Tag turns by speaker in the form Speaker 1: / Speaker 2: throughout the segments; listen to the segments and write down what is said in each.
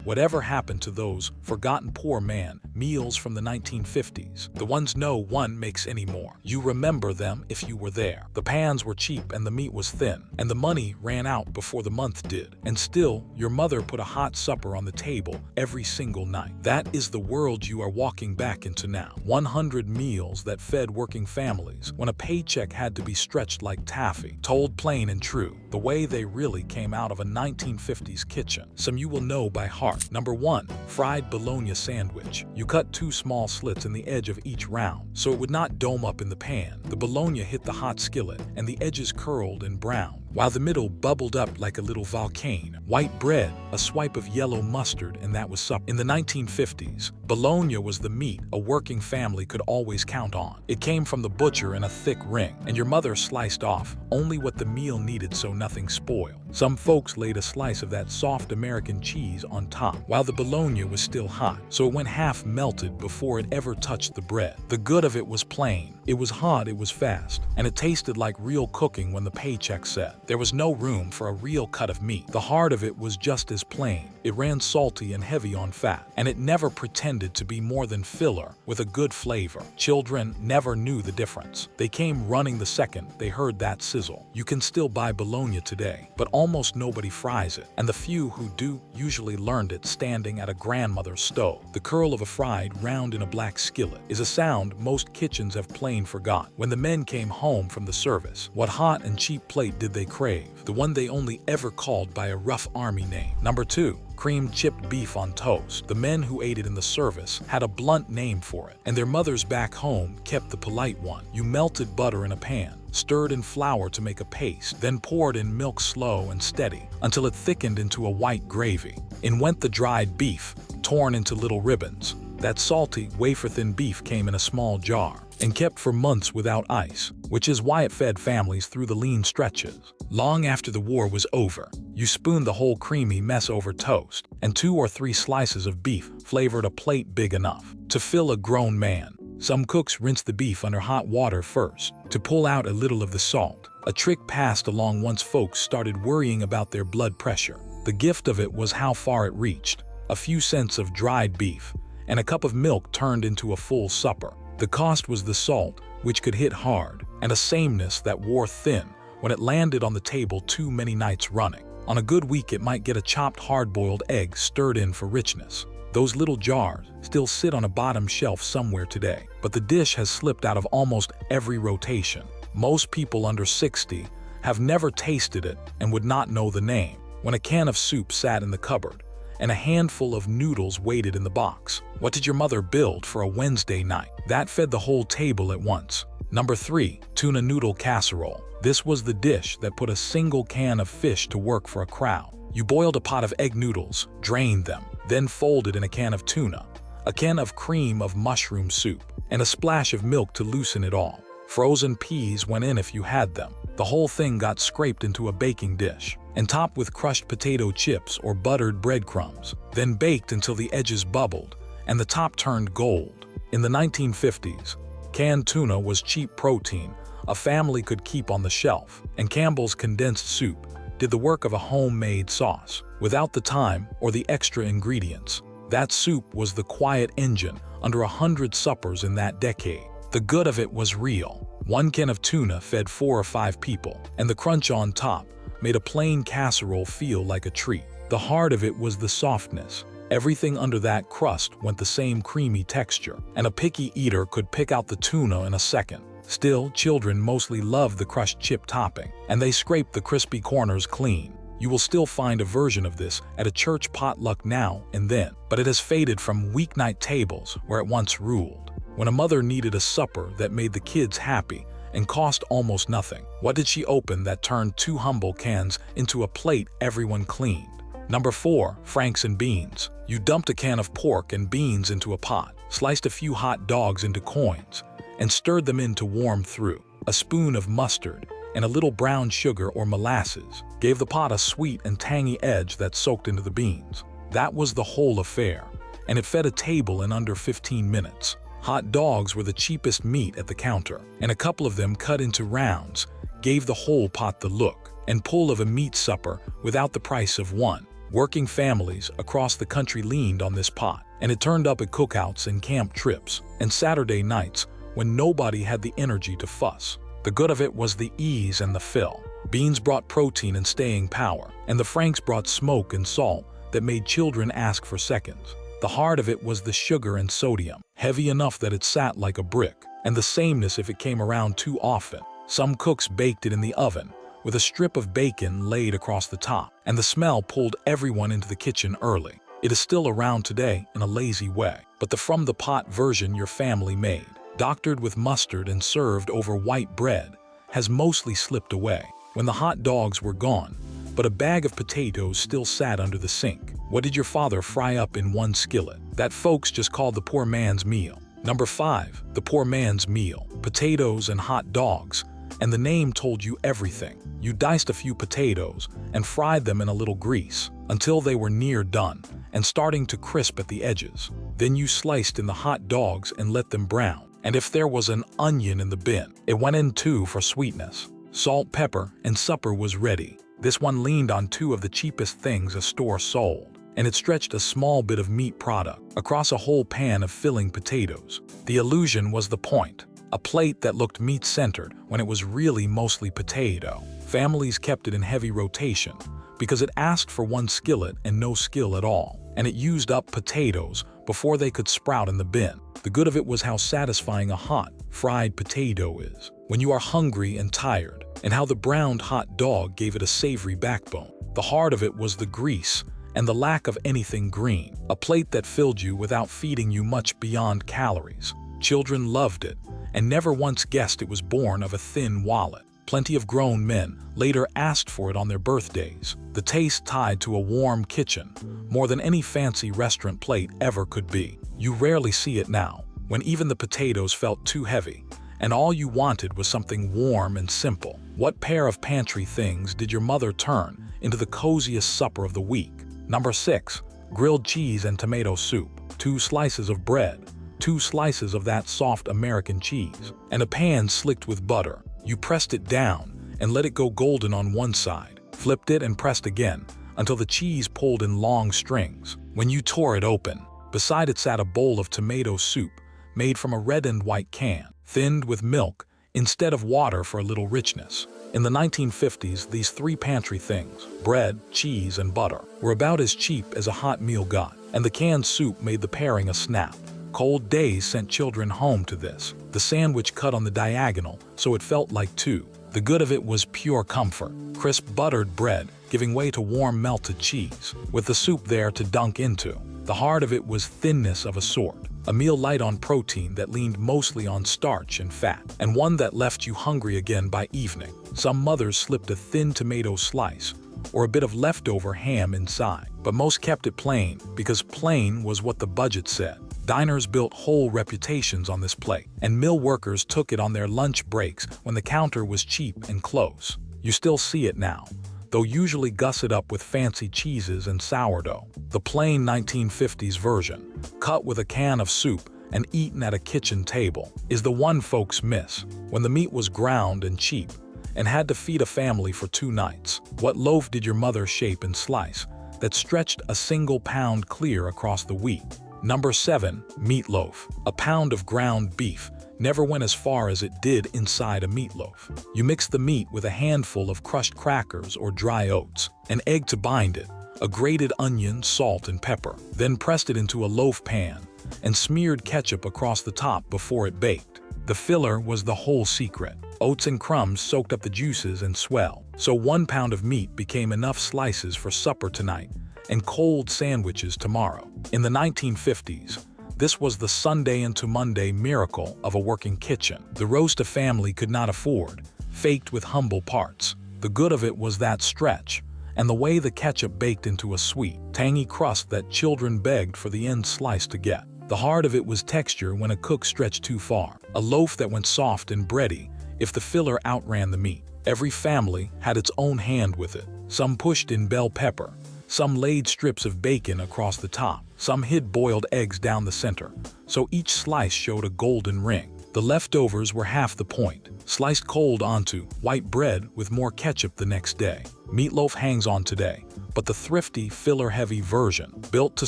Speaker 1: Whatever happened to those forgotten poor man meals from the 1950s? The ones no one makes anymore. You remember them if you were there. The pans were cheap and the meat was thin, and the money ran out before the month did. And still, your mother put a hot supper on the table every single night. That is the world you are walking back into now. 100 meals that fed working families when a paycheck had to be stretched like taffy. Told plain and true, the way they really came out of a 1950s kitchen. Some you will know by heart. Number 1. Fried bologna sandwich. You cut 2 small slits in the edge of each round so it would not dome up in the pan. The bologna hit the hot skillet and the edges curled and browned, while the middle bubbled up like a little volcano. White bread, a swipe of yellow mustard, and that was supper. In the 1950s, bologna was the meat a working family could always count on. It came from the butcher in a thick ring, and your mother sliced off only what the meal needed so nothing spoiled. Some folks laid a slice of that soft American cheese on top, while the bologna was still hot, so it went half melted before it ever touched the bread. The good of it was plain. It was hot, it was fast, and it tasted like real cooking when the paycheck said. There was no room for a real cut of meat. The heart of it was just as plain. It ran salty and heavy on fat, and it never pretended to be more than filler with a good flavor. Children never knew the difference. They came running the second they heard that sizzle. You can still buy bologna today, but almost nobody fries it, and the few who do usually learned it standing at a grandmother's stove. The curl of a fried round in a black skillet is a sound most kitchens have plain forgot. When the men came home from the service, what hot and cheap plate did they crave? The one they only ever called by a rough army name. Number 2. Creamed chipped beef on toast. The men who ate it in the service had a blunt name for it, and their mothers back home kept the polite one. You melted butter in a pan, stirred in flour to make a paste, then poured in milk slow and steady until it thickened into a white gravy. In went the dried beef, torn into little ribbons. That salty, wafer-thin beef came in a small jar and kept for months without ice, which is why it fed families through the lean stretches. Long after the war was over, you spooned the whole creamy mess over toast, and 2 or 3 slices of beef flavored a plate big enough to fill a grown man. Some cooks rinsed the beef under hot water first to pull out a little of the salt, a trick passed along once folks started worrying about their blood pressure. The gift of it was how far it reached. A few cents of dried beef and a cup of milk turned into a full supper. The cost was the salt, which could hit hard, and a sameness that wore thin when it landed on the table too many nights running. On a good week, it might get a chopped hard-boiled egg stirred in for richness. Those little jars still sit on a bottom shelf somewhere today, but the dish has slipped out of almost every rotation. Most people under 60 have never tasted it and would not know the name. When a can of soup sat in the cupboard and a handful of noodles waited in the box, what did your mother build for a Wednesday night? That fed the whole table at once. Number 3. Tuna noodle casserole. This was the dish that put a single can of fish to work for a crowd. You boiled a pot of egg noodles, drained them, then folded in a can of tuna, a can of cream of mushroom soup, and a splash of milk to loosen it all. Frozen peas went in if you had them. The whole thing got scraped into a baking dish and topped with crushed potato chips or buttered breadcrumbs, then baked until the edges bubbled and the top turned gold. In the 1950s, canned tuna was cheap protein a family could keep on the shelf, and Campbell's condensed soup did the work of a homemade sauce. Without the time or the extra ingredients, that soup was the quiet engine under 100 suppers in that decade. The good of it was real. 1 can of tuna fed 4 or 5 people, and the crunch on top made a plain casserole feel like a treat. The heart of it was the softness. Everything under that crust went the same creamy texture, and a picky eater could pick out the tuna in a second. Still, children mostly loved the crushed chip topping, and they scraped the crispy corners clean. You will still find a version of this at a church potluck now and then, but it has faded from weeknight tables where it once ruled. When a mother needed a supper that made the kids happy and cost almost nothing, what did she open that turned 2 humble cans into a plate everyone cleaned? Number 4. Franks and beans. You dumped a can of pork and beans into a pot, sliced a few hot dogs into coins, and stirred them in to warm through. A spoon of mustard and a little brown sugar or molasses gave the pot a sweet and tangy edge that soaked into the beans. That was the whole affair, and it fed a table in under 15 minutes. Hot dogs were the cheapest meat at the counter, and a couple of them cut into rounds gave the whole pot the look and pull of a meat supper without the price of one. Working families across the country leaned on this pot, and it turned up at cookouts and camp trips, and Saturday nights when nobody had the energy to fuss. The good of it was the ease and the fill. Beans brought protein and staying power, and the Franks brought smoke and salt that made children ask for seconds. The hard of it was the sugar and sodium, heavy enough that it sat like a brick, and the sameness if it came around too often. Some cooks baked it in the oven, with a strip of bacon laid across the top, and the smell pulled everyone into the kitchen early. It is still around today in a lazy way, but the from-the-pot version your family made, doctored with mustard and served over white bread, has mostly slipped away. When the hot dogs were gone, but a bag of potatoes still sat under the sink. What did your father fry up in one skillet? That folks just called the poor man's meal. Number 5, the poor man's meal. Potatoes and hot dogs, and the name told you everything. You diced a few potatoes and fried them in a little grease until they were near done and starting to crisp at the edges. Then you sliced in the hot dogs and let them brown. And if there was an onion in the bin, it went in too for sweetness. Salt, pepper, and supper was ready. This one leaned on 2 of the cheapest things a store sold, and it stretched a small bit of meat product across a whole pan of filling potatoes. The illusion was the point, a plate that looked meat-centered when it was really mostly potato. Families kept it in heavy rotation because it asked for one skillet and no skill at all, and it used up potatoes before they could sprout in the bin. The good of it was how satisfying a hot, fried potato is when you are hungry and tired, and how the browned hot dog gave it a savory backbone. The hard of it was the grease and the lack of anything green, a plate that filled you without feeding you much beyond calories. Children loved it, and never once guessed it was born of a thin wallet. Plenty of grown men later asked for it on their birthdays. The taste tied to a warm kitchen, more than any fancy restaurant plate ever could be. You rarely see it now, when even the potatoes felt too heavy, and all you wanted was something warm and simple. What pair of pantry things did your mother turn into the coziest supper of the week? Number 6, grilled cheese and tomato soup. 2 slices of bread, 2 slices of that soft American cheese, and a pan slicked with butter. You pressed it down and let it go golden on one side, flipped it and pressed again until the cheese pulled in long strings. When you tore it open, beside it sat a bowl of tomato soup made from a red and white can, thinned with milk instead of water for a little richness. In the 1950s, these 3 pantry things, bread, cheese, and butter, were about as cheap as a hot meal got, and the canned soup made the pairing a snap. Cold days sent children home to this, the sandwich cut on the diagonal so it felt like 2. The good of it was pure comfort, crisp buttered bread giving way to warm melted cheese, with the soup there to dunk into. The hard of it was thinness of a sort, a meal light on protein that leaned mostly on starch and fat, and one that left you hungry again by evening. Some mothers slipped a thin tomato slice or a bit of leftover ham inside, but most kept it plain because plain was what the budget said. Diners built whole reputations on this plate, and mill workers took it on their lunch breaks when the counter was cheap and close. You still see it now, though usually gusset up with fancy cheeses and sourdough. The plain 1950s version, cut with a can of soup and eaten at a kitchen table, is the one folks miss. When the meat was ground and cheap and had to feed a family for 2 nights, what loaf did your mother shape and slice that stretched a single pound clear across the week? Number 7, meatloaf. A pound of ground beef never went as far as it did inside a meatloaf. You mixed the meat with a handful of crushed crackers or dry oats, an egg to bind it, a grated onion, salt, and pepper. Then pressed it into a loaf pan and smeared ketchup across the top before it baked. The filler was the whole secret. Oats and crumbs soaked up the juices and swell, so 1 pound of meat became enough slices for supper tonight and cold sandwiches tomorrow. In the 1950s, this was the Sunday into Monday miracle of a working kitchen. The roast a family could not afford, faked with humble parts. The good of it was that stretch, and the way the ketchup baked into a sweet, tangy crust that children begged for the end slice to get. The hard of it was texture when a cook stretched too far, a loaf that went soft and bready if the filler outran the meat. Every family had its own hand with it. Some pushed in bell pepper, some laid strips of bacon across the top, some hid boiled eggs down the center, so each slice showed a golden ring. The leftovers were half the point, sliced cold onto white bread with more ketchup the next day. Meatloaf hangs on today, but the thrifty, filler-heavy version, built to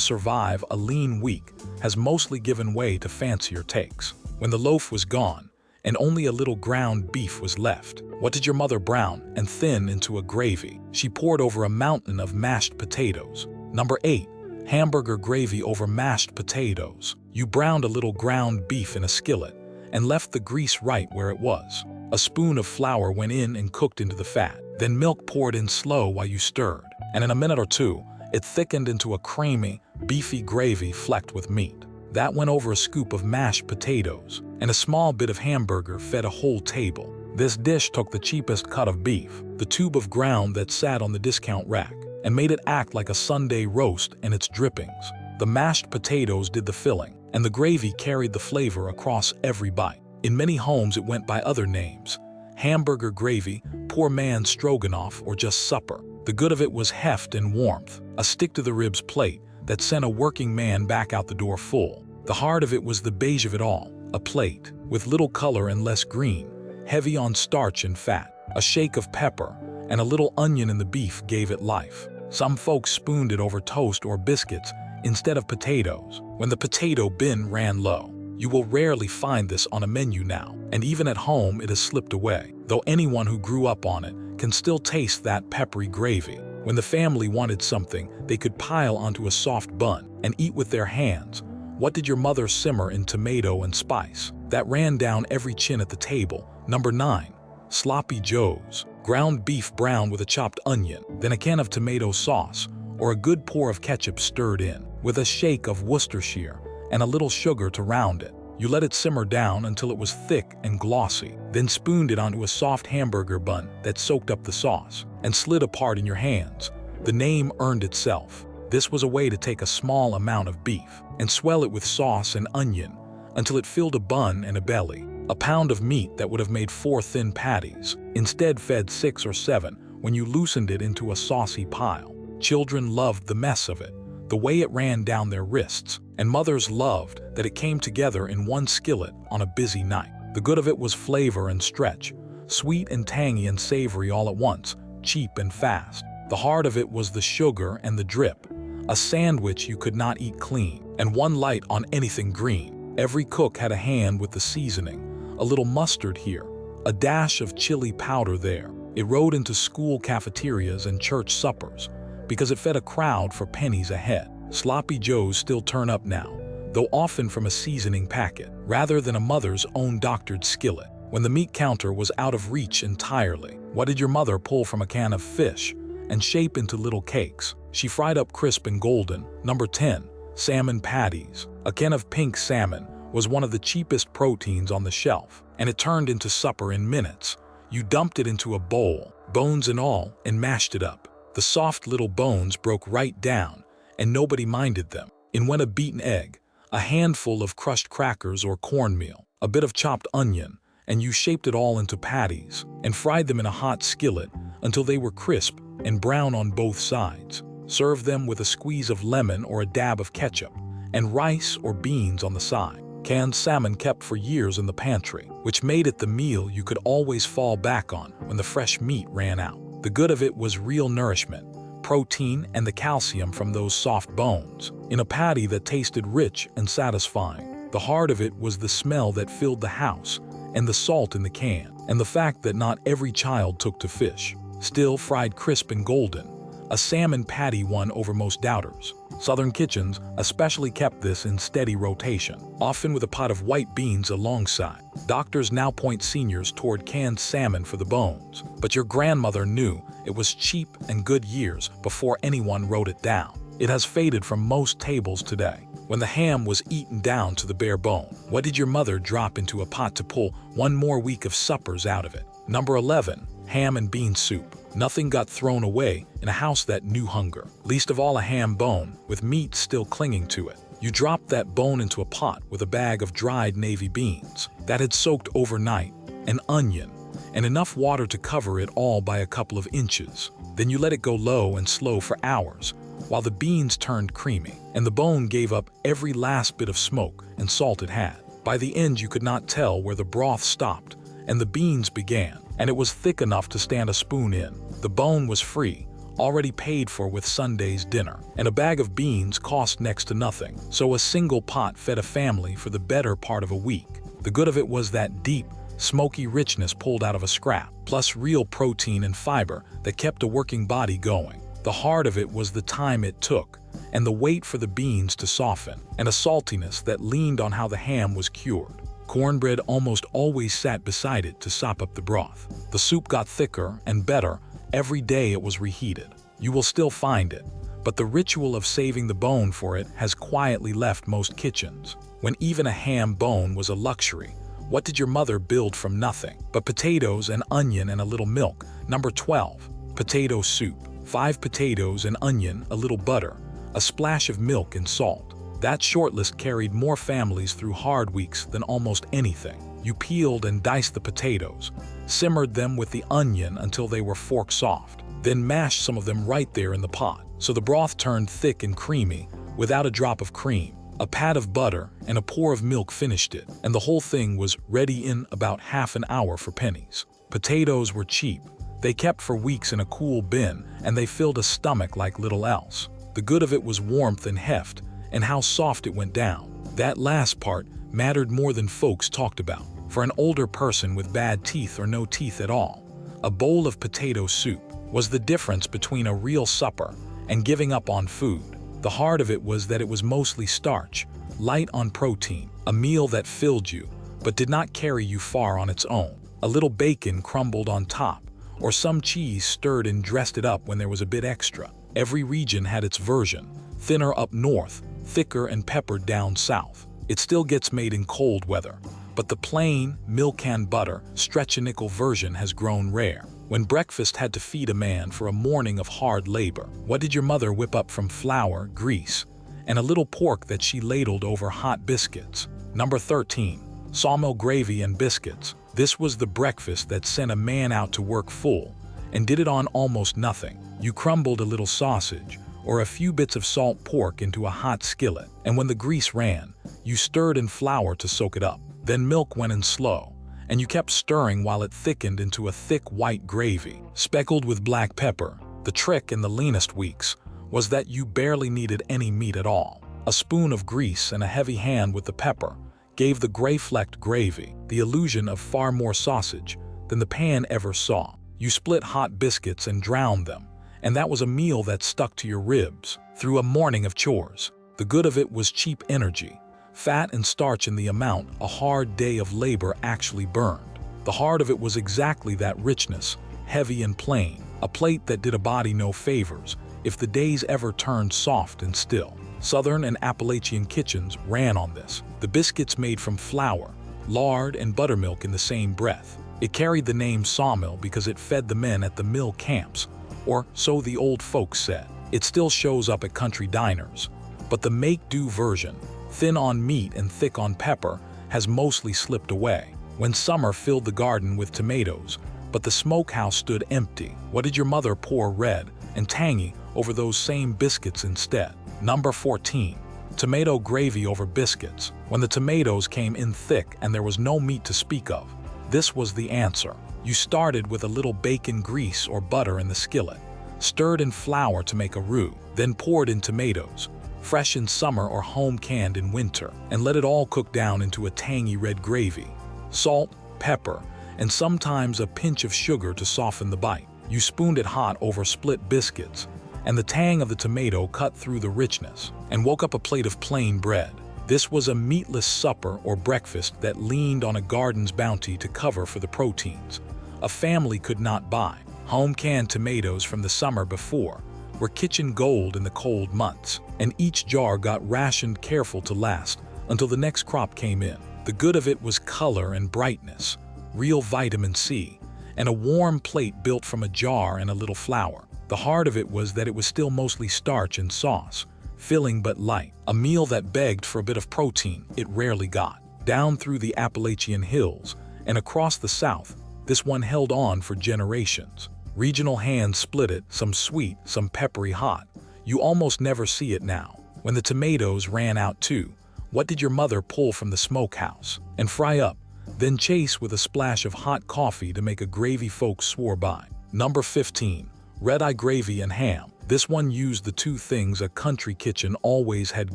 Speaker 1: survive a lean week, has mostly given way to fancier takes. When the loaf was gone, and only a little ground beef was left, what did your mother brown and thin into a gravy? She poured over a mountain of mashed potatoes. Number 8. Hamburger gravy over mashed potatoes. You browned a little ground beef in a skillet and left the grease right where it was. A spoon of flour went in and cooked into the fat. Then milk poured in slow while you stirred. And in a minute or two, it thickened into a creamy, beefy gravy flecked with meat. That went over a scoop of mashed potatoes, and a small bit of hamburger fed a whole table. This dish took the cheapest cut of beef, the tube of ground that sat on the discount rack, and made it act like a Sunday roast and its drippings. The mashed potatoes did the filling, and the gravy carried the flavor across every bite. In many homes it went by other names: hamburger gravy, poor man's stroganoff, or just supper. The good of it was heft and warmth, a stick-to-the-ribs plate that sent a working man back out the door full. The heart of it was the beige of it all, a plate with little color and less green, heavy on starch and fat. A shake of pepper and a little onion in the beef gave it life. Some folks spooned it over toast or biscuits instead of potatoes when the potato bin ran low. You will rarely find this on a menu now, and even at home it has slipped away, though anyone who grew up on it can still taste that peppery gravy. When the family wanted something they could pile onto a soft bun and eat with their hands, what did your mother simmer in tomato and spice that ran down every chin at the table? Number 9. Sloppy Joes. Ground beef browned with a chopped onion, then a can of tomato sauce, or a good pour of ketchup stirred in, with a shake of Worcestershire and a little sugar to round it. You let it simmer down until it was thick and glossy, then spooned it onto a soft hamburger bun that soaked up the sauce and slid apart in your hands. The name earned itself. This was a way to take a small amount of beef and swell it with sauce and onion until it filled a bun and a belly. A pound of meat that would have made 4 thin patties instead fed 6 or 7 when you loosened it into a saucy pile. Children loved the mess of it, the way it ran down their wrists, and mothers loved that it came together in one skillet on a busy night. The good of it was flavor and stretch, sweet and tangy and savory all at once, cheap and fast. The heart of it was the sugar and the drip, a sandwich you could not eat clean, and one light on anything green. Every cook had a hand with the seasoning, a little mustard here, a dash of chili powder there. It rode into school cafeterias and church suppers because it fed a crowd for pennies a head. Sloppy Joes still turn up now, though often from a seasoning packet, rather than a mother's own doctored skillet. When the meat counter was out of reach entirely, what did your mother pull from a can of fish and shape into little cakes? She fried up crisp and golden. Number 10. Salmon patties. A can of pink salmon was one of the cheapest proteins on the shelf, and it turned into supper in minutes. You dumped it into a bowl, bones and all, and mashed it up. The soft little bones broke right down, and nobody minded them. In went a beaten egg, a handful of crushed crackers or cornmeal, a bit of chopped onion, and you shaped it all into patties and fried them in a hot skillet until they were crisp and brown on both sides. Serve them with a squeeze of lemon or a dab of ketchup, and rice or beans on the side. Canned salmon kept for years in the pantry, which made it the meal you could always fall back on when the fresh meat ran out. The good of it was real nourishment, protein and the calcium from those soft bones, in a patty that tasted rich and satisfying. The heart of it was the smell that filled the house, and the salt in the can, and the fact that not every child took to fish. Still fried crisp and golden, a salmon patty won over most doubters. Southern kitchens especially kept this in steady rotation, often with a pot of white beans alongside. Doctors now point seniors toward canned salmon for the bones, but your grandmother knew it was cheap and good years before anyone wrote it down. It has faded from most tables today. When the ham was eaten down to the bare bone, what did your mother drop into a pot to pull one more week of suppers out of it? Number 11. Ham and bean soup. Nothing got thrown away in a house that knew hunger, least of all a ham bone with meat still clinging to it. You dropped that bone into a pot with a bag of dried navy beans that had soaked overnight, an onion, and enough water to cover it all by a couple of inches. Then you let it go low and slow for hours while the beans turned creamy and the bone gave up every last bit of smoke and salt it had. By the end you could not tell where the broth stopped and the beans began, and it was thick enough to stand a spoon in. The bone was free, already paid for with Sunday's dinner, and a bag of beans cost next to nothing, so a single pot fed a family for the better part of a week. The good of it was that deep, smoky richness pulled out of a scrap, plus real protein and fiber that kept a working body going. The hard of it was the time it took, and the wait for the beans to soften, and a saltiness that leaned on how the ham was cured. Cornbread almost always sat beside it to sop up the broth. The soup got thicker and better every day it was reheated. You will still find it, but the ritual of saving the bone for it has quietly left most kitchens. When even a ham bone was a luxury, what did your mother build from nothing but potatoes, an onion, and a little milk? Number 12. Potato soup. 5 potatoes, an onion, a little butter, a splash of milk and salt. That shortlist carried more families through hard weeks than almost anything. You peeled and diced the potatoes, simmered them with the onion until they were fork soft, then mashed some of them right there in the pot, so the broth turned thick and creamy without a drop of cream. A pat of butter and a pour of milk finished it, and the whole thing was ready in about half an hour for pennies. Potatoes were cheap. They kept for weeks in a cool bin, and they filled a stomach like little else. The good of it was warmth and heft, and how soft it went down. That last part mattered more than folks talked about. For an older person with bad teeth or no teeth at all, a bowl of potato soup was the difference between a real supper and giving up on food. The heart of it was that it was mostly starch, light on protein, a meal that filled you, but did not carry you far on its own. A little bacon crumbled on top, or some cheese stirred and dressed it up when there was a bit extra. Every region had its version, thinner up north, thicker and peppered down south. It still gets made in cold weather, but the plain, milk and butter, stretch-a-nickel version has grown rare. When breakfast had to feed a man for a morning of hard labor, what did your mother whip up from flour, grease, and a little pork that she ladled over hot biscuits? Number 13. Sawmill gravy and biscuits. This was the breakfast that sent a man out to work full, and did it on almost nothing. You crumbled a little sausage, or a few bits of salt pork into a hot skillet, and when the grease ran, you stirred in flour to soak it up. Then milk went in slow, and you kept stirring while it thickened into a thick white gravy, speckled with black pepper. The trick in the leanest weeks was that you barely needed any meat at all. A spoon of grease and a heavy hand with the pepper gave the gray-flecked gravy the illusion of far more sausage than the pan ever saw. You split hot biscuits and drowned them, and that was a meal that stuck to your ribs through a morning of chores. The good of it was cheap energy, fat and starch in the amount a hard day of labor actually burned. The heart of it was exactly that richness, heavy and plain, a plate that did a body no favors if the days ever turned soft and still. Southern and Appalachian kitchens ran on this. The biscuits made from flour, lard, and buttermilk in the same breath. It carried the name sawmill because it fed the men at the mill camps, or so the old folks said. It still shows up at country diners, but the make-do version, thin on meat and thick on pepper, has mostly slipped away. When summer filled the garden with tomatoes, but the smokehouse stood empty, what did your mother pour red and tangy over those same biscuits instead? Number 14. Tomato gravy over biscuits. When the tomatoes came in thick and there was no meat to speak of, this was the answer. You started with a little bacon grease or butter in the skillet, stirred in flour to make a roux, then poured in tomatoes, fresh in summer or home-canned in winter, and let it all cook down into a tangy red gravy. Salt, pepper, and sometimes a pinch of sugar to soften the bite. You spooned it hot over split biscuits, and the tang of the tomato cut through the richness, and woke up a plate of plain bread. This was a meatless supper or breakfast that leaned on a garden's bounty to cover for the proteins a family could not buy. Home-canned tomatoes from the summer before were kitchen gold in the cold months, and each jar got rationed careful to last until the next crop came in. The good of it was color and brightness, real vitamin C, and a warm plate built from a jar and a little flour. The heart of it was that it was still mostly starch and sauce, filling but light, a meal that begged for a bit of protein it rarely got. Down through the Appalachian hills and across the South, this one held on for generations. Regional hands split it, some sweet, some peppery hot. You almost never see it now. When the tomatoes ran out too, What did your mother pull from the smokehouse? And fry up, then chase with a splash of hot coffee to make a gravy folks swore by. Number 15. Red-eye gravy and ham. This one used the two things a country kitchen always had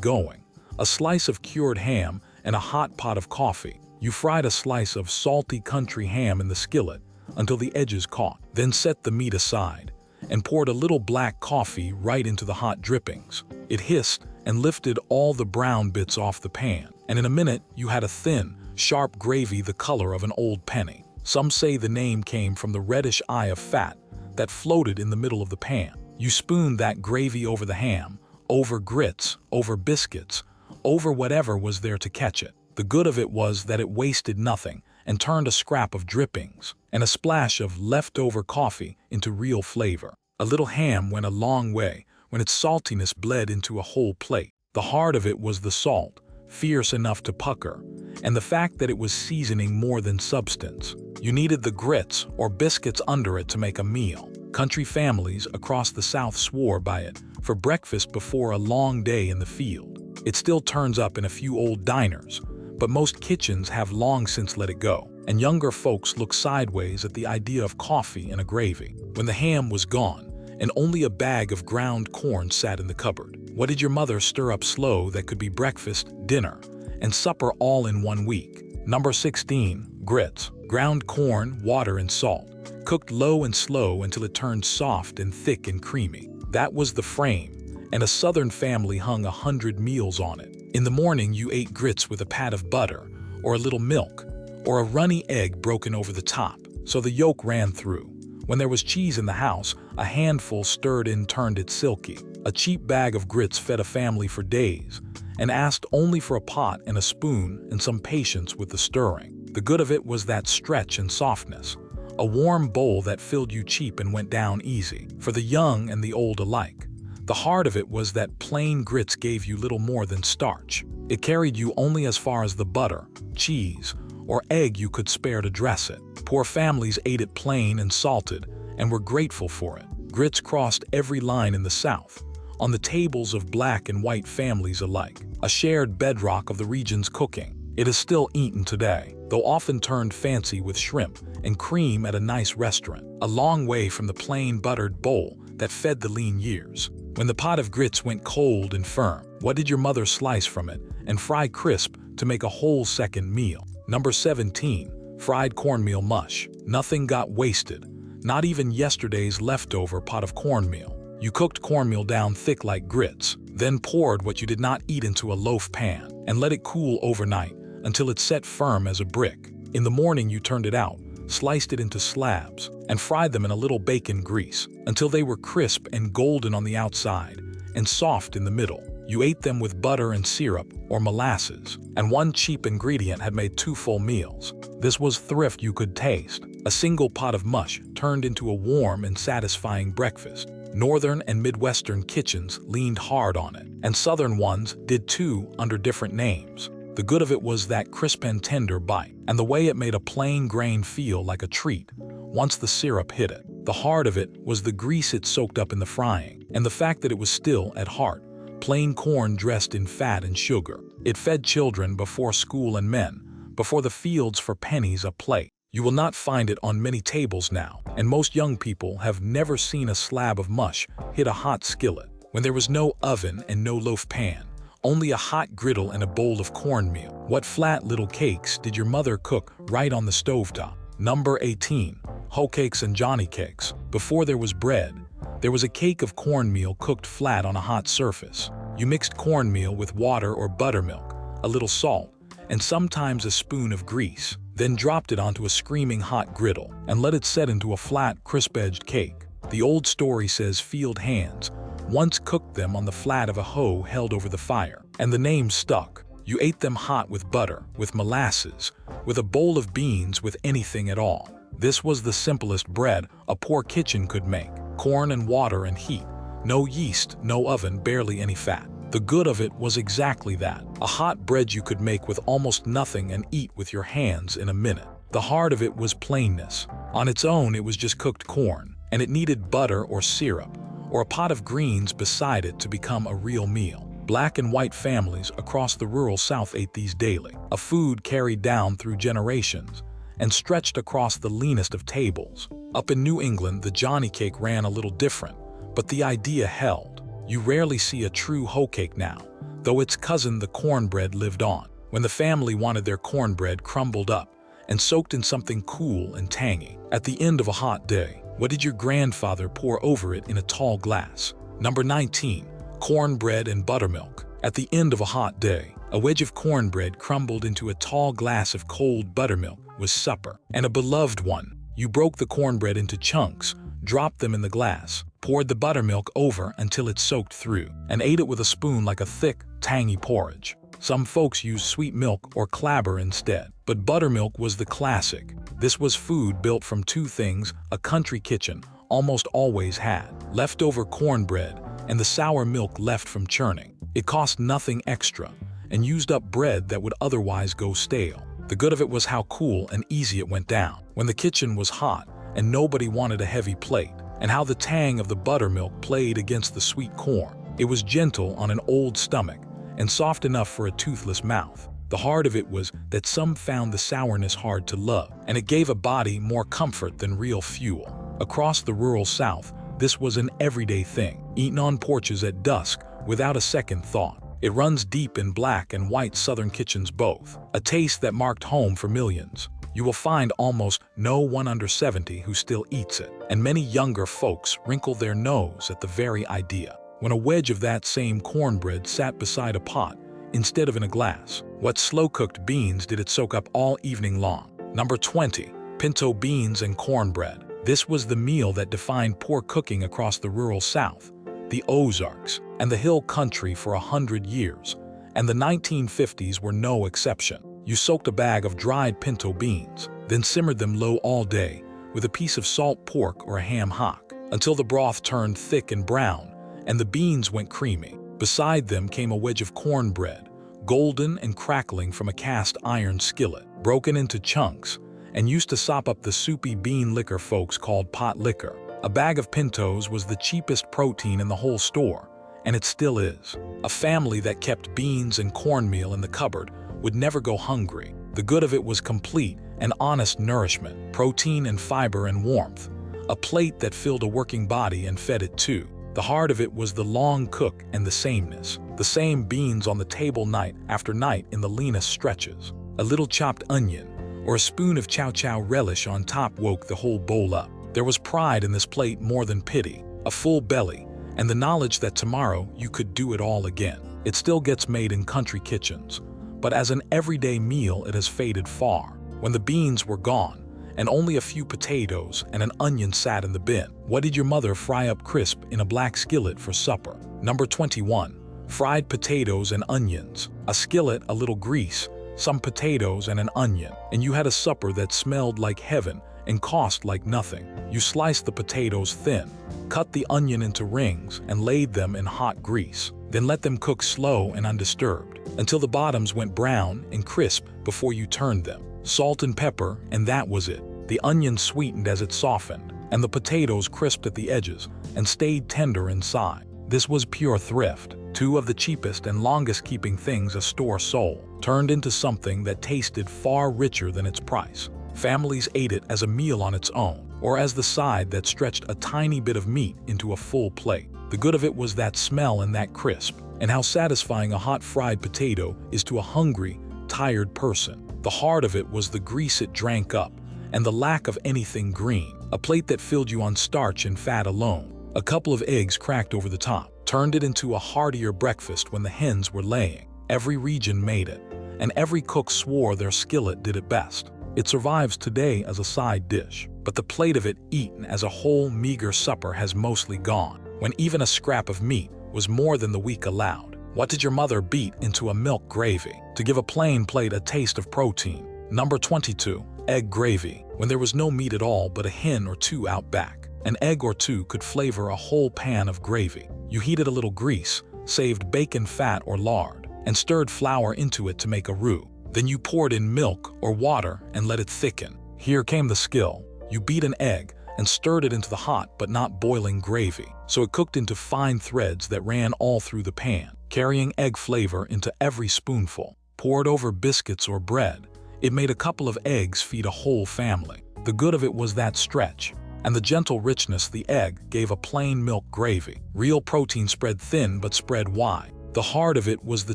Speaker 1: going: a slice of cured ham and a hot pot of coffee. You fried a slice of salty country ham in the skillet until the edges caught, then set the meat aside and poured a little black coffee right into the hot drippings. It hissed and lifted all the brown bits off the pan, and in a minute you had a thin, sharp gravy the color of an old penny. Some say the name came from the reddish eye of fat that floated in the middle of the pan. You spooned that gravy over the ham, over grits, over biscuits, over whatever was there to catch it. The good of it was that it wasted nothing and turned a scrap of drippings and a splash of leftover coffee into real flavor. A little ham went a long way when its saltiness bled into a whole plate. The heart of it was the salt, fierce enough to pucker, and the fact that it was seasoning more than substance. You needed the grits or biscuits under it to make a meal. Country families across the South swore by it for breakfast before a long day in the field. It still turns up in a few old diners, but most kitchens have long since let it go, and younger folks look sideways at the idea of coffee and a gravy. When the ham was gone, and only a bag of ground corn sat in the cupboard, what did your mother stir up slow that could be breakfast, dinner, and supper all in 1 week? Number 16. Grits. Ground corn, water, and salt, cooked low and slow until it turned soft and thick and creamy. That was the frame, and a Southern family hung 100 meals on it. In the morning you ate grits with a pat of butter, or a little milk, or a runny egg broken over the top, so the yolk ran through. When there was cheese in the house, a handful stirred in turned it silky. A cheap bag of grits fed a family for days, and asked only for a pot and a spoon and some patience with the stirring. The good of it was that stretch and softness, a warm bowl that filled you cheap and went down easy, for the young and the old alike. The heart of it was that plain grits gave you little more than starch. It carried you only as far as the butter, cheese, or egg you could spare to dress it. Poor families ate it plain and salted and were grateful for it. Grits crossed every line in the South, on the tables of black and white families alike, a shared bedrock of the region's cooking. It is still eaten today, though often turned fancy with shrimp and cream at a nice restaurant, a long way from the plain buttered bowl that fed the lean years. When the pot of grits went cold and firm, what did your mother slice from it and fry crisp to make a whole second meal? Number 17. Fried cornmeal mush. Nothing got wasted, not even yesterday's leftover pot of cornmeal. You cooked cornmeal down thick like grits, then poured what you did not eat into a loaf pan and let it cool overnight until it set firm as a brick. In the morning you turned it out, sliced it into slabs, and fried them in a little bacon grease until they were crisp and golden on the outside and soft in the middle. You ate them with butter and syrup or molasses, and one cheap ingredient had made 2 full meals. This was thrift you could taste. A single pot of mush turned into a warm and satisfying breakfast. Northern and Midwestern kitchens leaned hard on it, and Southern ones did too under different names. The good of it was that crisp and tender bite, and the way it made a plain grain feel like a treat once the syrup hit it. The heart of it was the grease it soaked up in the frying, and the fact that it was still, at heart, plain corn dressed in fat and sugar. It fed children before school and men, before the fields for pennies a plate. You will not find it on many tables now, and most young people have never seen a slab of mush hit a hot skillet. When there was no oven and no loaf pan, only a hot griddle and a bowl of cornmeal. What flat little cakes did your mother cook right on the stovetop? Number 18. Hoe cakes and Johnny cakes. Before there was bread, there was a cake of cornmeal cooked flat on a hot surface. You mixed cornmeal with water or buttermilk, a little salt, and sometimes a spoon of grease, then dropped it onto a screaming hot griddle and let it set into a flat, crisp-edged cake. The old story says field hands once cooked them on the flat of a hoe held over the fire, and the name stuck. You ate them hot with butter, with molasses, with a bowl of beans, with anything at all. This was the simplest bread a poor kitchen could make. Corn and water and heat. No yeast, no oven, barely any fat. The good of it was exactly that. A hot bread you could make with almost nothing and eat with your hands in a minute. The heart of it was plainness. On its own, it was just cooked corn, and it needed butter or syrup, or a pot of greens beside it to become a real meal. Black and white families across the rural South ate these daily, a food carried down through generations and stretched across the leanest of tables. Up in New England, the Johnny cake ran a little different, but the idea held. You rarely see a true hoe cake now, though its cousin, the cornbread, lived on. When the family wanted their cornbread crumbled up and soaked in something cool and tangy. At the end of a hot day, what did your grandfather pour over it in a tall glass? Number 19. Cornbread and buttermilk. At the end of a hot day, a wedge of cornbread crumbled into a tall glass of cold buttermilk was supper, and a beloved one. You broke the cornbread into chunks, dropped them in the glass, poured the buttermilk over until it soaked through, and ate it with a spoon like a thick, tangy porridge. Some folks used sweet milk or clabber instead, but buttermilk was the classic. This was food built from two things a country kitchen almost always had: leftover cornbread and the sour milk left from churning. It cost nothing extra and used up bread that would otherwise go stale. The good of it was how cool and easy it went down when the kitchen was hot and nobody wanted a heavy plate, and how the tang of the buttermilk played against the sweet corn. It was gentle on an old stomach and soft enough for a toothless mouth. The heart of it was that some found the sourness hard to love, and it gave a body more comfort than real fuel. Across the rural South, this was an everyday thing, eaten on porches at dusk without a second thought. It runs deep in black and white Southern kitchens both, a taste that marked home for millions. You will find almost no one under 70 who still eats it, and many younger folks wrinkle their nose at the very idea. When a wedge of that same cornbread sat beside a pot instead of in a glass, what slow-cooked beans did it soak up all evening long? Number 20. Pinto beans and cornbread. This was the meal that defined poor cooking across the rural South, the Ozarks, and the hill country for 100 years, and the 1950s were no exception. You soaked a bag of dried pinto beans, then simmered them low all day with a piece of salt pork or a ham hock until the broth turned thick and brown and the beans went creamy. Beside them came a wedge of cornbread, golden and crackling from a cast iron skillet, broken into chunks, and used to sop up the soupy bean liquor folks called pot liquor. A bag of pintos was the cheapest protein in the whole store, and it still is. A family that kept beans and cornmeal in the cupboard would never go hungry. The good of it was complete and honest nourishment, protein and fiber and warmth, a plate that filled a working body and fed it too. The heart of it was the long cook and the sameness, the same beans on the table night after night in the leanest stretches. A little chopped onion or a spoon of chow chow relish on top woke the whole bowl up. There was pride in this plate more than pity, a full belly, and the knowledge that tomorrow you could do it all again. It still gets made in country kitchens, but as an everyday meal it has faded far. When the beans were gone, and only a few potatoes and an onion sat in the bin, what did your mother fry up crisp in a black skillet for supper? Number 21. Fried potatoes and onions. A skillet, a little grease, some potatoes and an onion, and you had a supper that smelled like heaven and cost like nothing. You sliced the potatoes thin, cut the onion into rings, and laid them in hot grease. Then let them cook slow and undisturbed until the bottoms went brown and crisp before you turned them. Salt and pepper, and that was it. The onion sweetened as it softened, and the potatoes crisped at the edges and stayed tender inside. This was pure thrift. Two of the cheapest and longest-keeping things a store sold turned into something that tasted far richer than its price. Families ate it as a meal on its own, or as the side that stretched a tiny bit of meat into a full plate. The good of it was that smell and that crisp, and how satisfying a hot fried potato is to a hungry, tired person. The heart of it was the grease it drank up, and the lack of anything green, a plate that filled you on starch and fat alone. A couple of eggs cracked over the top turned it into a heartier breakfast when the hens were laying. Every region made it, and every cook swore their skillet did it best. It survives today as a side dish, but the plate of it eaten as a whole meager supper has mostly gone, when even a scrap of meat was more than the week allowed. What did your mother beat into a milk gravy to give a plain plate a taste of protein? Number 22. Egg gravy. When there was no meat at all but a hen or two out back, an egg or two could flavor a whole pan of gravy. You heated a little grease, saved bacon fat or lard, and stirred flour into it to make a roux. Then you poured in milk or water and let it thicken. Here came the skill. You beat an egg and stirred it into the hot but not boiling gravy, so it cooked into fine threads that ran all through the pan. carrying egg flavor into every spoonful. Poured over biscuits or bread, it made a couple of eggs feed a whole family. The good of it was that stretch, and the gentle richness the egg gave a plain milk gravy. Real protein spread thin but spread wide. The heart of it was the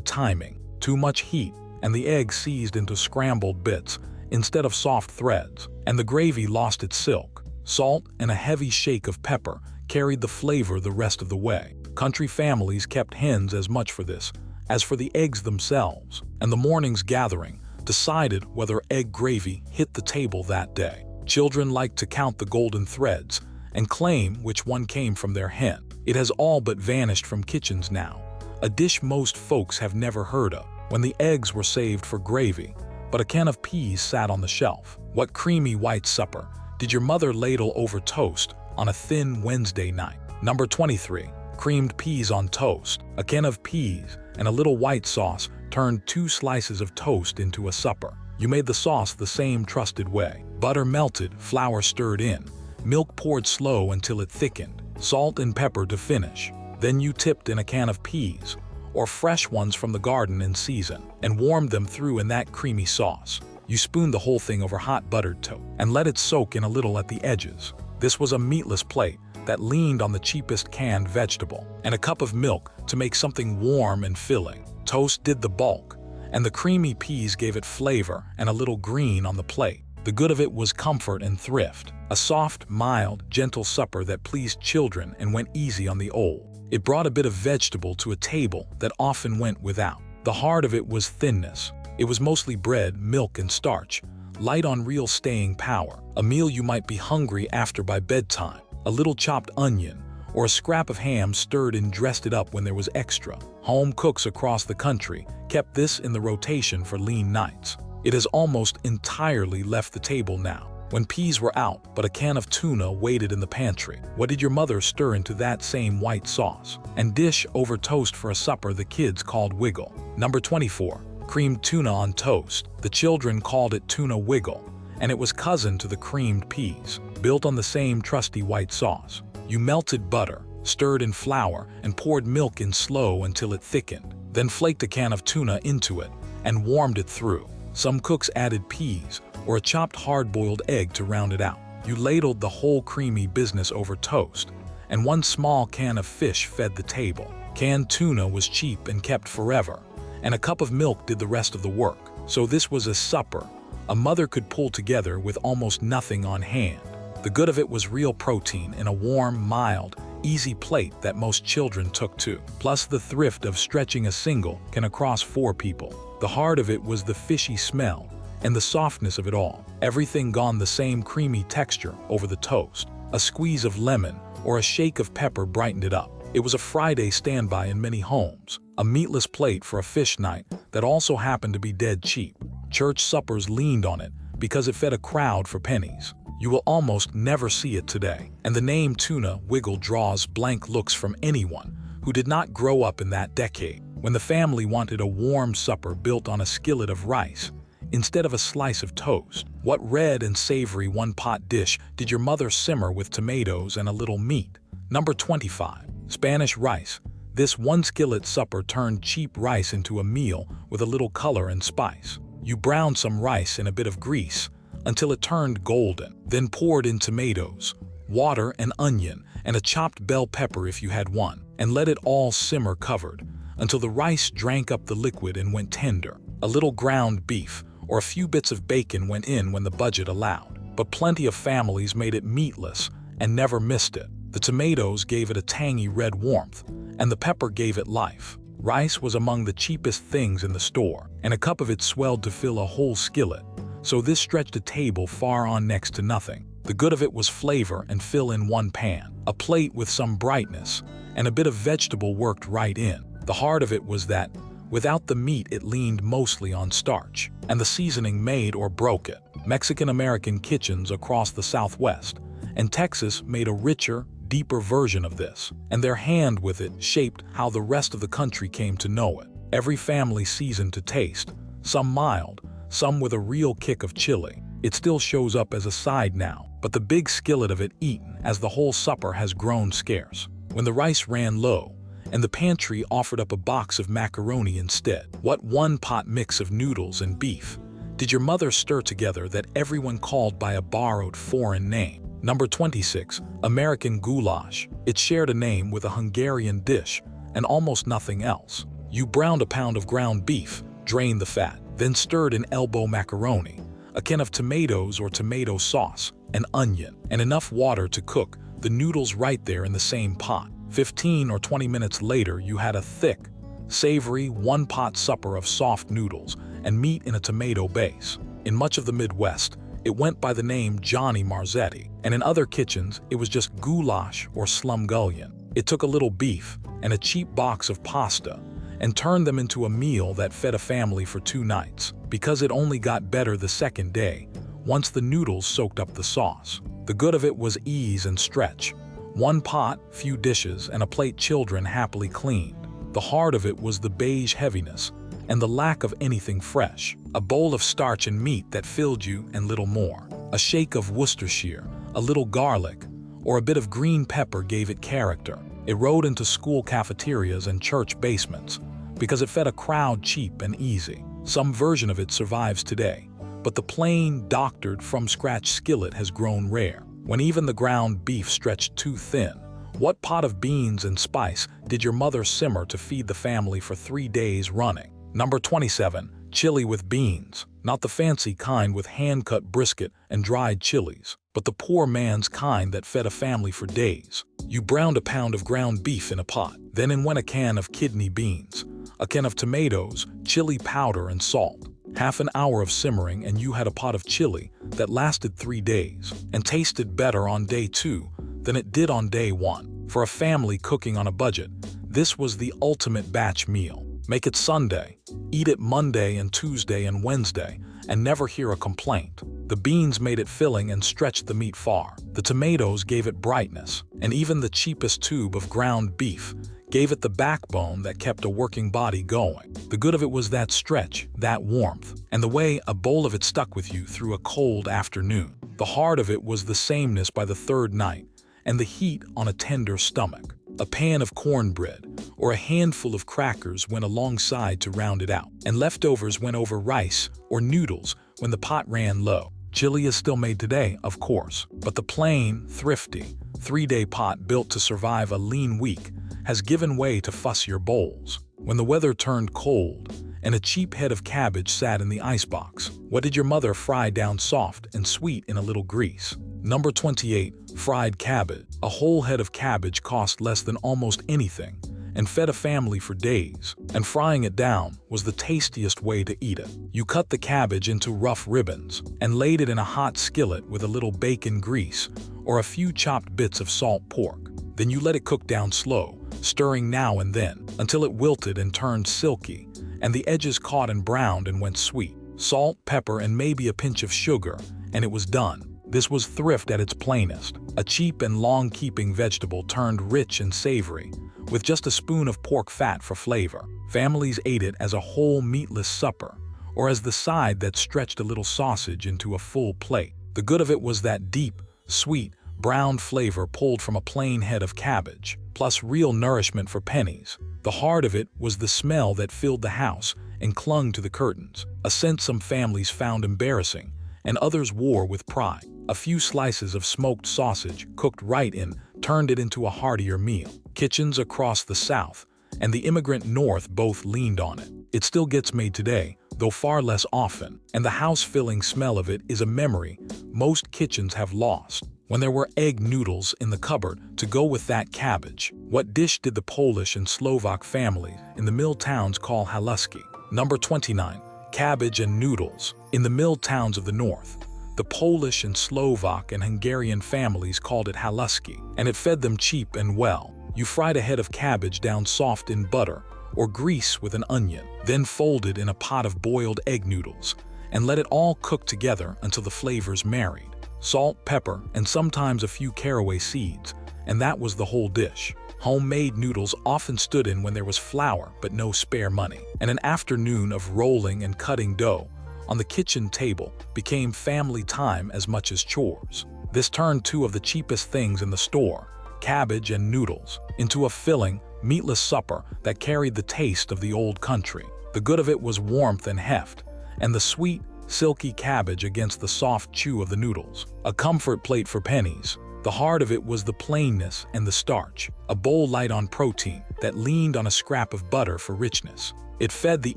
Speaker 1: timing. Too much heat, and the egg seized into scrambled bits instead of soft threads, and the gravy lost its silk. Salt and a heavy shake of pepper carried the flavor the rest of the way. Country families kept hens as much for this as for the eggs themselves, and the morning's gathering decided whether egg gravy hit the table that day. Children liked to count the golden threads and claim which one came from their hen. It has all but vanished from kitchens now, a dish most folks have never heard of. When the eggs were saved for gravy, but a can of peas sat on the shelf. What creamy white supper did your mother ladle over toast on a thin Wednesday night? Number 23. Creamed peas on toast. A can of peas and a little white sauce turned 2 slices of toast into a supper. You made the sauce the same trusted way. Butter melted, flour stirred in, milk poured slow until it thickened, salt and pepper to finish. Then you tipped in a can of peas, or fresh ones from the garden in season, and warmed them through in that creamy sauce. You spooned the whole thing over hot buttered toast and let it soak in a little at the edges. This was a meatless plate that leaned on the cheapest canned vegetable, and a cup of milk to make something warm and filling. Toast did the bulk, and the creamy peas gave it flavor and a little green on the plate. The good of it was comfort and thrift, a soft, mild, gentle supper that pleased children and went easy on the old. It brought a bit of vegetable to a table that often went without. The heart of it was thinness. It was mostly bread, milk, and starch, light on real staying power. A meal you might be hungry after by bedtime. A little chopped onion, or a scrap of ham stirred and dressed it up when there was extra. Home cooks across the country kept this in the rotation for lean nights. It has almost entirely left the table now. When peas were out, but a can of tuna waited in the pantry. What did your mother stir into that same white sauce and dish over toast for a supper the kids called wiggle? Number 24. Creamed tuna on toast. The children called it tuna wiggle, and it was cousin to the creamed peas, built on the same trusty white sauce. You melted butter, stirred in flour, and poured milk in slow until it thickened, then flaked a can of tuna into it and warmed it through. Some cooks added peas or a chopped hard-boiled egg to round it out. You ladled the whole creamy business over toast, and 1 small can of fish fed the table. Canned tuna was cheap and kept forever, and a cup of milk did the rest of the work. So this was a supper a mother could pull together with almost nothing on hand. The good of it was real protein in a warm, mild, easy plate that most children took to, plus the thrift of stretching a single can across 4 people. The heart of it was the fishy smell and the softness of it all. Everything gone the same creamy texture over the toast. A squeeze of lemon or a shake of pepper brightened it up. It was a Friday standby in many homes, a meatless plate for a fish night that also happened to be dead cheap. Church suppers leaned on it because it fed a crowd for pennies. You will almost never see it today, and the name tuna wiggle draws blank looks from anyone who did not grow up in that decade, when the family wanted a warm supper built on a skillet of rice instead of a slice of toast. What red and savory one-pot dish did your mother simmer with tomatoes and a little meat? Number 25. Spanish rice. This one-skillet supper turned cheap rice into a meal with a little color and spice. You browned some rice in a bit of grease until it turned golden, then poured in tomatoes, water and onion, and a chopped bell pepper if you had one, and let it all simmer covered until the rice drank up the liquid and went tender. A little ground beef or a few bits of bacon went in when the budget allowed, but plenty of families made it meatless and never missed it. The tomatoes gave it a tangy red warmth, and the pepper gave it life. Rice was among the cheapest things in the store, and a cup of it swelled to fill a whole skillet, so this stretched a table far on next to nothing. The good of it was flavor and fill in one pan, a plate with some brightness, and a bit of vegetable worked right in. The heart of it was that, without the meat it leaned mostly on starch, and the seasoning made or broke it. Mexican-American kitchens across the Southwest and Texas made a richer, deeper version of this, and their hand with it shaped how the rest of the country came to know it. Every family seasoned to taste, some mild, some with a real kick of chili. It still shows up as a side now, but the big skillet of it eaten as the whole supper has grown scarce. When the rice ran low, and the pantry offered up a box of macaroni instead. What one-pot mix of noodles and beef did your mother stir together that everyone called by a borrowed foreign name? Number 26. American goulash. It shared a name with a Hungarian dish and almost nothing else. You browned a pound of ground beef, drained the fat, then stirred in elbow macaroni, a can of tomatoes or tomato sauce, an onion, and enough water to cook the noodles right there in the same pot. 15 or 20 minutes later, you had a thick, savory, one-pot supper of soft noodles and meat in a tomato base. In much of the Midwest, it went by the name Johnny Marzetti, and in other kitchens, it was just goulash or slumgullion. It took a little beef and a cheap box of pasta and turned them into a meal that fed a family for 2 nights, because it only got better the second day, once the noodles soaked up the sauce. The good of it was ease and stretch. One pot, few dishes, and a plate children happily cleaned. The hard of it was the beige heaviness and the lack of anything fresh. A bowl of starch and meat that filled you and little more. A shake of Worcestershire, a little garlic, or a bit of green pepper gave it character. It rode into school cafeterias and church basements because it fed a crowd cheap and easy. Some version of it survives today, but the plain, doctored, from-scratch skillet has grown rare. When even the ground beef stretched too thin, what pot of beans and spice did your mother simmer to feed the family for 3 days running? Number 27. Chili with beans. Not the fancy kind with hand-cut brisket and dried chilies, but the poor man's kind that fed a family for days. You browned a pound of ground beef in a pot. Then in went a can of kidney beans, a can of tomatoes, chili powder, and salt. Half an hour of simmering and you had a pot of chili that lasted 3 days and tasted better on day 2 than it did on day 1. For a family cooking on a budget, this was the ultimate batch meal. Make it Sunday, eat it Monday and Tuesday and Wednesday, and never hear a complaint. The beans made it filling and stretched the meat far. The tomatoes gave it brightness, and even the cheapest tube of ground beef gave it the backbone that kept a working body going. The good of it was that stretch, that warmth, and the way a bowl of it stuck with you through a cold afternoon. The hard of it was the sameness by the 3rd night, and the heat on a tender stomach. A pan of cornbread or a handful of crackers went alongside to round it out, and leftovers went over rice or noodles when the pot ran low. Chili is still made today, of course, but the plain, thrifty, 3-day pot built to survive a lean week has given way to fussier bowls. When the weather turned cold and a cheap head of cabbage sat in the icebox, what did your mother fry down soft and sweet in a little grease? Number 28. Fried cabbage. A whole head of cabbage cost less than almost anything and fed a family for days, and frying it down was the tastiest way to eat it. You cut the cabbage into rough ribbons and laid it in a hot skillet with a little bacon grease or a few chopped bits of salt pork. Then you let it cook down slow, stirring now and then until it wilted and turned silky, and the edges caught and browned and went sweet. Salt, pepper, and maybe a pinch of sugar, and it was done. This was thrift at its plainest, a cheap and long-keeping vegetable turned rich and savory, with just a spoon of pork fat for flavor. Families ate it as a whole meatless supper, or as the side that stretched a little sausage into a full plate. The good of it was that deep, sweet, brown flavor pulled from a plain head of cabbage, plus real nourishment for pennies. The heart of it was the smell that filled the house and clung to the curtains, a scent some families found embarrassing and others wore with pride. A few slices of smoked sausage cooked right in turned it into a heartier meal. Kitchens across the South and the immigrant North both leaned on it. It still gets made today, though far less often, and the house-filling smell of it is a memory most kitchens have lost. When there were egg noodles in the cupboard to go with that cabbage, what dish did the Polish and Slovak families in the mill towns call haluski? Number 29. Cabbage and noodles. In the mill towns of the North, the Polish and Slovak and Hungarian families called it haluski, and it fed them cheap and well. You fried a head of cabbage down soft in butter or grease with an onion, then folded in a pot of boiled egg noodles, and let it all cook together until the flavors married. Salt, pepper, and sometimes a few caraway seeds, and that was the whole dish. Homemade noodles often stood in when there was flour but no spare money, and an afternoon of rolling and cutting dough on the kitchen table became family time as much as chores. This turned 2 of the cheapest things in the store, cabbage and noodles, into a filling, meatless supper that carried the taste of the old country. The good of it was warmth and heft, and the sweet, silky cabbage against the soft chew of the noodles. A comfort plate for pennies. The heart of it was the plainness and the starch, a bowl light on protein that leaned on a scrap of butter for richness. It fed the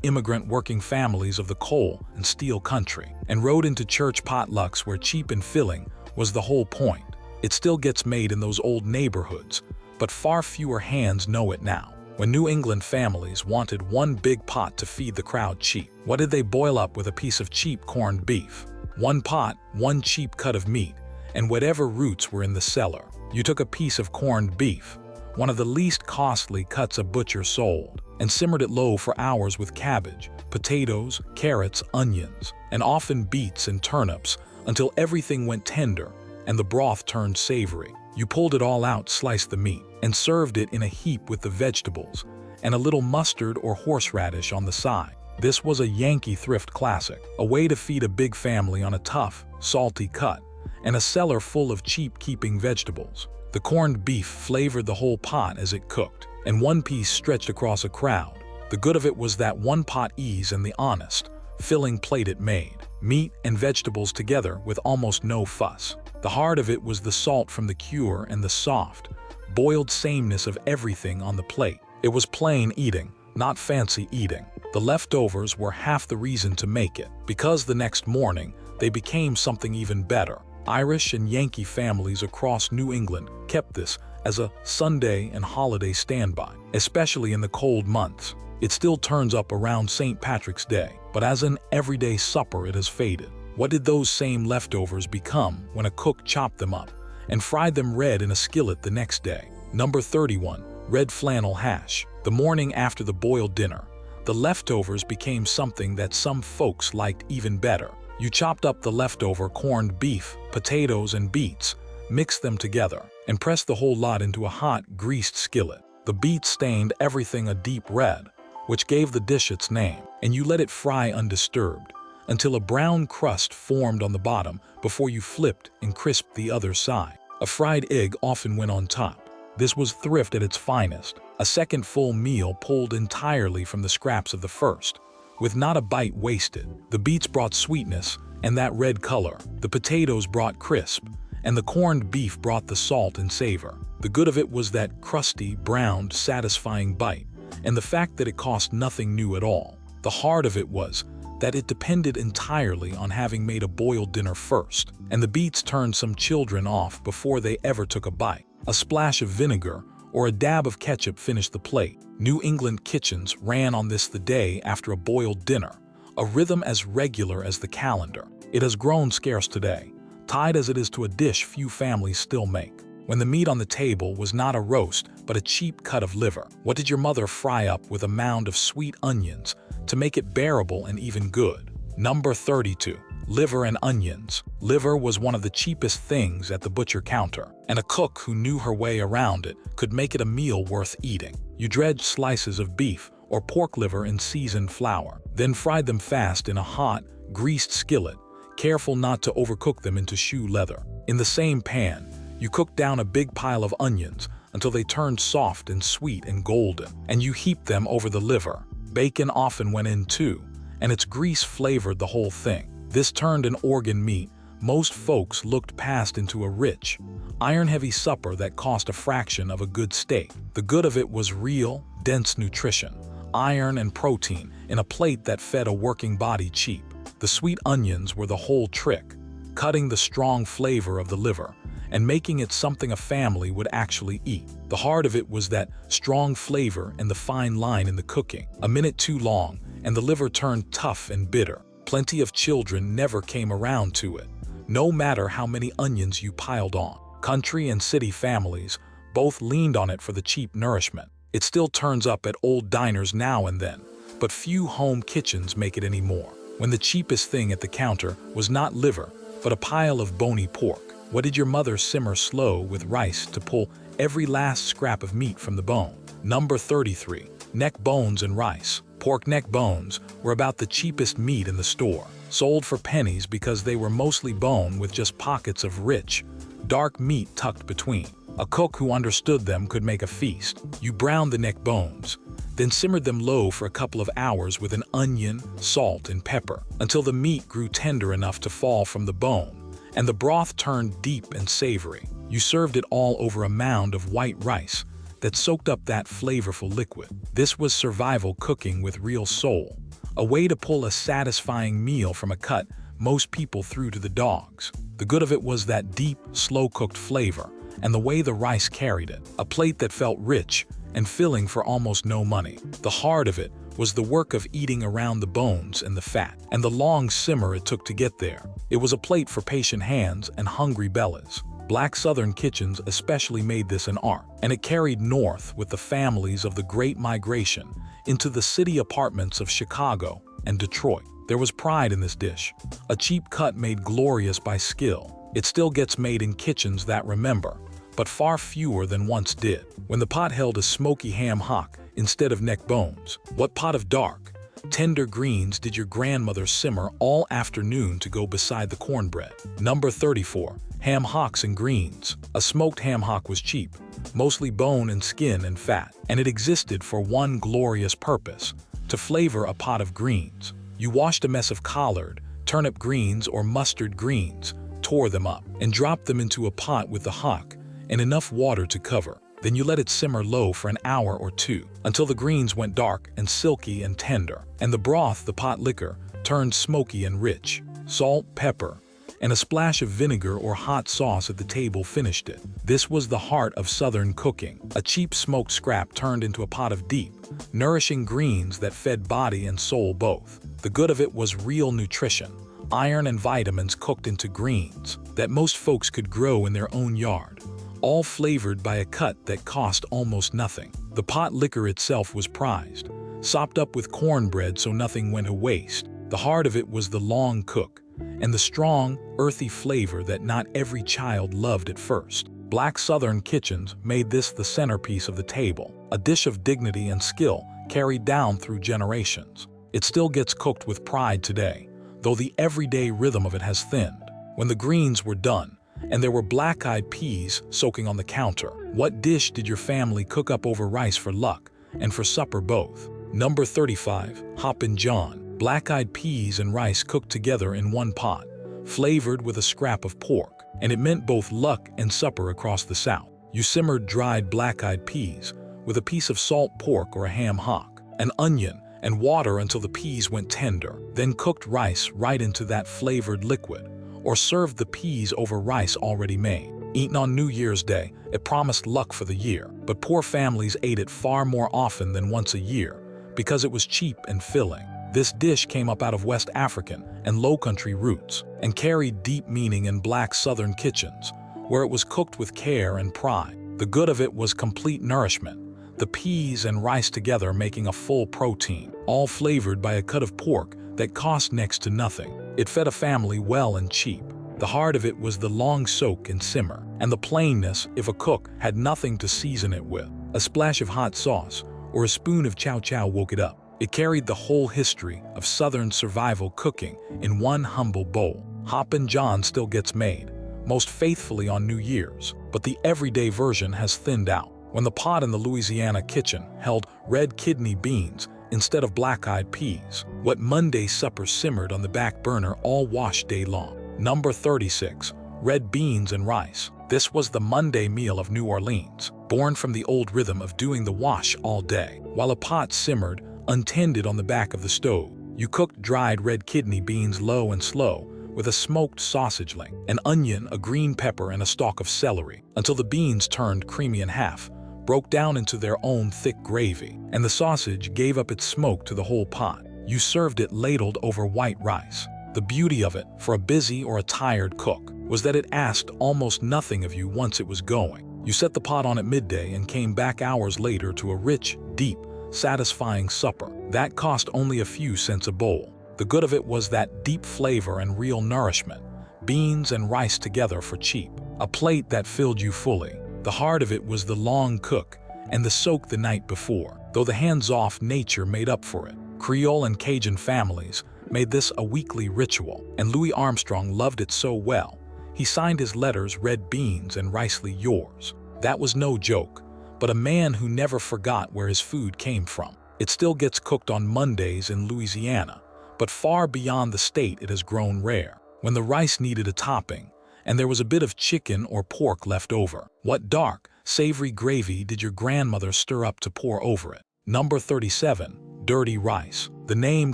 Speaker 1: immigrant working families of the coal and steel country, and rode into church potlucks where cheap and filling was the whole point. It still gets made in those old neighborhoods, but far fewer hands know it now. When New England families wanted one big pot to feed the crowd cheap, what did they boil up with a piece of cheap corned beef? One pot, one cheap cut of meat, and whatever roots were in the cellar. You took a piece of corned beef, one of the least costly cuts a butcher sold, and simmered it low for hours with cabbage, potatoes, carrots, onions, and often beets and turnips until everything went tender and the broth turned savory. You pulled it all out, sliced the meat, and served it in a heap with the vegetables and a little mustard or horseradish on the side. This was a Yankee thrift classic, a way to feed a big family on a tough, salty cut, and a cellar full of cheap-keeping vegetables. The corned beef flavored the whole pot as it cooked, and one piece stretched across a crowd. The good of it was that one pot ease and the honest, filling plate it made. Meat and vegetables together with almost no fuss. The heart of it was the salt from the cure and the soft, boiled sameness of everything on the plate. It was plain eating, not fancy eating. The leftovers were half the reason to make it, because the next morning they became something even better. Irish and Yankee families across New England kept this as a Sunday and holiday standby, especially in the cold months. It still turns up around St. Patrick's Day, but as an everyday supper it has faded. What did those same leftovers become when a cook chopped them up and fried them red in a skillet the next day? Number 31. Red flannel hash. The morning after the boiled dinner, the leftovers became something that some folks liked even better. You chopped up the leftover corned beef, potatoes, and beets, mixed them together, and pressed the whole lot into a hot, greased skillet. The beets stained everything a deep red, which gave the dish its name, and you let it fry undisturbed until a brown crust formed on the bottom before you flipped and crisped the other side. A fried egg often went on top. This was thrift at its finest, a second full meal pulled entirely from the scraps of the first, with not a bite wasted. The beets brought sweetness and that red color, the potatoes brought crisp, and the corned beef brought the salt and savor. The good of it was that crusty, browned, satisfying bite, and the fact that it cost nothing new at all. The heart of it was that it depended entirely on having made a boiled dinner first, and the beets turned some children off before they ever took a bite. A splash of vinegar or a dab of ketchup finished the plate. New England kitchens ran on this the day after a boiled dinner, a rhythm as regular as the calendar. It has grown scarce today, tied as it is to a dish few families still make. When the meat on the table was not a roast, but a cheap cut of liver. What did your mother fry up with a mound of sweet onions to make it bearable and even good? Number 32. Liver and onions. Liver was one of the cheapest things at the butcher counter, and a cook who knew her way around it could make it a meal worth eating. You dredged slices of beef or pork liver in seasoned flour, then fried them fast in a hot, greased skillet, careful not to overcook them into shoe leather. In the same pan, you cooked down a big pile of onions until they turned soft and sweet and golden, and you heaped them over the liver. Bacon often went in too, and its grease flavored the whole thing. This turned an organ meat most folks looked past into a rich, iron-heavy supper that cost a fraction of a good steak. The good of it was real, dense nutrition, iron and protein in a plate that fed a working body cheap. The sweet onions were the whole trick, cutting the strong flavor of the liver and making it something a family would actually eat. The heart of it was that strong flavor and the fine line in the cooking. A minute too long, and the liver turned tough and bitter. Plenty of children never came around to it, no matter how many onions you piled on. Country and city families both leaned on it for the cheap nourishment. It still turns up at old diners now and then, but few home kitchens make it anymore. When the cheapest thing at the counter was not liver, but a pile of bony pork. What did your mother simmer slow with rice to pull every last scrap of meat from the bone? Number 33. Neck bones and rice. Pork neck bones were about the cheapest meat in the store, sold for pennies because they were mostly bone with just pockets of rich, dark meat tucked between. A cook who understood them could make a feast. You browned the neck bones, then simmered them low for a couple of hours with an onion, salt, and pepper, until the meat grew tender enough to fall from the bone, and the broth turned deep and savory. You served it all over a mound of white rice that soaked up that flavorful liquid. This was survival cooking with real soul, a way to pull a satisfying meal from a cut most people threw to the dogs. The good of it was that deep, slow-cooked flavor and the way the rice carried it, a plate that felt rich and filling for almost no money. The hard of it was the work of eating around the bones and the fat, and the long simmer it took to get there. It was a plate for patient hands and hungry bellies. Black Southern kitchens especially made this an art, and it carried north with the families of the Great Migration into the city apartments of Chicago and Detroit. There was pride in this dish, a cheap cut made glorious by skill. It still gets made in kitchens that remember, but far fewer than once did. When the pot held a smoky ham hock instead of neck bones, what pot of dark, tender greens did your grandmother simmer all afternoon to go beside the cornbread? Number 34. Ham hocks and greens. A smoked ham hock was cheap, mostly bone and skin and fat, and it existed for one glorious purpose: to flavor a pot of greens. You washed a mess of collard, turnip greens, or mustard greens, tore them up, and dropped them into a pot with the hock and enough water to cover. Then you let it simmer low for an hour or two, until the greens went dark and silky and tender, and the broth, the pot liquor, turned smoky and rich. Salt, pepper, and a splash of vinegar or hot sauce at the table finished it. This was the heart of Southern cooking, a cheap smoked scrap turned into a pot of deep, nourishing greens that fed body and soul both. The good of it was real nutrition, iron and vitamins cooked into greens that most folks could grow in their own yard, all flavored by a cut that cost almost nothing. The pot liquor itself was prized, sopped up with cornbread so nothing went to waste. The heart of it was the long cook, and the strong, earthy flavor that not every child loved at first. Black Southern kitchens made this the centerpiece of the table, a dish of dignity and skill carried down through generations. It still gets cooked with pride today, though the everyday rhythm of it has thinned. When the greens were done, and there were black-eyed peas soaking on the counter, what dish did your family cook up over rice for luck and for supper both? Number 35. Hoppin' John. Black-eyed peas and rice cooked together in one pot, flavored with a scrap of pork, and it meant both luck and supper across the South. You simmered dried black-eyed peas with a piece of salt pork or a ham hock, an onion, and water until the peas went tender, then cooked rice right into that flavored liquid, or served the peas over rice already made. Eaten on New Year's Day, it promised luck for the year, but poor families ate it far more often than once a year because it was cheap and filling. This dish came up out of West African and Low Country roots and carried deep meaning in Black Southern kitchens, where it was cooked with care and pride. The good of it was complete nourishment, the peas and rice together making a full protein, all flavored by a cut of pork that cost next to nothing. It fed a family well and cheap. The heart of it was the long soak and simmer, and the plainness if a cook had nothing to season it with. A splash of hot sauce or a spoon of chow chow woke it up. It carried the whole history of Southern survival cooking in one humble bowl. Hoppin' John still gets made, most faithfully on New Year's, but the everyday version has thinned out. When the pot in the Louisiana kitchen held red kidney beans instead of black-eyed peas, what Monday supper simmered on the back burner all wash day long. Number 36. Red beans and rice. This was the Monday meal of New Orleans, born from the old rhythm of doing the wash all day, while a pot simmered untended on the back of the stove. You cooked dried red kidney beans low and slow with a smoked sausage link, an onion, a green pepper, and a stalk of celery, until the beans turned creamy in half, broke down into their own thick gravy, and the sausage gave up its smoke to the whole pot. You served it ladled over white rice. The beauty of it, for a busy or a tired cook, was that it asked almost nothing of you once it was going. You set the pot on at midday and came back hours later to a rich, deep, satisfying supper that cost only a few cents a bowl. The good of it was that deep flavor and real nourishment, beans and rice together for cheap, a plate that filled you fully. The heart of it was the long cook and the soak the night before, though the hands-off nature made up for it. Creole and Cajun families made this a weekly ritual, and Louis Armstrong loved it so well, he signed his letters "Red Beans and Ricely Yours." That was no joke, but a man who never forgot where his food came from. It still gets cooked on Mondays in Louisiana, but far beyond the state it has grown rare. When the rice needed a topping, and there was a bit of chicken or pork left over, what dark, savory gravy did your grandmother stir up to pour over it? Number 37. Dirty rice. The name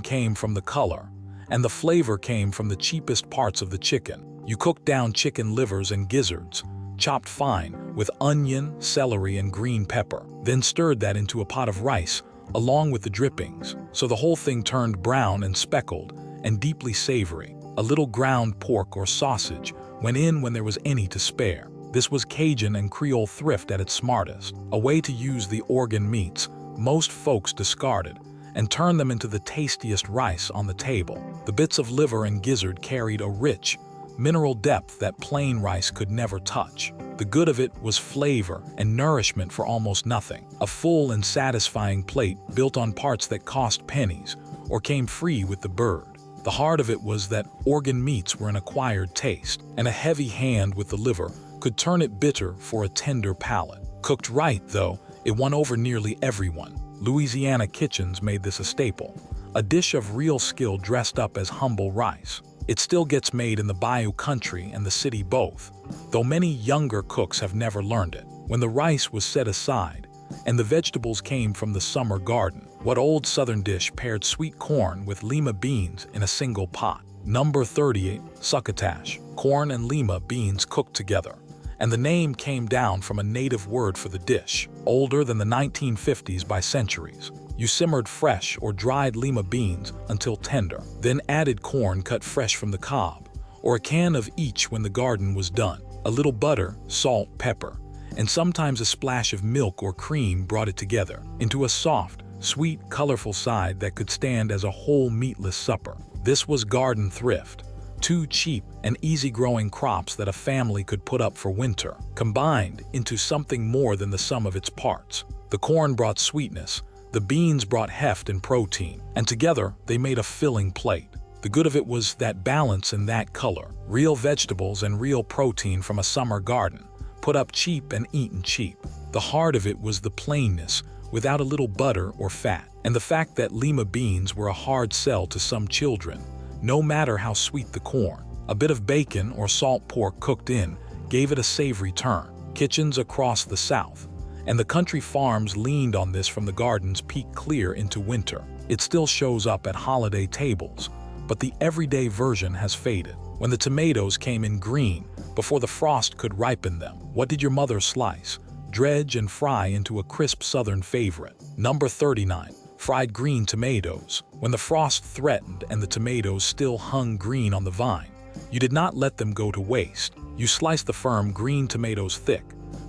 Speaker 1: came from the color, and the flavor came from the cheapest parts of the chicken. You cooked down chicken livers and gizzards, chopped fine, with onion, celery, and green pepper, then stirred that into a pot of rice, along with the drippings, so the whole thing turned brown and speckled, and deeply savory. A little ground pork or sausage went in when there was any to spare. This was Cajun and Creole thrift at its smartest, a way to use the organ meats most folks discarded and turn them into the tastiest rice on the table. The bits of liver and gizzard carried a rich, mineral depth that plain rice could never touch. The good of it was flavor and nourishment for almost nothing. A full and satisfying plate built on parts that cost pennies or came free with the bird. The heart of it was that organ meats were an acquired taste, and a heavy hand with the liver could turn it bitter for a tender palate. Cooked right, though, it won over nearly everyone. Louisiana kitchens made this a staple, a dish of real skill dressed up as humble rice. It still gets made in the Bayou country and the city both, though many younger cooks have never learned it. When the rice was set aside, and the vegetables came from the summer garden, what old southern dish paired sweet corn with lima beans in a single pot? Number 38. Succotash. Corn and lima beans cooked together, and the name came down from a native word for the dish, older than the 1950s by centuries. You simmered fresh or dried lima beans until tender, then added corn cut fresh from the cob, or a can of each when the garden was done. A little butter, salt, pepper, and sometimes a splash of milk or cream brought it together into a soft, sweet, colorful side that could stand as a whole meatless supper. This was garden thrift, two cheap and easy-growing crops that a family could put up for winter, combined into something more than the sum of its parts. The corn brought sweetness, the beans brought heft and protein, and together they made a filling plate. The good of it was that balance and that color, real vegetables and real protein from a summer garden, put up cheap and eaten cheap. The heart of it was the plainness, without a little butter or fat, and the fact that lima beans were a hard sell to some children, no matter how sweet the corn. A bit of bacon or salt pork cooked in gave it a savory turn. Kitchens across the South and the country farms leaned on this from the gardens peak clear into winter. It still shows up at holiday tables, but the everyday version has faded. When the tomatoes came in green, before the frost could ripen them, what did your mother slice, dredge, and fry into a crisp southern favorite? Number 39. Fried green tomatoes. When the frost threatened and the tomatoes still hung green on the vine, you did not let them go to waste. You sliced the firm green tomatoes thick,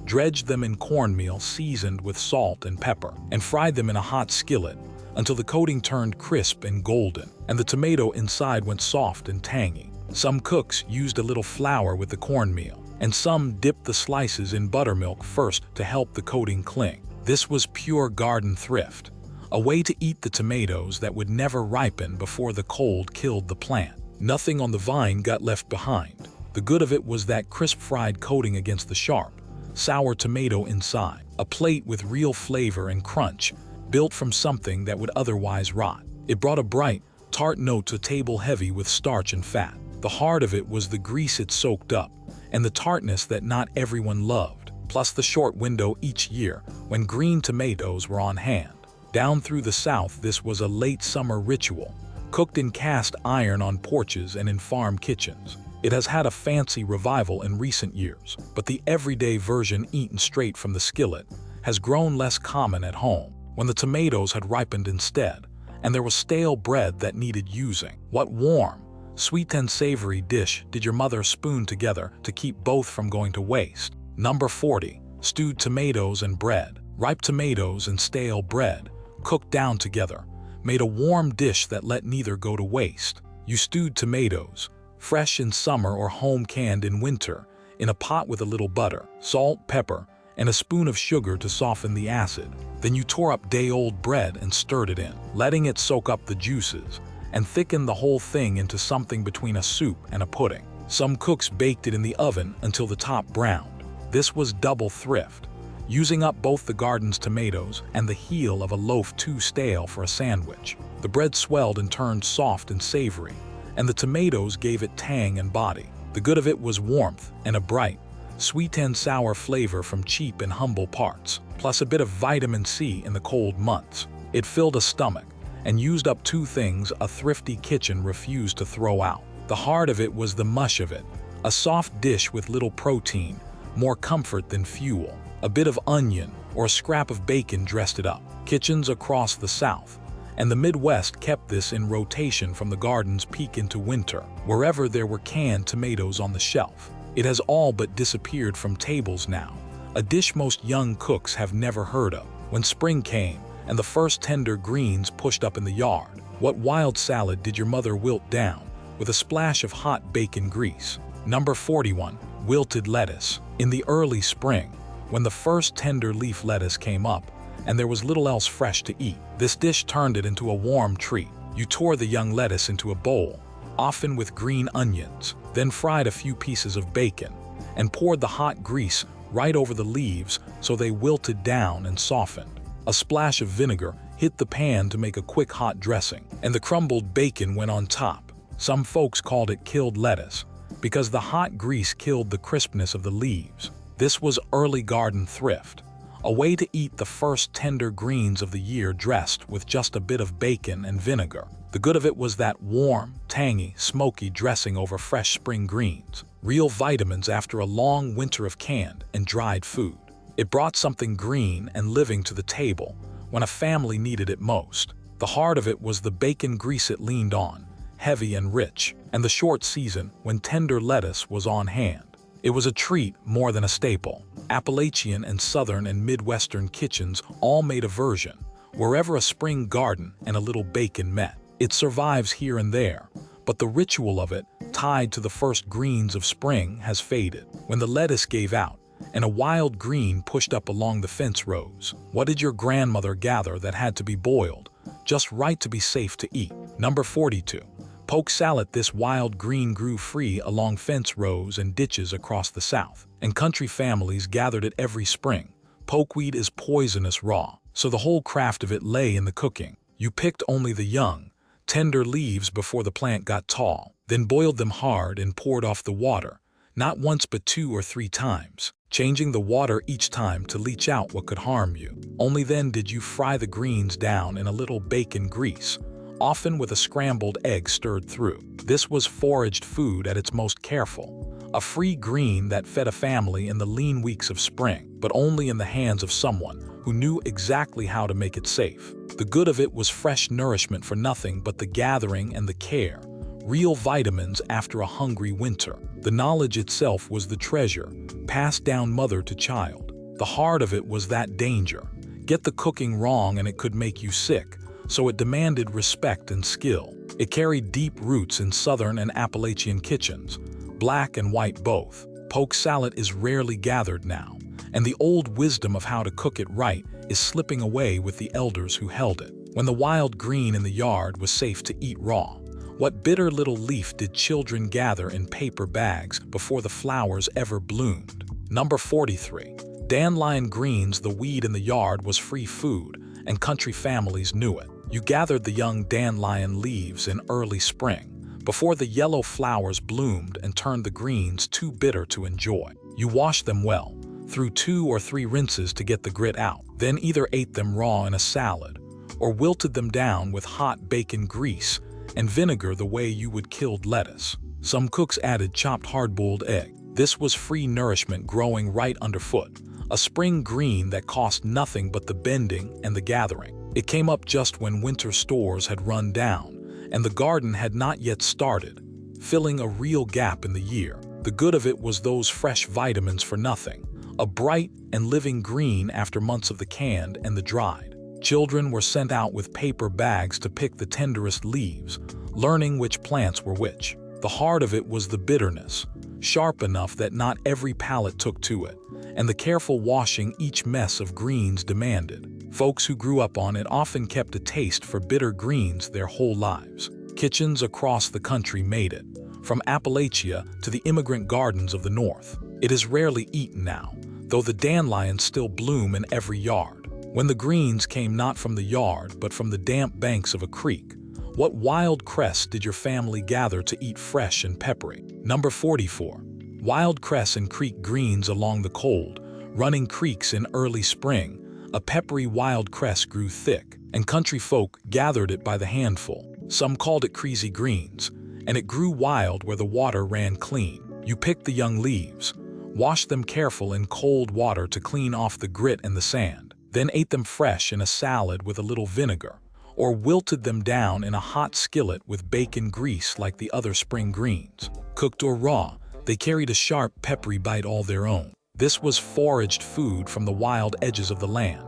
Speaker 1: dredged them in cornmeal seasoned with salt and pepper, and fried them in a hot skillet until the coating turned crisp and golden, and the tomato inside went soft and tangy. Some cooks used a little flour with the cornmeal, and some dipped the slices in buttermilk first to help the coating cling. This was pure garden thrift, a way to eat the tomatoes that would never ripen before the cold killed the plant. Nothing on the vine got left behind. The good of it was that crisp fried coating against the sharp, sour tomato inside, a plate with real flavor and crunch, built from something that would otherwise rot. It brought a bright, tart note to a table heavy with starch and fat. The heart of it was the grease it soaked up, and the tartness that not everyone loved, plus the short window each year when green tomatoes were on hand. Down through the South, this was a late summer ritual, cooked in cast iron on porches and in farm kitchens. It has had a fancy revival in recent years, but the everyday version eaten straight from the skillet has grown less common at home. When the tomatoes had ripened instead, and there was stale bread that needed using, what warm, sweet and savory dish did your mother spoon together to keep both from going to waste? Number 40. Stewed tomatoes and bread. Ripe tomatoes and stale bread, cooked down together, made a warm dish that let neither go to waste. You stewed tomatoes, fresh in summer or home-canned in winter, in a pot with a little butter, salt, pepper, and a spoon of sugar to soften the acid. Then you tore up day-old bread and stirred it in, letting it soak up the juices, and thicken the whole thing into something between a soup and a pudding. Some cooks baked it in the oven until the top browned, This was double thrift, using up both the garden's tomatoes and the heel of a loaf too stale for a sandwich. The bread swelled and turned soft and savory, and the tomatoes gave it tang and body. The good of it was warmth and a bright, sweet and sour flavor from cheap and humble parts, plus a bit of vitamin C in the cold months. It filled a stomach and used up two things a thrifty kitchen refused to throw out. The heart of it was the mush of it, a soft dish with little protein, more comfort than fuel. A bit of onion or a scrap of bacon dressed it up. Kitchens across the South and the Midwest kept this in rotation from the garden's peak into winter, wherever there were canned tomatoes on the shelf. It has all but disappeared from tables now, a dish most young cooks have never heard of. When spring came and the first tender greens pushed up in the yard, what wild salad did your mother wilt down with a splash of hot bacon grease? Number 41. Wilted lettuce. In the early spring, when the first tender leaf lettuce came up and there was little else fresh to eat, this dish turned it into a warm treat. You tore the young lettuce into a bowl, often with green onions, then fried a few pieces of bacon and poured the hot grease right over the leaves so they wilted down and softened. A splash of vinegar hit the pan to make a quick hot dressing, and the crumbled bacon went on top. Some folks called it killed lettuce because the hot grease killed the crispness of the leaves. This was early garden thrift, a way to eat the first tender greens of the year dressed with just a bit of bacon and vinegar. The good of it was that warm, tangy, smoky dressing over fresh spring greens, real vitamins after a long winter of canned and dried food. It brought something green and living to the table when a family needed it most. The heart of it was the bacon grease it leaned on, heavy and rich, and the short season when tender lettuce was on hand. It was a treat more than a staple. Appalachian and Southern and Midwestern kitchens all made a version, wherever a spring garden and a little bacon met. It survives here and there, but the ritual of it, tied to the first greens of spring, has faded. When the lettuce gave out, and a wild green pushed up along the fence rows, what did your grandmother gather that had to be boiled, just right to be safe to eat? Number 42. Poke salad. This wild green grew free along fence rows and ditches across the South, and country families gathered it every spring. Pokeweed is poisonous raw, so the whole craft of it lay in the cooking. You picked only the young, tender leaves before the plant got tall, then boiled them hard and poured off the water, not once but 2 or 3 times, changing the water each time to leach out what could harm you. Only then did you fry the greens down in a little bacon grease, often with a scrambled egg stirred through. This was foraged food at its most careful, a free green that fed a family in the lean weeks of spring, but only in the hands of someone who knew exactly how to make it safe. The good of it was fresh nourishment for nothing but the gathering and the care, real vitamins after a hungry winter. The knowledge itself was the treasure, passed down mother to child. The heart of it was that danger. Get the cooking wrong and it could make you sick, so it demanded respect and skill. It carried deep roots in Southern and Appalachian kitchens, black and white both. Poke salad is rarely gathered now, and the old wisdom of how to cook it right is slipping away with the elders who held it. When the wild green in the yard was safe to eat raw, what bitter little leaf did children gather in paper bags before the flowers ever bloomed? Number 43. Dandelion greens. The weed in the yard was free food, and country families knew it. You gathered the young dandelion leaves in early spring, before the yellow flowers bloomed and turned the greens too bitter to enjoy. You washed them well, through 2 or 3 rinses to get the grit out, then either ate them raw in a salad, or wilted them down with hot bacon grease and vinegar the way you would killed lettuce. Some cooks added chopped hard-boiled egg. This was free nourishment growing right underfoot, a spring green that cost nothing but the bending and the gathering. It came up just when winter stores had run down and the garden had not yet started, filling a real gap in the year. The good of it was those fresh vitamins for nothing, a bright and living green after months of the canned and the dried. Children were sent out with paper bags to pick the tenderest leaves, learning which plants were which. The heart of it was the bitterness, sharp enough that not every palate took to it, and the careful washing each mess of greens demanded. Folks who grew up on it often kept a taste for bitter greens their whole lives. Kitchens across the country made it, from Appalachia to the immigrant gardens of the North. It is rarely eaten now, though the dandelions still bloom in every yard. When the greens came not from the yard but from the damp banks of a creek, what wild cress did your family gather to eat fresh and peppery? Number 44. Wild cress and creek greens along the cold, running creeks in early spring. A peppery wild cress grew thick, and country folk gathered it by the handful. Some called it crazy greens, and it grew wild where the water ran clean. You picked the young leaves, washed them careful in cold water to clean off the grit and the sand, then ate them fresh in a salad with a little vinegar, or wilted them down in a hot skillet with bacon grease like the other spring greens. Cooked or raw, they carried a sharp, peppery bite all their own. This was foraged food from the wild edges of the land,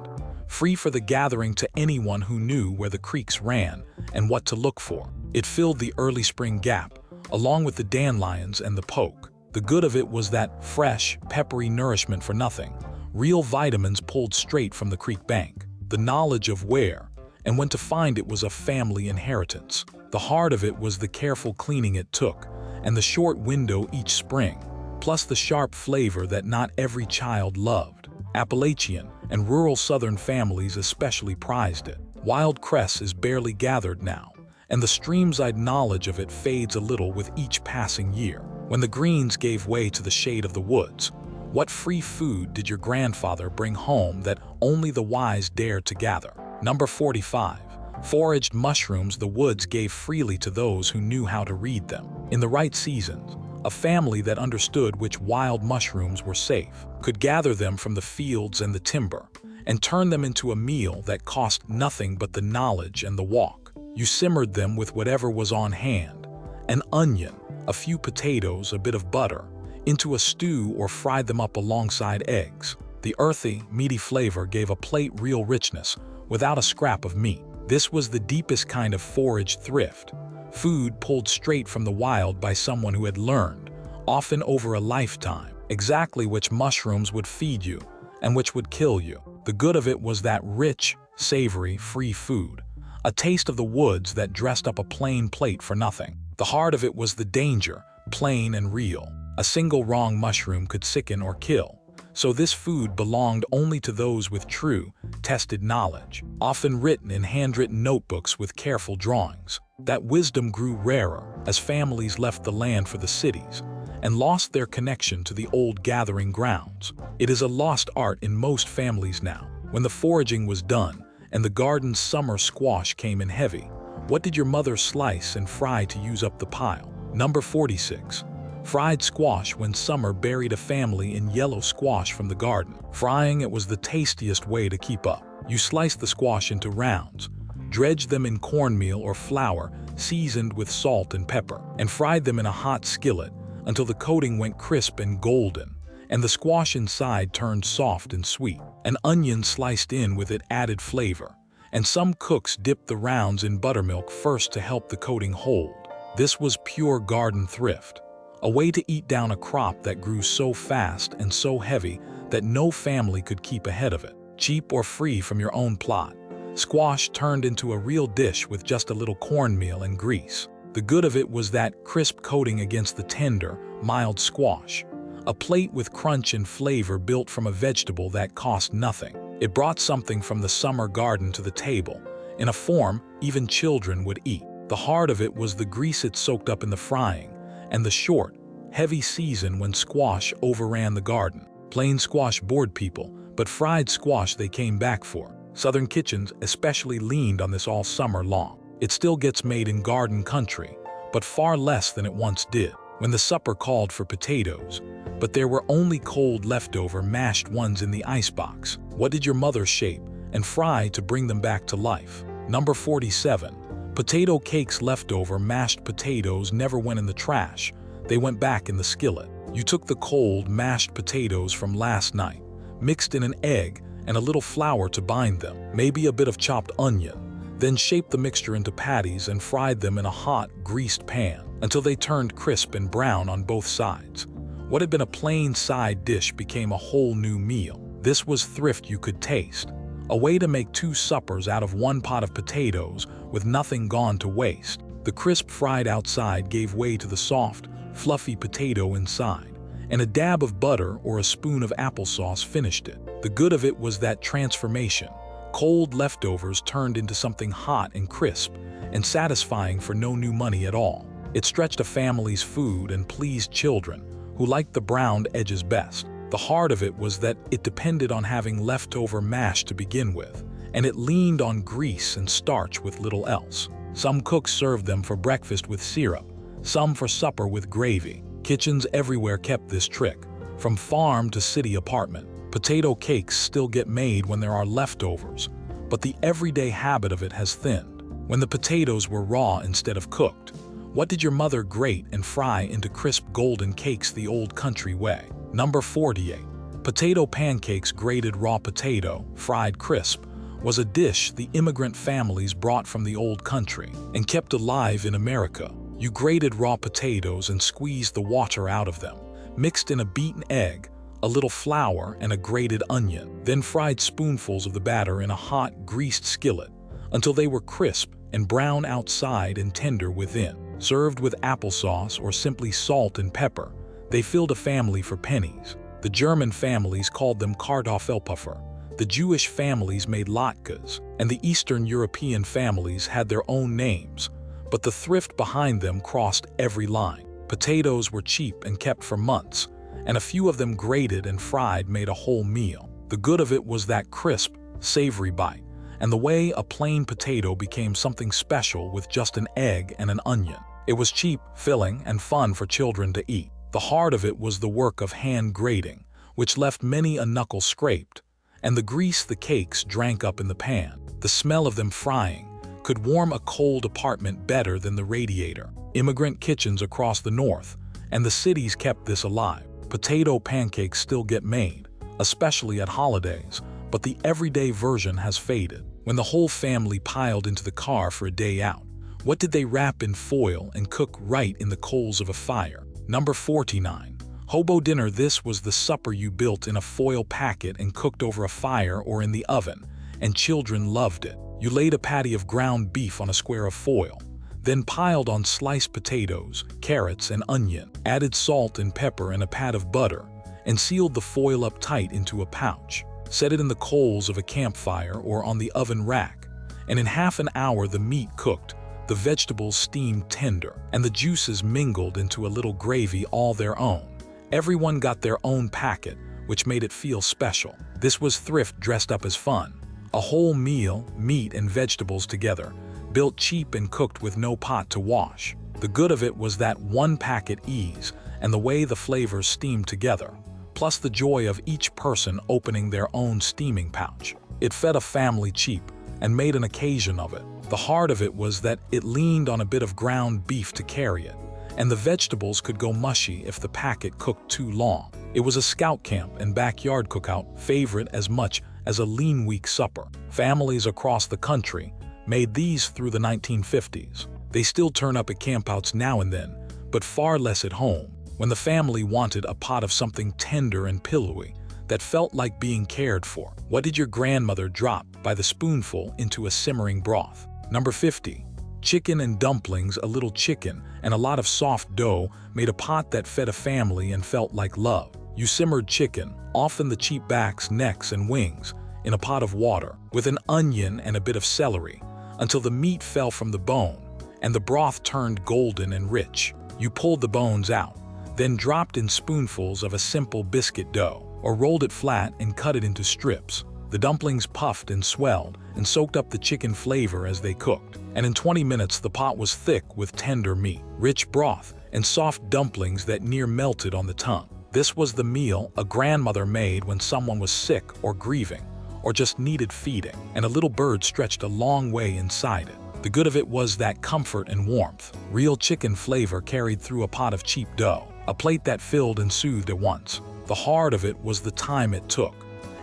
Speaker 1: free for the gathering to anyone who knew where the creeks ran and what to look for. It filled the early spring gap, along with the dandelions and the poke. The good of it was that fresh, peppery nourishment for nothing, real vitamins pulled straight from the creek bank. The knowledge of where and when to find it was a family inheritance. The heart of it was the careful cleaning it took, and the short window each spring, plus the sharp flavor that not every child loved. Appalachian and rural southern families especially prized it. Wild cress is barely gathered now, and the streams-eyed knowledge of it fades a little with each passing year. When the greens gave way to the shade of the woods, what free food did your grandfather bring home that only the wise dared to gather? Number 45. Foraged mushrooms the woods gave freely to those who knew how to read them. In the right seasons, a family that understood which wild mushrooms were safe could gather them from the fields and the timber and turn them into a meal that cost nothing but the knowledge and the walk. You simmered them with whatever was on hand, an onion, a few potatoes, a bit of butter, into a stew or fried them up alongside eggs. The earthy, meaty flavor gave a plate real richness without a scrap of meat. This was the deepest kind of foraged thrift, food pulled straight from the wild by someone who had learned, often over a lifetime, exactly which mushrooms would feed you and which would kill you. The good of it was that rich, savory, free food, a taste of the woods that dressed up a plain plate for nothing. The heart of it was the danger, plain and real. A single wrong mushroom could sicken or kill, so this food belonged only to those with true, tested knowledge, often written in handwritten notebooks with careful drawings. That wisdom grew rarer as families left the land for the cities and lost their connection to the old gathering grounds. It is a lost art in most families now. When the foraging was done and the garden's summer squash came in heavy, what did your mother slice and fry to use up the pile? Number 46. Fried squash when summer buried a family in yellow squash from the garden. Frying it was the tastiest way to keep up. You sliced the squash into rounds, dredged them in cornmeal or flour seasoned with salt and pepper, and fried them in a hot skillet until the coating went crisp and golden, and the squash inside turned soft and sweet. An onion sliced in with it added flavor, and some cooks dipped the rounds in buttermilk first to help the coating hold. This was pure garden thrift, a way to eat down a crop that grew so fast and so heavy that no family could keep ahead of it. Cheap or free from your own plot, squash turned into a real dish with just a little cornmeal and grease. The good of it was that crisp coating against the tender, mild squash, a plate with crunch and flavor built from a vegetable that cost nothing. It brought something from the summer garden to the table, in a form even children would eat. The heart of it was the grease it soaked up in the frying, and the short, heavy season when squash overran the garden. Plain squash bored people, but fried squash they came back for. Southern kitchens especially leaned on this all summer long. It still gets made in garden country, but far less than it once did. When the supper called for potatoes, but there were only cold leftover mashed ones in the icebox, what did your mother shape and fry to bring them back to life? Number 47. Potato cakes. Leftover mashed potatoes never went in the trash. They went back in the skillet. You took the cold, mashed potatoes from last night, mixed in an egg and a little flour to bind them, maybe a bit of chopped onion, then shaped the mixture into patties and fried them in a hot, greased pan until they turned crisp and brown on both sides. What had been a plain side dish became a whole new meal. This was thrift you could taste, a way to make two suppers out of one pot of potatoes with nothing gone to waste. The crisp fried outside gave way to the soft, fluffy potato inside, and a dab of butter or a spoon of applesauce finished it. The good of it was that transformation. Cold leftovers turned into something hot and crisp, and satisfying for no new money at all. It stretched a family's food and pleased children, who liked the browned edges best. The heart of it was that it depended on having leftover mash to begin with, and it leaned on grease and starch with little else. Some cooks served them for breakfast with syrup, some for supper with gravy. Kitchens everywhere kept this trick, from farm to city apartment. Potato cakes still get made when there are leftovers, but the everyday habit of it has thinned. When the potatoes were raw instead of cooked, what did your mother grate and fry into crisp golden cakes the old country way? Number 48. Potato pancakes. Grated raw potato, fried crisp, was a dish the immigrant families brought from the old country and kept alive in America. You grated raw potatoes and squeezed the water out of them, mixed in a beaten egg, a little flour, and a grated onion, then fried spoonfuls of the batter in a hot, greased skillet until they were crisp and brown outside and tender within. Served with applesauce or simply salt and pepper, they filled a family for pennies. The German families called them Kartoffelpuffer, the Jewish families made latkes, and the Eastern European families had their own names, but the thrift behind them crossed every line. Potatoes were cheap and kept for months, and a few of them grated and fried made a whole meal. The good of it was that crisp, savory bite, and the way a plain potato became something special with just an egg and an onion. It was cheap, filling, and fun for children to eat. The heart of it was the work of hand grating, which left many a knuckle scraped, and the grease the cakes drank up in the pan. The smell of them frying could warm a cold apartment better than the radiator. Immigrant kitchens across the north and the cities kept this alive. Potato pancakes still get made, especially at holidays, but the everyday version has faded. When the whole family piled into the car for a day out, what did they wrap in foil and cook right in the coals of a fire? Number 49. Hobo dinner. This was the supper you built in a foil packet and cooked over a fire or in the oven, and children loved it. You laid a patty of ground beef on a square of foil, then piled on sliced potatoes, carrots, and onion, added salt and pepper and a pat of butter, and sealed the foil up tight into a pouch. Set it in the coals of a campfire or on the oven rack, and in half an hour the meat cooked, the vegetables steamed tender, and the juices mingled into a little gravy all their own. Everyone got their own packet, which made it feel special. This was thrift dressed up as fun. A whole meal, meat and vegetables together, built cheap and cooked with no pot to wash. The good of it was that one packet ease and the way the flavors steamed together, plus the joy of each person opening their own steaming pouch. It fed a family cheap and made an occasion of it. The heart of it was that it leaned on a bit of ground beef to carry it, and the vegetables could go mushy if the packet cooked too long. It was a scout camp and backyard cookout favorite as much as a lean week supper. Families across the country made these through the 1950s. They still turn up at campouts now and then, but far less at home, when the family wanted a pot of something tender and pillowy that felt like being cared for. What did your grandmother drop by the spoonful into a simmering broth? Number 50. Chicken and dumplings. A little chicken and a lot of soft dough made a pot that fed a family and felt like love. You simmered chicken, often the cheap backs, necks, and wings, in a pot of water with an onion and a bit of celery until the meat fell from the bone and the broth turned golden and rich. You pulled the bones out, then dropped in spoonfuls of a simple biscuit dough, or rolled it flat and cut it into strips. The dumplings puffed and swelled and soaked up the chicken flavor as they cooked, and in 20 minutes the pot was thick with tender meat, rich broth, and soft dumplings that near melted on the tongue. This was the meal a grandmother made when someone was sick or grieving, or just needed feeding, and a little bird stretched a long way inside it. The good of it was that comfort and warmth. Real chicken flavor carried through a pot of cheap dough, a plate that filled and soothed at once. The heart of it was the time it took,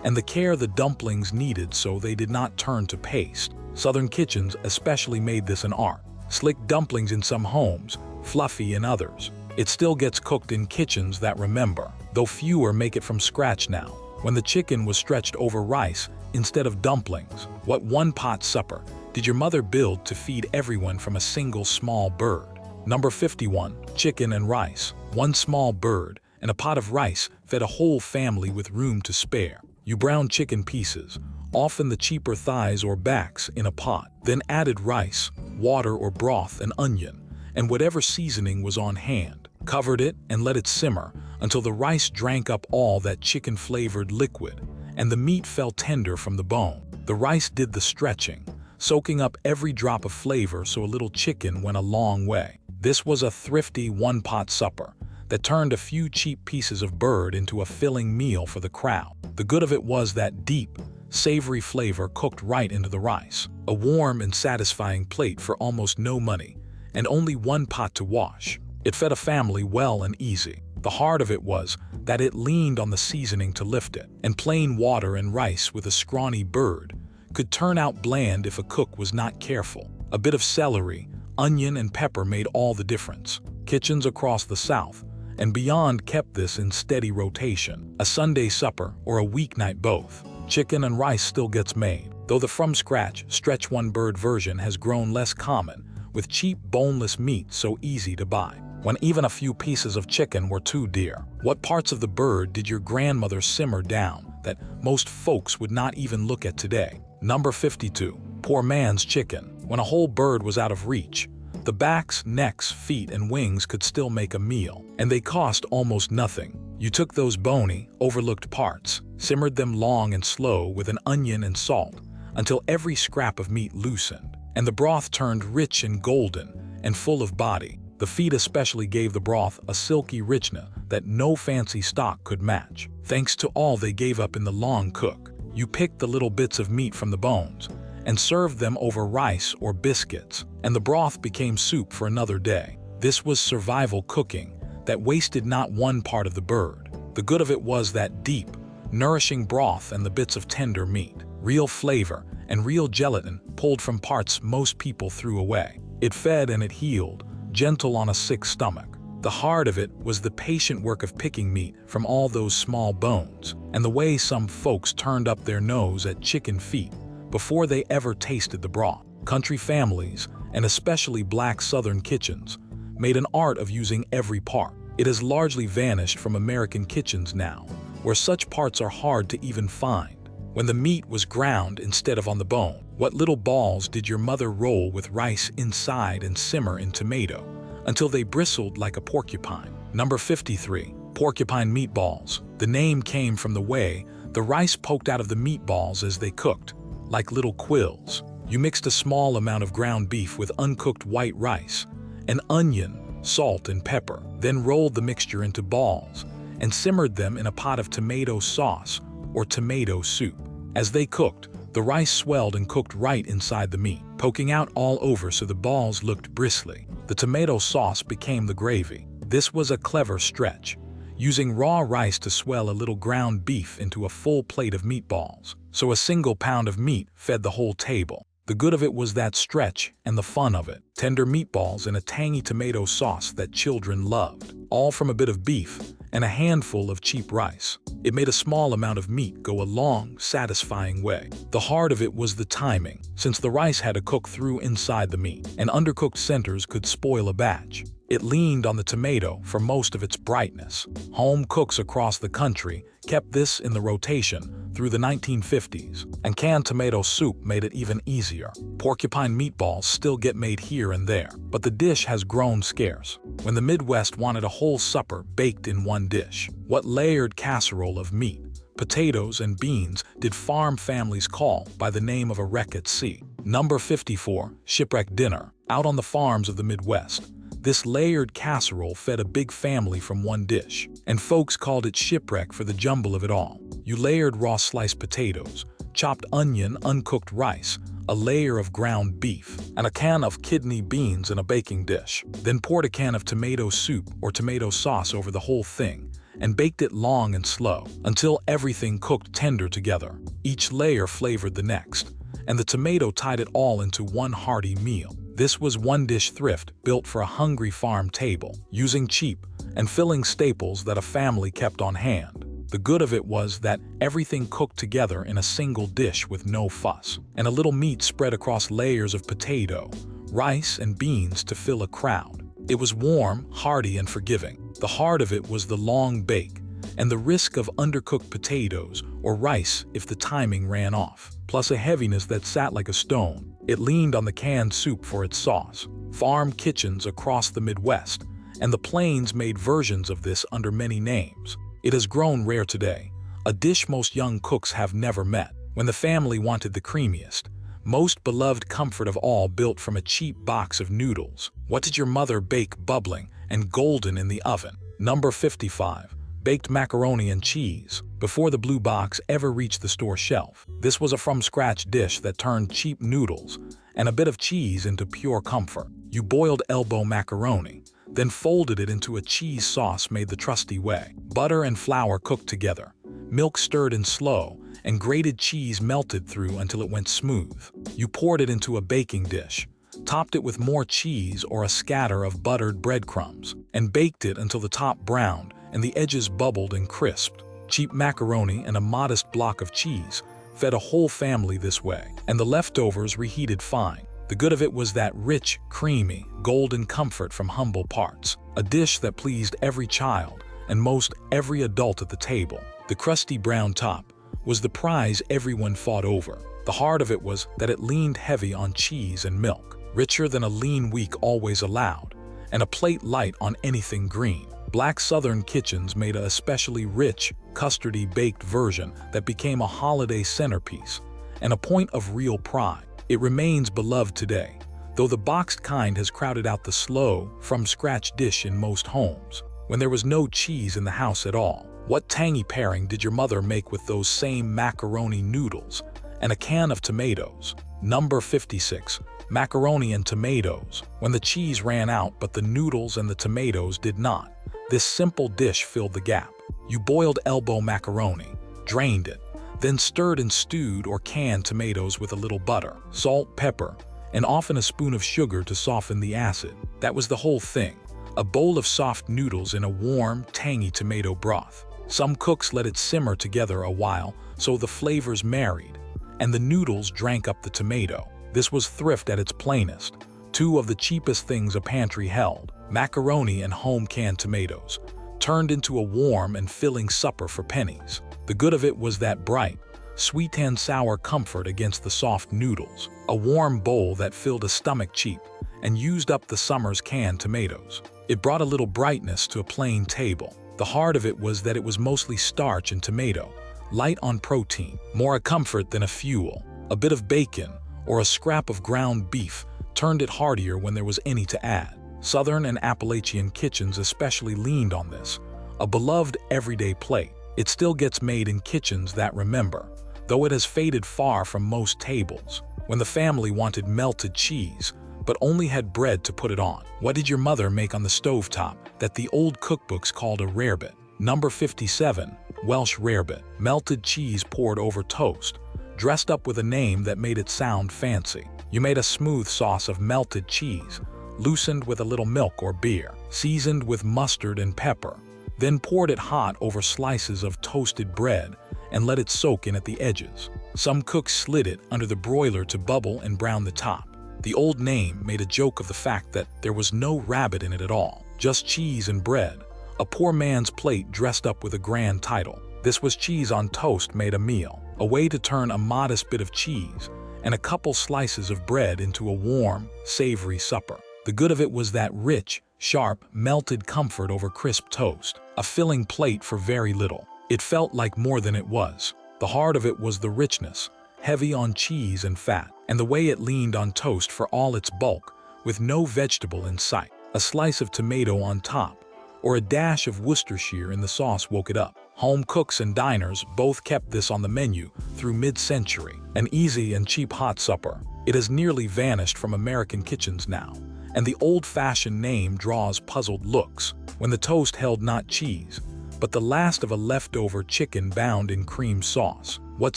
Speaker 1: and the care the dumplings needed so they did not turn to paste. Southern kitchens especially made this an art. Slick dumplings in some homes, fluffy in others. It still gets cooked in kitchens that remember, though fewer make it from scratch now. When the chicken was stretched over rice instead of dumplings, what one-pot supper did your mother build to feed everyone from a single small bird? Number 51. Chicken and rice. One small bird and a pot of rice fed a whole family with room to spare. You browned chicken pieces, often the cheaper thighs or backs, in a pot, then added rice, water or broth, and onion, and whatever seasoning was on hand. Covered it and let it simmer until the rice drank up all that chicken-flavored liquid, and the meat fell tender from the bone. The rice did the stretching, soaking up every drop of flavor, so a little chicken went a long way. This was a thrifty one-pot supper that turned a few cheap pieces of bird into a filling meal for the crowd. The good of it was that deep, savory flavor cooked right into the rice. A warm and satisfying plate for almost no money, and only one pot to wash. It fed a family well and easy. The heart of it was that it leaned on the seasoning to lift it, and plain water and rice with a scrawny bird could turn out bland if a cook was not careful. A bit of celery, onion, and pepper made all the difference. Kitchens across the South and beyond kept this in steady rotation. A Sunday supper or a weeknight both. Chicken and rice still gets made, though the from-scratch, stretch-one-bird version has grown less common, with cheap boneless meat so easy to buy, when even a few pieces of chicken were too dear. What parts of the bird did your grandmother simmer down that most folks would not even look at today? Number 52. Poor man's chicken. When a whole bird was out of reach, the backs, necks, feet, and wings could still make a meal, and they cost almost nothing. You took those bony, overlooked parts, simmered them long and slow with an onion and salt until every scrap of meat loosened, and the broth turned rich and golden and full of body. The feet especially gave the broth a silky richness that no fancy stock could match. Thanks to all they gave up in the long cook, you picked the little bits of meat from the bones and served them over rice or biscuits, and the broth became soup for another day. This was survival cooking that wasted not one part of the bird. The good of it was that deep, nourishing broth and the bits of tender meat, real flavor and real gelatin pulled from parts most people threw away. It fed and it healed, gentle on a sick stomach. The heart of it was the patient work of picking meat from all those small bones, and the way some folks turned up their nose at chicken feet before they ever tasted the broth. Country families, and especially black Southern kitchens, made an art of using every part. It has largely vanished from American kitchens now, where such parts are hard to even find. When the meat was ground instead of on the bone, what little balls did your mother roll with rice inside and simmer in tomato until they bristled like a porcupine? Number 53. Porcupine meatballs. The name came from the way the rice poked out of the meatballs as they cooked, like little quills. You mixed a small amount of ground beef with uncooked white rice, an onion, salt, and pepper, then rolled the mixture into balls and simmered them in a pot of tomato sauce or tomato soup. As they cooked, the rice swelled and cooked right inside the meat, poking out all over so the balls looked bristly. The tomato sauce became the gravy. This was a clever stretch, using raw rice to swell a little ground beef into a full plate of meatballs, so a single pound of meat fed the whole table. The good of it was that stretch and the fun of it. Tender meatballs in a tangy tomato sauce that children loved, all from a bit of beef and a handful of cheap rice. It made a small amount of meat go a long, satisfying way. The heart of it was the timing, since the rice had to cook through inside the meat, and undercooked centers could spoil a batch. It leaned on the tomato for most of its brightness. Home cooks across the country kept this in the rotation through the 1950s, and canned tomato soup made it even easier. Porcupine meatballs still get made here and there, but the dish has grown scarce. When the Midwest wanted a whole supper baked in one dish, what layered casserole of meat, potatoes, and beans did farm families call by the name of a wreck at sea? Number 54. Shipwreck dinner. Out on the farms of the Midwest, this layered casserole fed a big family from one dish, and folks called it shipwreck for the jumble of it all. You layered raw sliced potatoes, chopped onion, uncooked rice, a layer of ground beef, and a can of kidney beans in a baking dish. Then poured a can of tomato soup or tomato sauce over the whole thing, and baked it long and slow until everything cooked tender together. Each layer flavored the next, and the tomato tied it all into one hearty meal. This was one-dish thrift built for a hungry farm table, using cheap and filling staples that a family kept on hand. The good of it was that everything cooked together in a single dish with no fuss, and a little meat spread across layers of potato, rice, and beans to fill a crowd. It was warm, hearty, and forgiving. The heart of it was the long bake, and the risk of undercooked potatoes or rice if the timing ran off, plus a heaviness that sat like a stone. It leaned on the canned soup for its sauce. Farm kitchens across the Midwest and the Plains made versions of this under many names. It has grown rare today, a dish most young cooks have never met. When the family wanted the creamiest, most beloved comfort of all built from a cheap box of noodles, what did your mother bake bubbling and golden in the oven? Number 55. Baked macaroni and cheese. Before the blue box ever reached the store shelf, this was a from-scratch dish that turned cheap noodles and a bit of cheese into pure comfort. You boiled elbow macaroni, then folded it into a cheese sauce made the trusty way. Butter and flour cooked together, milk stirred in slow, and grated cheese melted through until it went smooth. You poured it into a baking dish, topped it with more cheese or a scatter of buttered breadcrumbs, and baked it until the top browned and the edges bubbled and crisped. Cheap macaroni and a modest block of cheese fed a whole family this way, and the leftovers reheated fine. The good of it was that rich, creamy, golden comfort from humble parts, a dish that pleased every child and most every adult at the table. The crusty brown top was the prize everyone fought over. The heart of it was that it leaned heavy on cheese and milk, richer than a lean week always allowed, and a plate light on anything green. Black Southern kitchens made a especially rich, custardy baked version that became a holiday centerpiece and a point of real pride. It remains beloved today, though the boxed kind has crowded out the slow, from-scratch dish in most homes. When there was no cheese in the house at all, what tangy pairing did your mother make with those same macaroni noodles and a can of tomatoes? Number 56. Macaroni and tomatoes. When the cheese ran out but the noodles and the tomatoes did not, this simple dish filled the gap. You boiled elbow macaroni, drained it, then stirred and stewed or canned tomatoes with a little butter, salt, pepper, and often a spoon of sugar to soften the acid. That was the whole thing, a bowl of soft noodles in a warm, tangy tomato broth. Some cooks let it simmer together a while so the flavors married, and the noodles drank up the tomato. This was thrift at its plainest, two of the cheapest things a pantry held, macaroni and home-canned tomatoes, turned into a warm and filling supper for pennies. The good of it was that bright, sweet and sour comfort against the soft noodles, a warm bowl that filled a stomach cheap and used up the summer's canned tomatoes. It brought a little brightness to a plain table. The heart of it was that it was mostly starch and tomato, light on protein, more a comfort than a fuel. A bit of bacon or a scrap of ground beef turned it heartier when there was any to add. Southern and Appalachian kitchens especially leaned on this, a beloved everyday plate. It still gets made in kitchens that remember, though it has faded far from most tables. When the family wanted melted cheese, but only had bread to put it on, what did your mother make on the stovetop that the old cookbooks called a rarebit? Number 57. Welsh rarebit. Melted cheese poured over toast, dressed up with a name that made it sound fancy. You made a smooth sauce of melted cheese, loosened with a little milk or beer, seasoned with mustard and pepper, then poured it hot over slices of toasted bread and let it soak in at the edges. Some cooks slid it under the broiler to bubble and brown the top. The old name made a joke of the fact that there was no rabbit in it at all, just cheese and bread, a poor man's plate dressed up with a grand title. This was cheese on toast made a meal, a way to turn a modest bit of cheese and a couple slices of bread into a warm, savory supper. The good of it was that rich, sharp, melted comfort over crisp toast, a filling plate for very little. It felt like more than it was. The heart of it was the richness, heavy on cheese and fat, and the way it leaned on toast for all its bulk, with no vegetable in sight. A slice of tomato on top, or a dash of Worcestershire in the sauce woke it up. Home cooks and diners both kept this on the menu through mid-century, an easy and cheap hot supper. It has nearly vanished from American kitchens now, and the old-fashioned name draws puzzled looks when the toast held not cheese, but the last of a leftover chicken bound in cream sauce. What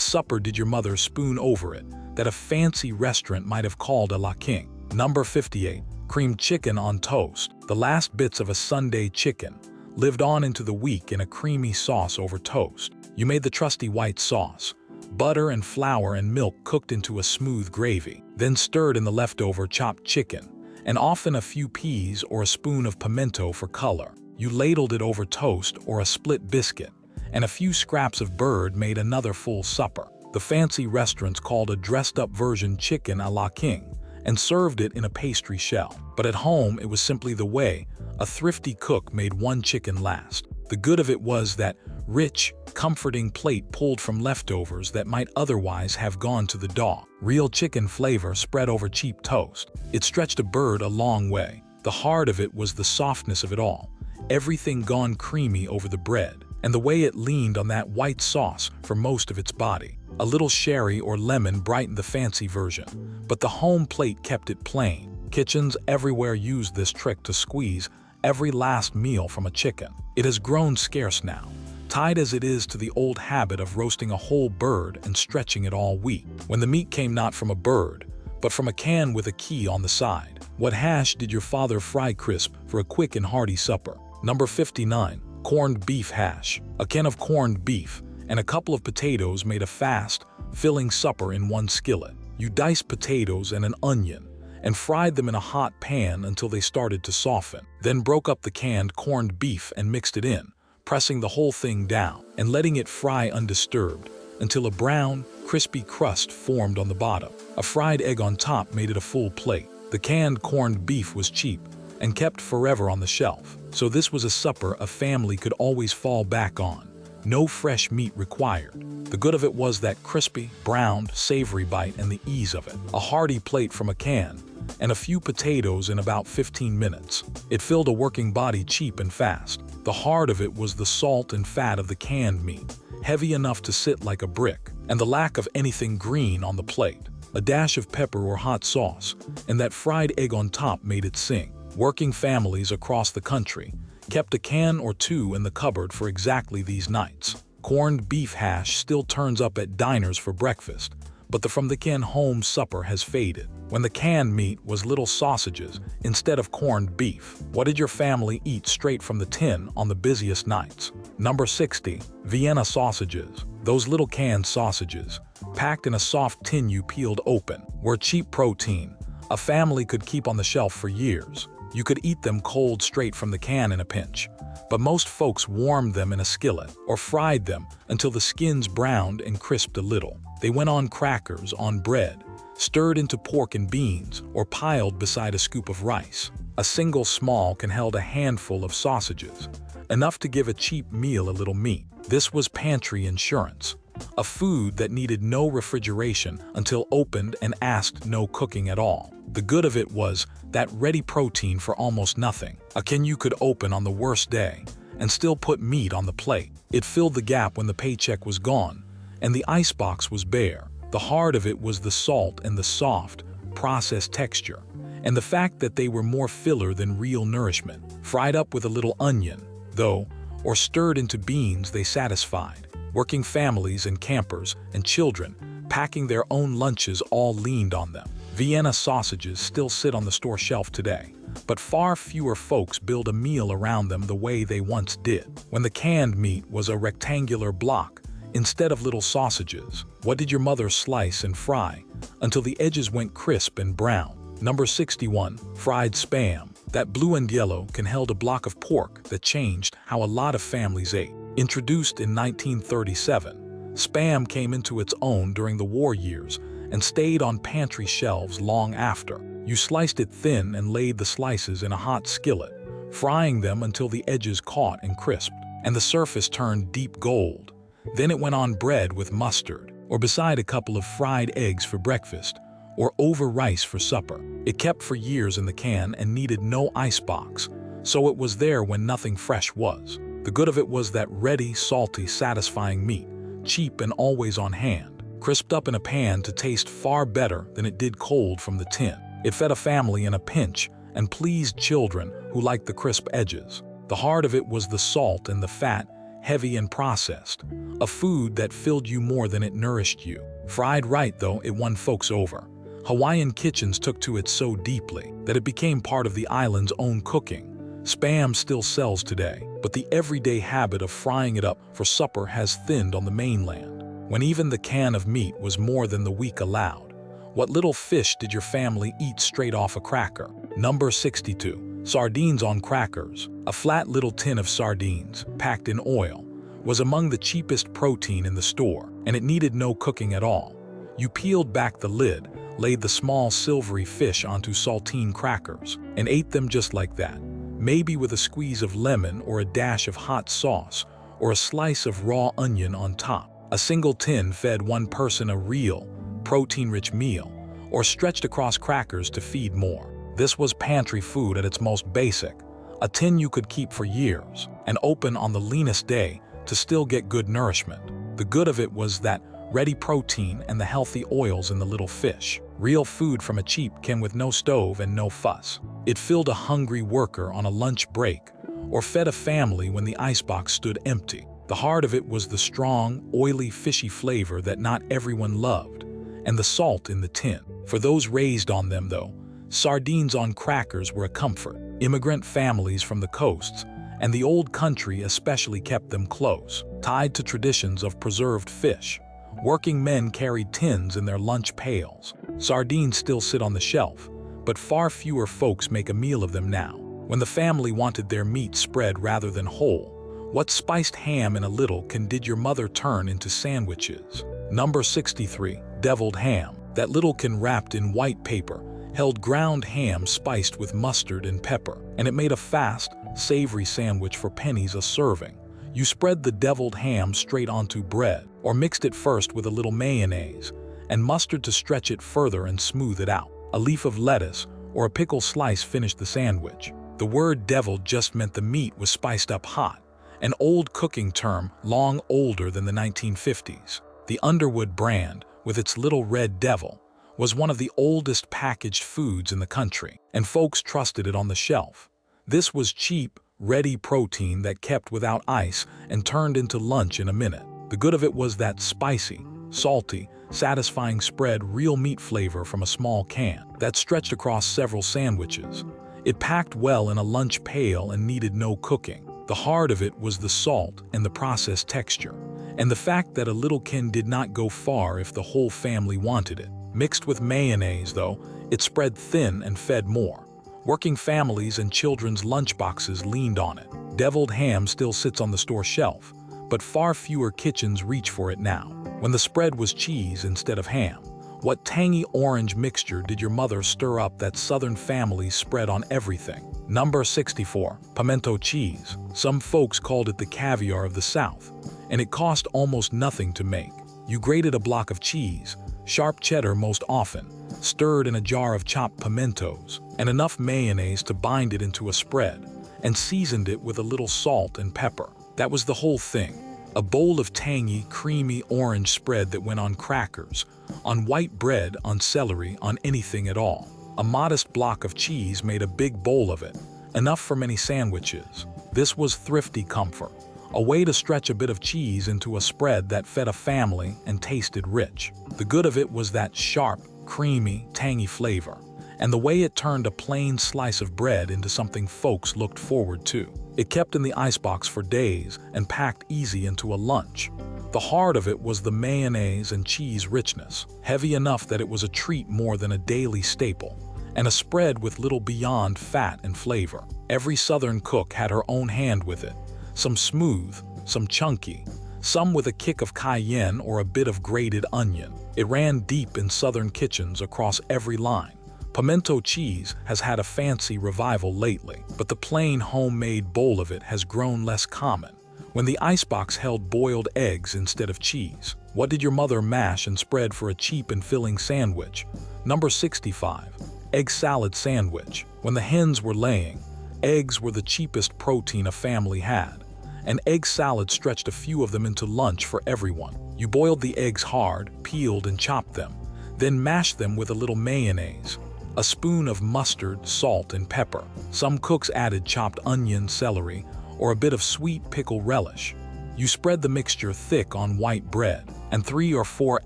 Speaker 1: supper did your mother spoon over it that a fancy restaurant might have called a La King? Number 58. Creamed chicken on toast. The last bits of a Sunday chicken lived on into the week in a creamy sauce over toast. You made the trusty white sauce, butter and flour and milk cooked into a smooth gravy, then stirred in the leftover chopped chicken, and often a few peas or a spoon of pimento for color. You ladled it over toast or a split biscuit, and a few scraps of bird made another full supper. The fancy restaurants called a dressed-up version chicken a la king, and served it in a pastry shell. But at home, it was simply the way a thrifty cook made one chicken last. The good of it was that rich, comforting plate pulled from leftovers that might otherwise have gone to the dog. Real chicken flavor spread over cheap toast. It stretched a bird a long way. The heart of it was the softness of it all, everything gone creamy over the bread, and the way it leaned on that white sauce for most of its body. A little sherry or lemon brightened the fancy version, but the home plate kept it plain. Kitchens everywhere used this trick to squeeze every last meal from a chicken. It has grown scarce now, tied as it is to the old habit of roasting a whole bird and stretching it all week, when the meat came not from a bird, but from a can with a key on the side. What hash did your father fry crisp for a quick and hearty supper? Number 59. Corned beef hash. A can of corned beef and a couple of potatoes made a fast, filling supper in one skillet. You diced potatoes and an onion and fried them in a hot pan until they started to soften. Then broke up the canned corned beef and mixed it in, pressing the whole thing down and letting it fry undisturbed until a brown, crispy crust formed on the bottom. A fried egg on top made it a full plate. The canned corned beef was cheap and kept forever on the shelf, so this was a supper a family could always fall back on. No fresh meat required. The good of it was that crispy, browned, savory bite and the ease of it. A hearty plate from a can, and a few potatoes in about 15 minutes. It filled a working body cheap and fast. The heart of it was the salt and fat of the canned meat, heavy enough to sit like a brick, and the lack of anything green on the plate. A dash of pepper or hot sauce, and that fried egg on top made it sing. Working families across the country kept a can or two in the cupboard for exactly these nights. Corned beef hash still turns up at diners for breakfast, but the from-the-can home supper has faded. When the canned meat was little sausages instead of corned beef. What did your family eat straight from the tin on the busiest nights? Number 60. Vienna sausages. Those little canned sausages, packed in a soft tin you peeled open, were cheap protein a family could keep on the shelf for years. You could eat them cold straight from the can in a pinch, but most folks warmed them in a skillet or fried them until the skins browned and crisped a little. They went on crackers, on bread, stirred into pork and beans, or piled beside a scoop of rice. A single small can held a handful of sausages, enough to give a cheap meal a little meat. This was pantry insurance, a food that needed no refrigeration until opened and asked no cooking at all. The good of it was that ready protein for almost nothing. A can you could open on the worst day and still put meat on the plate. It filled the gap when the paycheck was gone and the icebox was bare. The heart of it was the salt and the soft, processed texture, and the fact that they were more filler than real nourishment. Fried up with a little onion, though, or stirred into beans they satisfied. Working families and campers and children packing their own lunches all leaned on them. Vienna sausages still sit on the store shelf today, but far fewer folks build a meal around them the way they once did, when the canned meat was a rectangular block instead of little sausages. What did your mother slice and fry until the edges went crisp and brown? Number 61. Fried Spam. That blue and yellow can held a block of pork that changed how a lot of families ate. Introduced in 1937, Spam came into its own during the war years and stayed on pantry shelves long after. You sliced it thin and laid the slices in a hot skillet, frying them until the edges caught and crisped, and the surface turned deep gold. Then it went on bread with mustard, or beside a couple of fried eggs for breakfast, or over rice for supper. It kept for years in the can and needed no icebox, so it was there when nothing fresh was. The good of it was that ready, salty, satisfying meat, cheap and always on hand, crisped up in a pan to taste far better than it did cold from the tin. It fed a family in a pinch and pleased children who liked the crisp edges. The heart of it was the salt and the fat, heavy and processed, a food that filled you more than it nourished you. Fried right, though, it won folks over. Hawaiian kitchens took to it so deeply that it became part of the island's own cooking. Spam still sells today, but the everyday habit of frying it up for supper has thinned on the mainland, when even the can of meat was more than the week allowed. What little fish did your family eat straight off a cracker? Number 62. Sardines on crackers, a flat little tin of sardines, packed in oil, was among the cheapest protein in the store, and it needed no cooking at all. You peeled back the lid, laid the small silvery fish onto saltine crackers, and ate them just like that, maybe with a squeeze of lemon or a dash of hot sauce, or a slice of raw onion on top. A single tin fed one person a real, protein-rich meal, or stretched across crackers to feed more. This was pantry food at its most basic, a tin you could keep for years, and open on the leanest day to still get good nourishment. The good of it was that ready protein and the healthy oils in the little fish. Real food from a cheap can with no stove and no fuss. It filled a hungry worker on a lunch break, or fed a family when the icebox stood empty. The heart of it was the strong, oily, fishy flavor that not everyone loved, and the salt in the tin. For those raised on them, though, sardines on crackers were a comfort. Immigrant families from the coasts and the old country especially kept them close, tied to traditions of preserved fish. Working men carried tins in their lunch pails. Sardines still sit on the shelf, but far fewer folks make a meal of them now. When the family wanted their meat spread rather than whole, what spiced ham in a little can did your mother turn into sandwiches? Number 63, deviled ham. That little can wrapped in white paper held ground ham spiced with mustard and pepper, and it made a fast, savory sandwich for pennies a serving. You spread the deviled ham straight onto bread, or mixed it first with a little mayonnaise, and mustard to stretch it further and smooth it out. A leaf of lettuce or a pickle slice finished the sandwich. The word deviled just meant the meat was spiced up hot, an old cooking term long older than the 1950s. The Underwood brand, with its little red devil, was one of the oldest packaged foods in the country, and folks trusted it on the shelf. This was cheap, ready protein that kept without ice and turned into lunch in a minute. The good of it was that spicy, salty, satisfying spread real meat flavor from a small can that stretched across several sandwiches. It packed well in a lunch pail and needed no cooking. The heart of it was the salt and the processed texture, and the fact that a little can did not go far if the whole family wanted it. Mixed with mayonnaise, though, it spread thin and fed more. Working families and children's lunchboxes leaned on it. Deviled ham still sits on the store shelf, but far fewer kitchens reach for it now. When the spread was cheese instead of ham, what tangy orange mixture did your mother stir up that Southern families spread on everything? Number 64, pimento cheese. Some folks called it the caviar of the South, and it cost almost nothing to make. You grated a block of cheese, sharp cheddar most often, stirred in a jar of chopped pimentos, and enough mayonnaise to bind it into a spread, and seasoned it with a little salt and pepper. That was the whole thing. A bowl of tangy, creamy orange spread that went on crackers, on white bread, on celery, on anything at all. A modest block of cheese made a big bowl of it, enough for many sandwiches. This was thrifty comfort, a way to stretch a bit of cheese into a spread that fed a family and tasted rich. The good of it was that sharp, creamy, tangy flavor, and the way it turned a plain slice of bread into something folks looked forward to. It kept in the icebox for days and packed easy into a lunch. The heart of it was the mayonnaise and cheese richness, heavy enough that it was a treat more than a daily staple, and a spread with little beyond fat and flavor. Every Southern cook had her own hand with it, some smooth, some chunky, some with a kick of cayenne or a bit of grated onion. It ran deep in Southern kitchens across every line. Pimento cheese has had a fancy revival lately, but the plain homemade bowl of it has grown less common. When the icebox held boiled eggs instead of cheese, what did your mother mash and spread for a cheap and filling sandwich? Number 65, egg salad sandwich. When the hens were laying, eggs were the cheapest protein a family had. An egg salad stretched a few of them into lunch for everyone. You boiled the eggs hard, peeled and chopped them, then mashed them with a little mayonnaise, a spoon of mustard, salt, and pepper. Some cooks added chopped onion, celery, or a bit of sweet pickle relish. You spread the mixture thick on white bread, and 3 or 4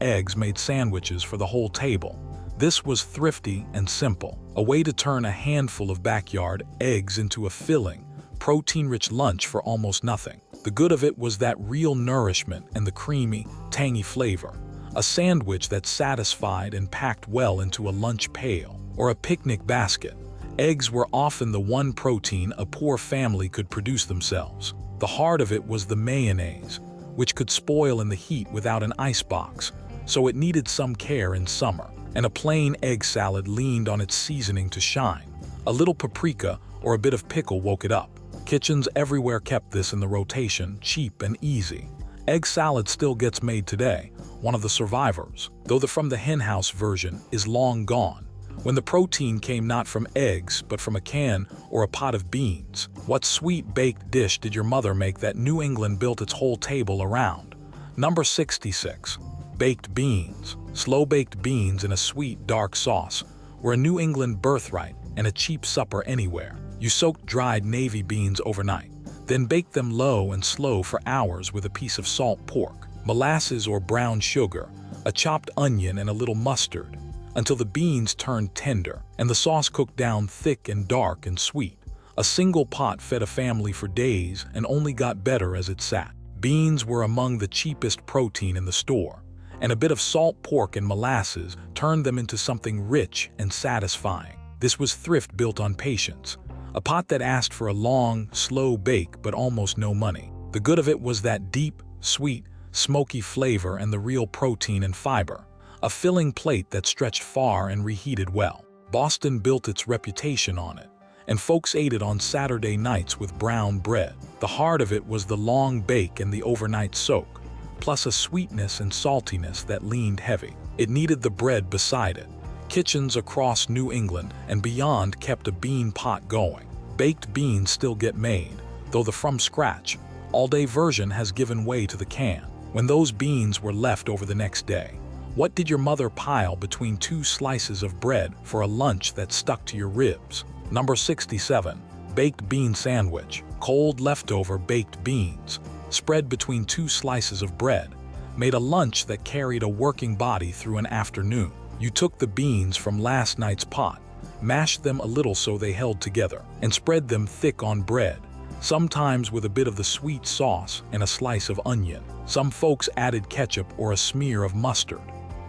Speaker 1: eggs made sandwiches for the whole table. This was thrifty and simple, a way to turn a handful of backyard eggs into a filling, protein-rich lunch for almost nothing. The good of it was that real nourishment and the creamy, tangy flavor. A sandwich that satisfied and packed well into a lunch pail or a picnic basket, Eggs were often the one protein a poor family could produce themselves. The heart of it was the mayonnaise, which could spoil in the heat without an icebox, so it needed some care in summer. And a plain egg salad leaned on its seasoning to shine. A little paprika or a bit of pickle woke it up. Kitchens everywhere kept this in the rotation, cheap and easy. Egg salad still gets made today, one of the survivors, though the from the henhouse version is long gone. When the protein came not from eggs, but from a can or a pot of beans. What sweet baked dish did your mother make that New England built its whole table around? Number 66. Baked beans. Slow-baked beans in a sweet, dark sauce were a New England birthright and a cheap supper anywhere. You soaked dried navy beans overnight, then baked them low and slow for hours with a piece of salt pork, molasses or brown sugar, a chopped onion and a little mustard, until the beans turned tender and the sauce cooked down thick and dark and sweet. A single pot fed a family for days and only got better as it sat. Beans were among the cheapest protein in the store, and a bit of salt pork and molasses turned them into something rich and satisfying. This was thrift built on patience, a pot that asked for a long, slow bake but almost no money. The good of it was that deep, sweet, smoky flavor and the real protein and fiber, a filling plate that stretched far and reheated well. Boston built its reputation on it, and folks ate it on Saturday nights with brown bread. The heart of it was the long bake and the overnight soak, plus a sweetness and saltiness that leaned heavy. It needed the bread beside it. Kitchens across New England and beyond kept a bean pot going. Baked beans still get made, though the from-scratch, all-day version has given way to the can. When those beans were left over the next day, what did your mother pile between two slices of bread for a lunch that stuck to your ribs? Number 67. Baked bean sandwich. Cold leftover baked beans, spread between two slices of bread, made a lunch that carried a working body through an afternoon. You took the beans from last night's pot, mashed them a little so they held together, and spread them thick on bread, sometimes with a bit of the sweet sauce and a slice of onion. Some folks added ketchup or a smear of mustard.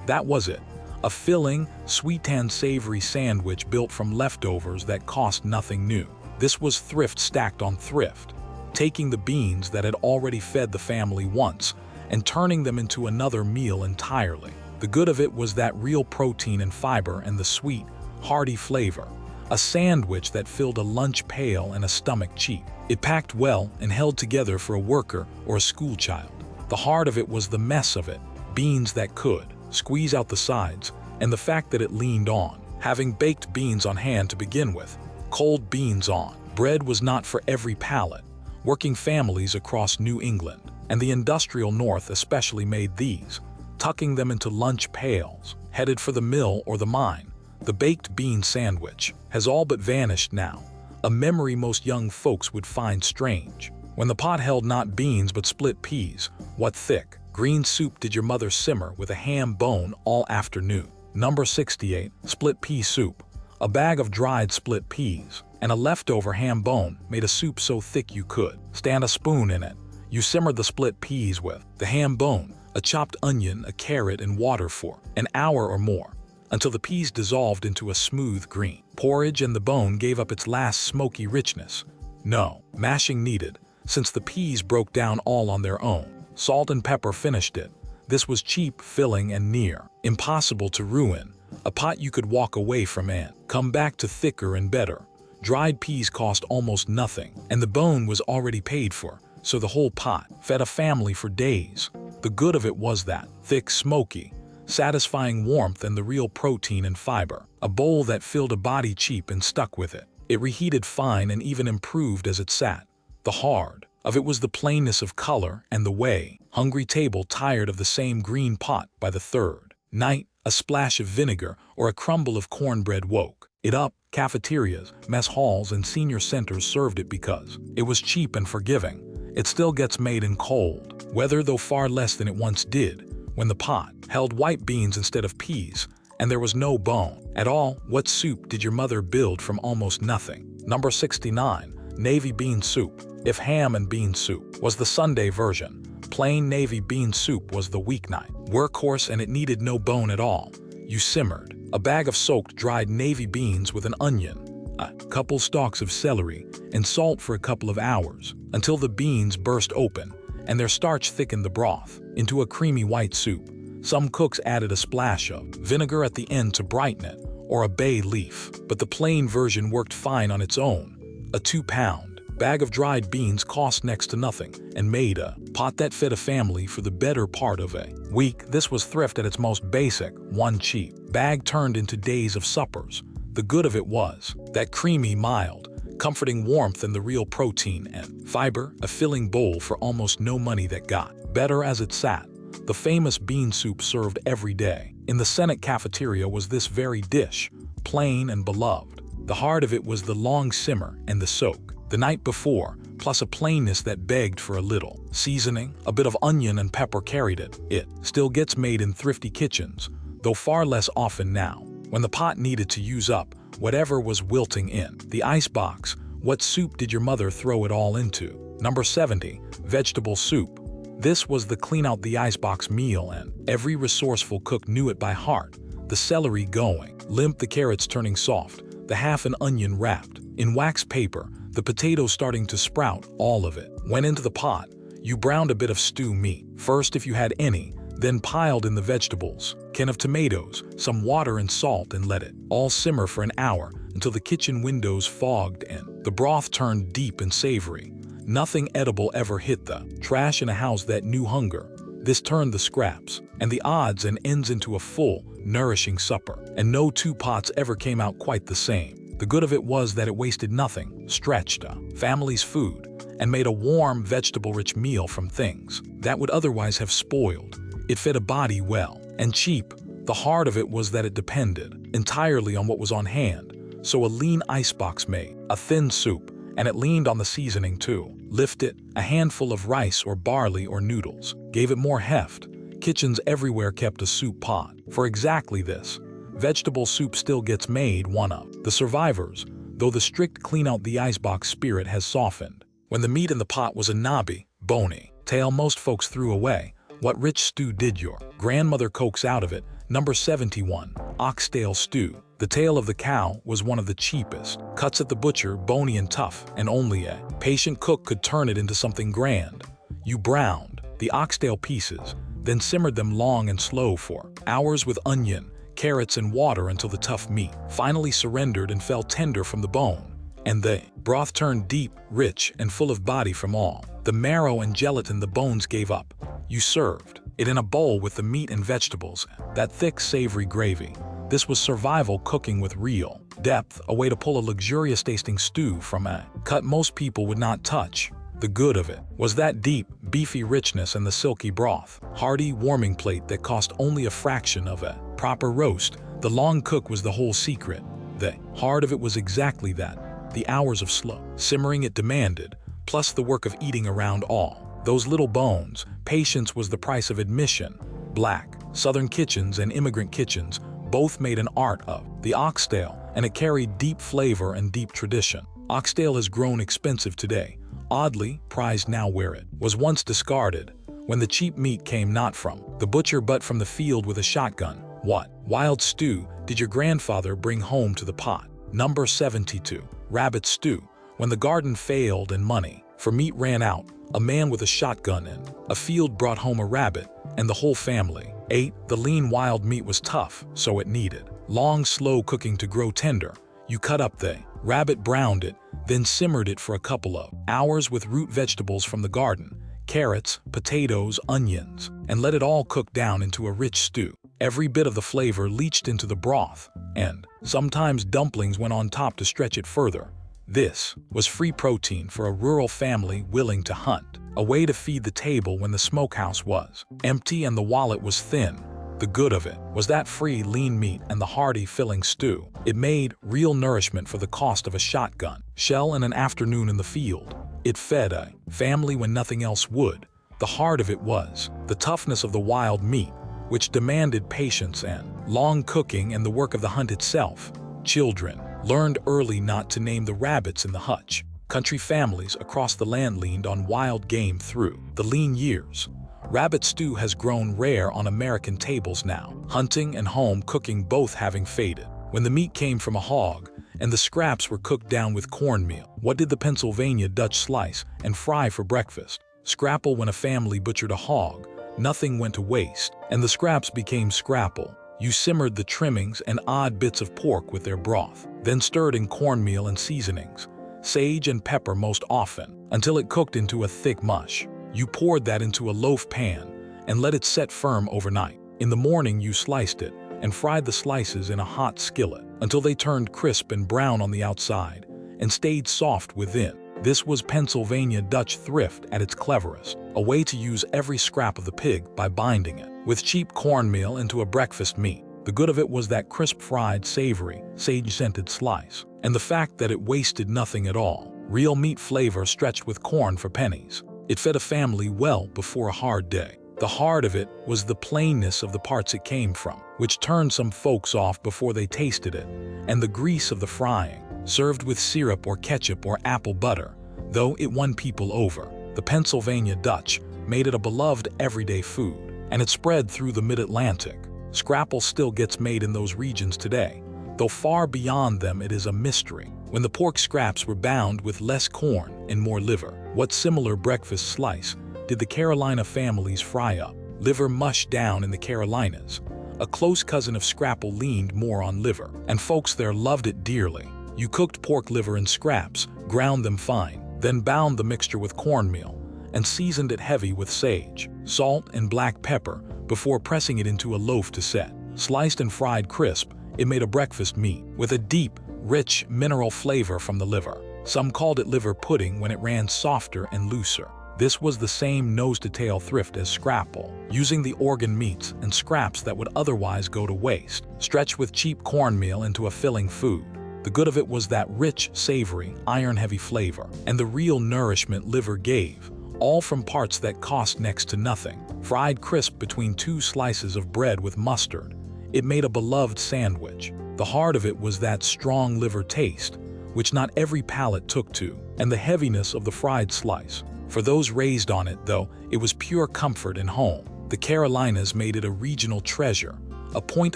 Speaker 1: That was it. A filling, sweet and savory sandwich built from leftovers that cost nothing new. This was thrift stacked on thrift, taking the beans that had already fed the family once and turning them into another meal entirely. The good of it was that real protein and fiber and the sweet, hearty flavor, a sandwich that filled a lunch pail and a stomach cheap. It packed well and held together for a worker or a school child. The heart of it was the mess of it, beans that could squeeze out the sides, and the fact that it leaned on. Having baked beans on hand to begin with, cold beans on. Bread was not for every palate. Working families across New England and the industrial North especially made these, tucking them into lunch pails, headed for the mill or the mine. The baked bean sandwich has all but vanished now, a memory most young folks would find strange. When the pot held not beans but split peas, what thick, green soup did your mother simmer with a ham bone all afternoon? Number 68. Split pea soup. A bag of dried split peas and a leftover ham bone made a soup so thick you could stand a spoon in it. You simmered the split peas with the ham bone, a chopped onion, a carrot, and water for an hour or more, until the peas dissolved into a smooth green. Porridge and the bone gave up its last smoky richness. No mashing needed, since the peas broke down all on their own. Salt and pepper finished it. This was cheap, filling, and near impossible to ruin. A pot you could walk away from and come back to thicker and better. Dried peas cost almost nothing, and the bone was already paid for, so the whole pot fed a family for days. The good of it was that thick, smoky, satisfying warmth and the real protein and fiber. A bowl that filled a body cheap and stuck with it. It reheated fine and even improved as it sat. The hard of it was the plainness of color and the way. Hungry table tired of the same green pot by the third night. A splash of vinegar or a crumble of cornbread woke it up. Cafeterias, mess halls, and senior centers served it because it was cheap and forgiving. It still gets made in cold weather, though far less than it once did, when the pot held white beans instead of peas, and there was no bone at all. What soup did your mother build from almost nothing? Number 69. Navy bean soup. If ham and bean soup was the Sunday version, plain navy bean soup was the weeknight workhorse, and it needed no bone at all. You simmered a bag of soaked dried navy beans with an onion, a couple stalks of celery, and salt for a couple of hours until the beans burst open and their starch thickened the broth into a creamy white soup. Some cooks added a splash of vinegar at the end to brighten it, or a bay leaf, but the plain version worked fine on its own. A 2-pound bag of dried beans cost next to nothing and made a pot that fed a family for the better part of a week. This was thrift at its most basic. One cheap bag turned into days of suppers. The good of it was that creamy, mild, comforting warmth and the real protein and fiber, a filling bowl for almost no money that got better as it sat. The famous bean soup served every day in the Senate cafeteria was this very dish, plain and beloved. The heart of it was the long simmer and the soak the night before, plus a plainness that begged for a little seasoning. A bit of onion and pepper carried it. It still gets made in thrifty kitchens, though far less often now. When the pot needed to use up whatever was wilting in the icebox, what soup did your mother throw it all into? Number 70, vegetable soup. This was the clean out the icebox meal, and every resourceful cook knew it by heart. The celery going limp, the carrots turning soft, the half an onion wrapped in wax paper, the potatoes starting to sprout, all of it went into the pot. You browned a bit of stew meat, first if you had any, then piled in the vegetables, can of tomatoes, some water and salt, and let it all simmer for an hour until the kitchen windows fogged in. The broth turned deep and savory. Nothing edible ever hit the trash in a house that knew hunger. This turned the scraps and the odds and ends into a full, nourishing supper, and no two pots ever came out quite the same. The good of it was that it wasted nothing, stretched a family's food, and made a warm, vegetable-rich meal from things that would otherwise have spoiled. It fed a body well and cheap. The heart of it was that it depended entirely on what was on hand, so a lean icebox made a thin soup, and it leaned on the seasoning too. Lift it, a handful of rice or barley or noodles gave it more heft. Kitchens everywhere kept a soup pot for exactly this. Vegetable soup still gets made, one of the survivors, though the strict clean out the icebox spirit has softened. When the meat in the pot was a knobby, bony tail most folks threw away, what rich stew did your grandmother coax out of it? Number 71, oxtail stew. The tail of the cow was one of the cheapest cuts at the butcher, bony and tough, and only a patient cook could turn it into something grand. You browned the oxtail pieces, then simmered them long and slow for hours with onion, carrots, and water until the tough meat finally surrendered and fell tender from the bone, and the broth turned deep, rich, and full of body from all the marrow and gelatin the bones gave up. You served it in a bowl with the meat and vegetables, that thick, savory gravy. This was survival cooking with real depth, a way to pull a luxurious-tasting stew from a cut most people would not touch. The good of it was that deep, beefy richness and the silky broth. Hearty, warming plate that cost only a fraction of a proper roast. The long cook was the whole secret. The heart of it was exactly that. The hours of slow simmering it demanded, plus the work of eating around all those little bones. Patience was the price of admission. Black Southern kitchens and immigrant kitchens both made an art of the oxtail, and it carried deep flavor and deep tradition. Oxtail has grown expensive today, oddly prized now where it was once discarded, when the cheap meat came not from the butcher but from the field with a shotgun. What wild stew did your grandfather bring home to the pot? Number 72, rabbit stew. When the garden failed and money for meat ran out, a man with a shotgun in a field brought home a rabbit, and the whole family ate. The lean wild meat was tough, so it needed long, slow cooking to grow tender. You cut up the rabbit, browned it, then simmered it for a couple of hours with root vegetables from the garden, carrots, potatoes, onions, and let it all cook down into a rich stew. Every bit of the flavor leached into the broth, and sometimes dumplings went on top to stretch it further. This was free protein for a rural family willing to hunt, a way to feed the table when the smokehouse was empty and the wallet was thin. The good of it was that free lean meat and the hearty filling stew. It made real nourishment for the cost of a shotgun shell and an afternoon in the field. It fed a family when nothing else would. The heart of it was the toughness of the wild meat, which demanded patience and long cooking and the work of the hunt itself. Children learned early not to name the rabbits in the hutch. Country families across the land leaned on wild game through the lean years. Rabbit stew has grown rare on American tables now, hunting and home cooking both having faded. When the meat came from a hog and the scraps were cooked down with cornmeal. What did the Pennsylvania Dutch slice and fry for breakfast? Scrapple. When a family butchered a hog, nothing went to waste, and the scraps became scrapple. You simmered the trimmings and odd bits of pork with their broth, then stirred in cornmeal and seasonings, sage and pepper most often, until it cooked into a thick mush. You poured that into a loaf pan and let it set firm overnight. In the morning you sliced it and fried the slices in a hot skillet until they turned crisp and brown on the outside and stayed soft within. This was Pennsylvania Dutch thrift at its cleverest, a way to use every scrap of the pig by binding it with cheap cornmeal into a breakfast meat. The good of it was that crisp fried, savory, sage-scented slice, and the fact that it wasted nothing at all. Real meat flavor stretched with corn for pennies. It fed a family well before a hard day. The heart of it was the plainness of the parts it came from, which turned some folks off before they tasted it, and the grease of the frying, served with syrup or ketchup or apple butter, though it won people over. The Pennsylvania Dutch made it a beloved everyday food, and it spread through the mid-Atlantic. Scrapple still gets made in those regions today, though far beyond them it is a mystery. When the pork scraps were bound with less corn and more liver, what similar breakfast slice did the Carolina families fry up? Liver mush down in the Carolinas. A close cousin of scrapple leaned more on liver, and folks there loved it dearly. You cooked pork liver in scraps, ground them fine, then bound the mixture with cornmeal, and seasoned it heavy with sage, salt, and black pepper before pressing it into a loaf to set. Sliced and fried crisp, it made a breakfast meat with a deep, rich mineral flavor from the liver. Some called it liver pudding when it ran softer and looser. This was the same nose-to-tail thrift as scrapple, using the organ meats and scraps that would otherwise go to waste, stretched with cheap cornmeal into a filling food. The good of it was that rich, savory, iron-heavy flavor, and the real nourishment liver gave, all from parts that cost next to nothing. Fried crisp between two slices of bread with mustard, it made a beloved sandwich. The heart of it was that strong liver taste, which not every palate took to, and the heaviness of the fried slice. For those raised on it, though, it was pure comfort and home. The Carolinas made it a regional treasure, a point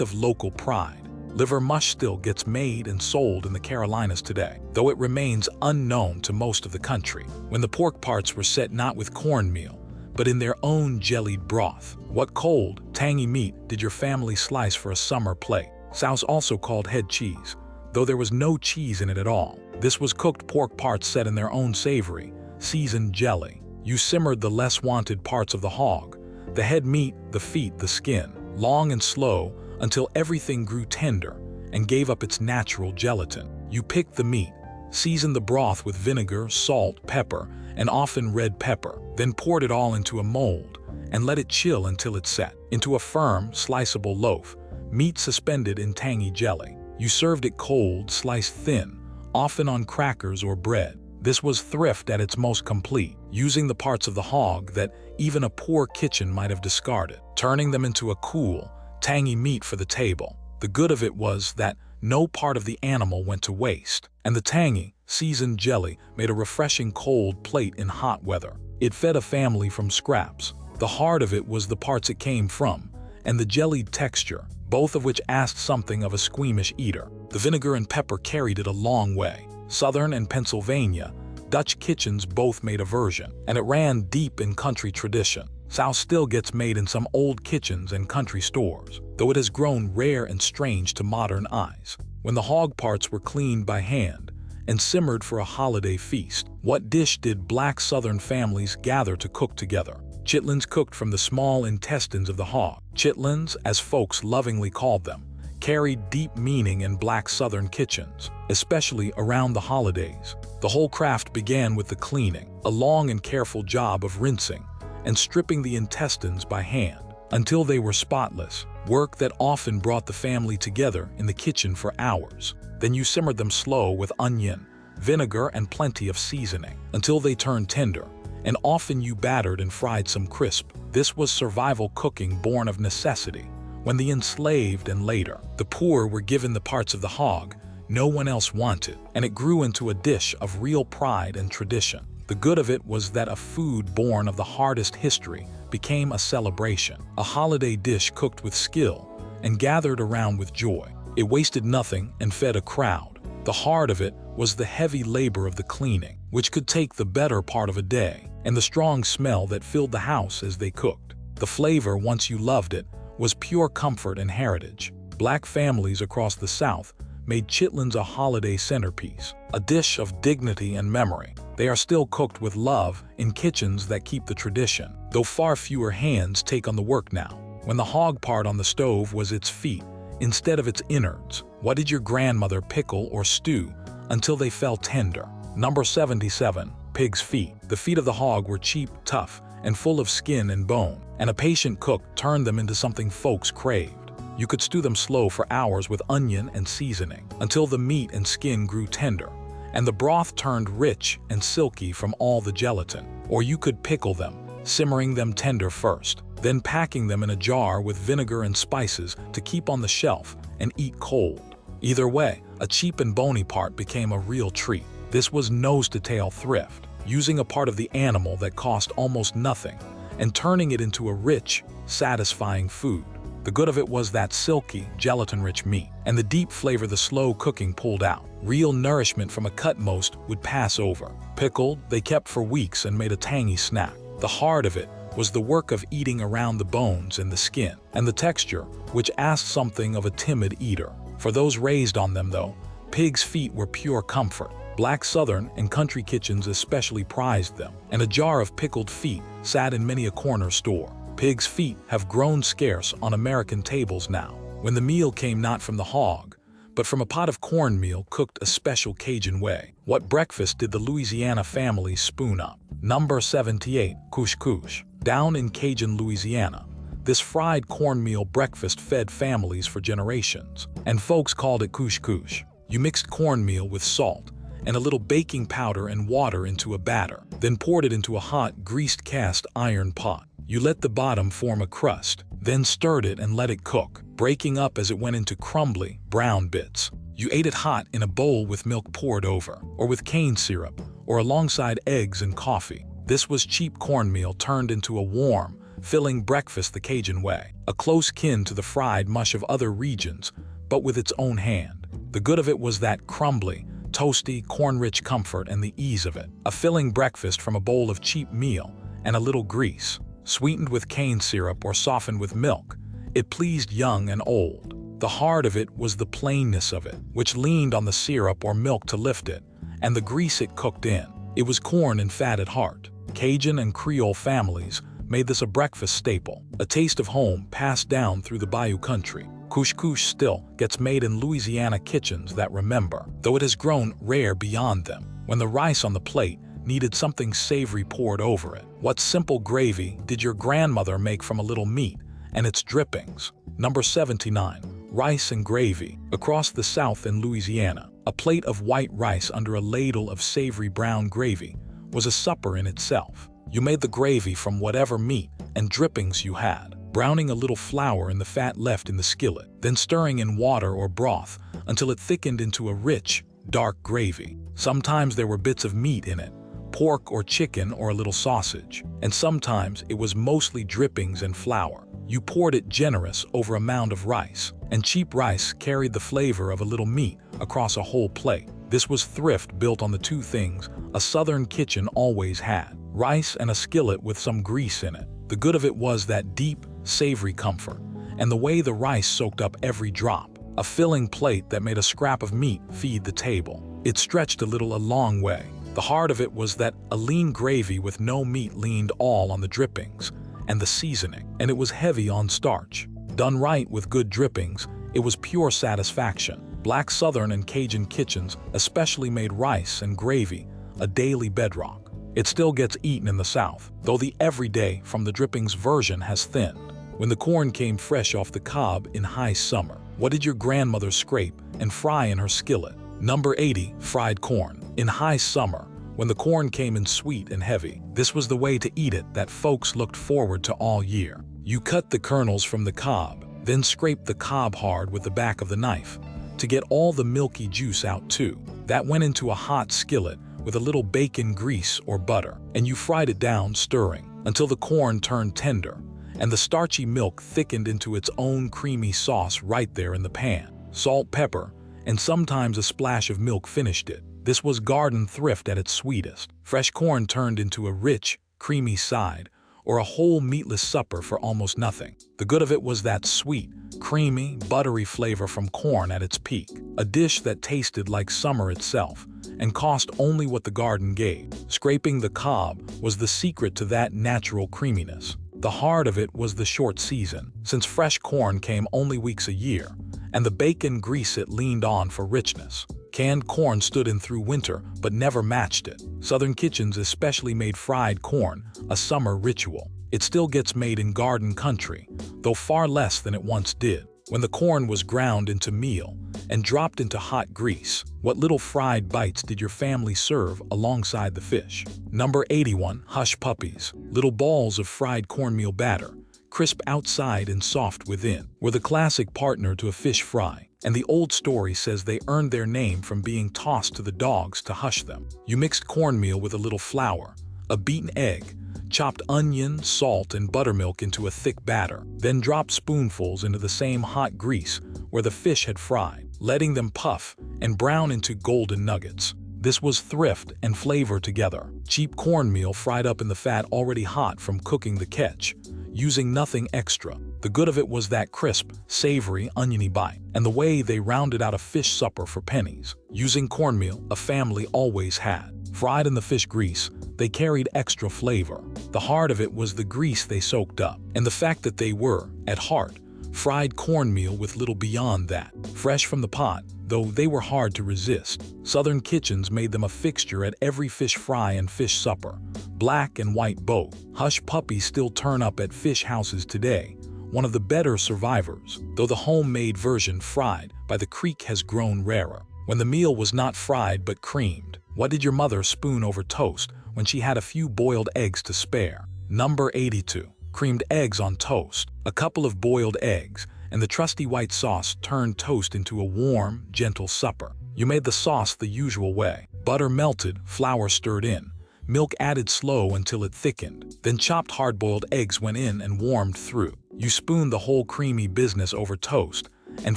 Speaker 1: of local pride. Liver mush still gets made and sold in the Carolinas today, though it remains unknown to most of the country. When the pork parts were set not with cornmeal, but in their own jellied broth. What cold, tangy meat did your family slice for a summer plate? Souse also called head cheese, though there was no cheese in it at all. This was cooked pork parts set in their own savory, seasoned jelly. You simmered the less wanted parts of the hog, the head meat, the feet, the skin, long and slow until everything grew tender and gave up its natural gelatin. You picked the meat, seasoned the broth with vinegar, salt, pepper, and often red pepper, then poured it all into a mold and let it chill until it set into a firm, sliceable loaf, meat suspended in tangy jelly. You served it cold, sliced thin, often on crackers or bread. This was thrift at its most complete, using the parts of the hog that even a poor kitchen might have discarded, turning them into a cool, tangy meat for the table. The good of it was that no part of the animal went to waste, and the tangy, seasoned jelly made a refreshing cold plate in hot weather. It fed a family from scraps. The heart of it was the parts it came from, and the jellied texture, both of which asked something of a squeamish eater. The vinegar and pepper carried it a long way. Southern and Pennsylvania Dutch kitchens both made a version, and it ran deep in country tradition. Souse still gets made in some old kitchens and country stores, though it has grown rare and strange to modern eyes. When the hog parts were cleaned by hand and simmered for a holiday feast, what dish did black Southern families gather to cook together? Chitlins cooked from the small intestines of the hog. Chitlins, as folks lovingly called them, carried deep meaning in black Southern kitchens, especially around the holidays. The whole craft began with the cleaning, a long and careful job of rinsing and stripping the intestines by hand until they were spotless, work that often brought the family together in the kitchen for hours. Then you simmered them slow with onion, vinegar, and plenty of seasoning until they turned tender, and often you battered and fried some crisp. This was survival cooking born of necessity, when the enslaved and later the poor were given the parts of the hog no one else wanted, and it grew into a dish of real pride and tradition. The good of it was that a food born of the hardest history became a celebration, a holiday dish cooked with skill and gathered around with joy. It wasted nothing and fed a crowd. The heart of it was the heavy labor of the cleaning, which could take the better part of a day, and the strong smell that filled the house as they cooked. The flavor, once you loved it, was pure comfort and heritage. Black families across the South made chitlins a holiday centerpiece, a dish of dignity and memory. They are still cooked with love in kitchens that keep the tradition, though far fewer hands take on the work now. When the hog part on the stove was its feet instead of its innards, what did your grandmother pickle or stew until they fell tender? Number 77. Pig's feet. The feet of the hog were cheap, tough, and full of skin and bone, and a patient cook turned them into something folks craved. You could stew them slow for hours with onion and seasoning until the meat and skin grew tender, and the broth turned rich and silky from all the gelatin. Or you could pickle them, simmering them tender first, then packing them in a jar with vinegar and spices to keep on the shelf and eat cold. Either way, a cheap and bony part became a real treat. This was nose-to-tail thrift, using a part of the animal that cost almost nothing and turning it into a rich, satisfying food. The good of it was that silky, gelatin-rich meat, and the deep flavor the slow cooking pulled out. Real nourishment from a cut most would pass over. Pickled, they kept for weeks and made a tangy snack. The heart of it was the work of eating around the bones and the skin, and the texture, which asked something of a timid eater. For those raised on them, though, pig's feet were pure comfort. Black Southern and country kitchens especially prized them, and a jar of pickled feet sat in many a corner store. Pig's feet have grown scarce on American tables now, when the meal came not from the hog, but from a pot of cornmeal cooked a special Cajun way. What breakfast did the Louisiana family spoon up? Number 78. Couscous. Down in Cajun, Louisiana, this fried cornmeal breakfast fed families for generations, and folks called it couscous. You mixed cornmeal with salt and a little baking powder and water into a batter, then poured it into a hot, greased cast iron pot. You let the bottom form a crust, then stirred it and let it cook, breaking up as it went into crumbly, brown bits. You ate it hot in a bowl with milk poured over, or with cane syrup, or alongside eggs and coffee. This was cheap cornmeal turned into a warm, filling breakfast the Cajun way, a close kin to the fried mush of other regions, but with its own hand. The good of it was that crumbly, toasty, corn-rich comfort and the ease of it. A filling breakfast from a bowl of cheap meal and a little grease, sweetened with cane syrup or softened with milk. It pleased young and old. The heart of it was the plainness of it, which leaned on the syrup or milk to lift it, and the grease it cooked in. It was corn and fat at heart. Cajun and Creole families made this a breakfast staple, a taste of home passed down through the Bayou country. Couscous still gets made in Louisiana kitchens that remember, though it has grown rare beyond them. When the rice on the plate needed something savory poured over it, what simple gravy did your grandmother make from a little meat and its drippings? Number 79. Rice and gravy. Across the South in Louisiana, a plate of white rice under a ladle of savory brown gravy was a supper in itself. You made the gravy from whatever meat and drippings you had, browning a little flour in the fat left in the skillet, then stirring in water or broth until it thickened into a rich, dark gravy. Sometimes there were bits of meat in it, pork or chicken or a little sausage, and sometimes it was mostly drippings and flour. You poured it generous over a mound of rice, and cheap rice carried the flavor of a little meat across a whole plate. This was thrift built on the two things a Southern kitchen always had: rice and a skillet with some grease in it. The good of it was that deep, savory comfort, and the way the rice soaked up every drop. A filling plate that made a scrap of meat feed the table. It stretched a long way. The heart of it was that a lean gravy with no meat leaned all on the drippings and the seasoning, and it was heavy on starch. Done right with good drippings, it was pure satisfaction. Black Southern and Cajun kitchens especially made rice and gravy a daily bedrock. It still gets eaten in the South, though the everyday from the drippings version has thinned. When the corn came fresh off the cob in high summer, what did your grandmother scrape and fry in her skillet? Number 80. Fried corn. In high summer, when the corn came in sweet and heavy, this was the way to eat it that folks looked forward to all year. You cut the kernels from the cob, then scraped the cob hard with the back of the knife to get all the milky juice out too. That went into a hot skillet with a little bacon grease or butter, and you fried it down, stirring, until the corn turned tender, and the starchy milk thickened into its own creamy sauce right there in the pan. Salt, pepper, and sometimes a splash of milk finished it. This was garden thrift at its sweetest. Fresh corn turned into a rich, creamy side, or a whole meatless supper for almost nothing. The good of it was that sweet, creamy, buttery flavor from corn at its peak, a dish that tasted like summer itself and cost only what the garden gave. Scraping the cob was the secret to that natural creaminess. The heart of it was the short season, since fresh corn came only weeks a year, and the bacon grease it leaned on for richness. Canned corn stood in through winter, but never matched it. Southern kitchens especially made fried corn a summer ritual. It still gets made in garden country, though far less than it once did. When the corn was ground into meal and dropped into hot grease, what little fried bites did your family serve alongside the fish? Number 81. Hush Puppies. Little balls of fried cornmeal batter, crisp outside and soft within, were the classic partner to a fish fry, and the old story says they earned their name from being tossed to the dogs to hush them. You mixed cornmeal with a little flour, a beaten egg, chopped onion, salt, and buttermilk into a thick batter, then dropped spoonfuls into the same hot grease where the fish had fried, letting them puff and brown into golden nuggets. This was thrift and flavor together. Cheap cornmeal fried up in the fat already hot from cooking the catch, using nothing extra. The good of it was that crisp, savory, oniony bite, and the way they rounded out a fish supper for pennies. Using cornmeal, a family always had. Fried in the fish grease, they carried extra flavor. The heart of it was the grease they soaked up, and the fact that they were, at heart, fried cornmeal with little beyond that. Fresh from the pot, though they were hard to resist. Southern kitchens made them a fixture at every fish fry and fish supper, black and white both. Hush Puppies still turn up at fish houses today, one of the better survivors, though the homemade version fried by the creek has grown rarer. When the meal was not fried but creamed, what did your mother spoon over toast when she had a few boiled eggs to spare? Number 82. Creamed eggs on toast. A couple of boiled eggs, and the trusty white sauce turned toast into a warm, gentle supper. You made the sauce the usual way. Butter melted, flour stirred in, milk added slow until it thickened. Then chopped hard-boiled eggs went in and warmed through. You spooned the whole creamy business over toast and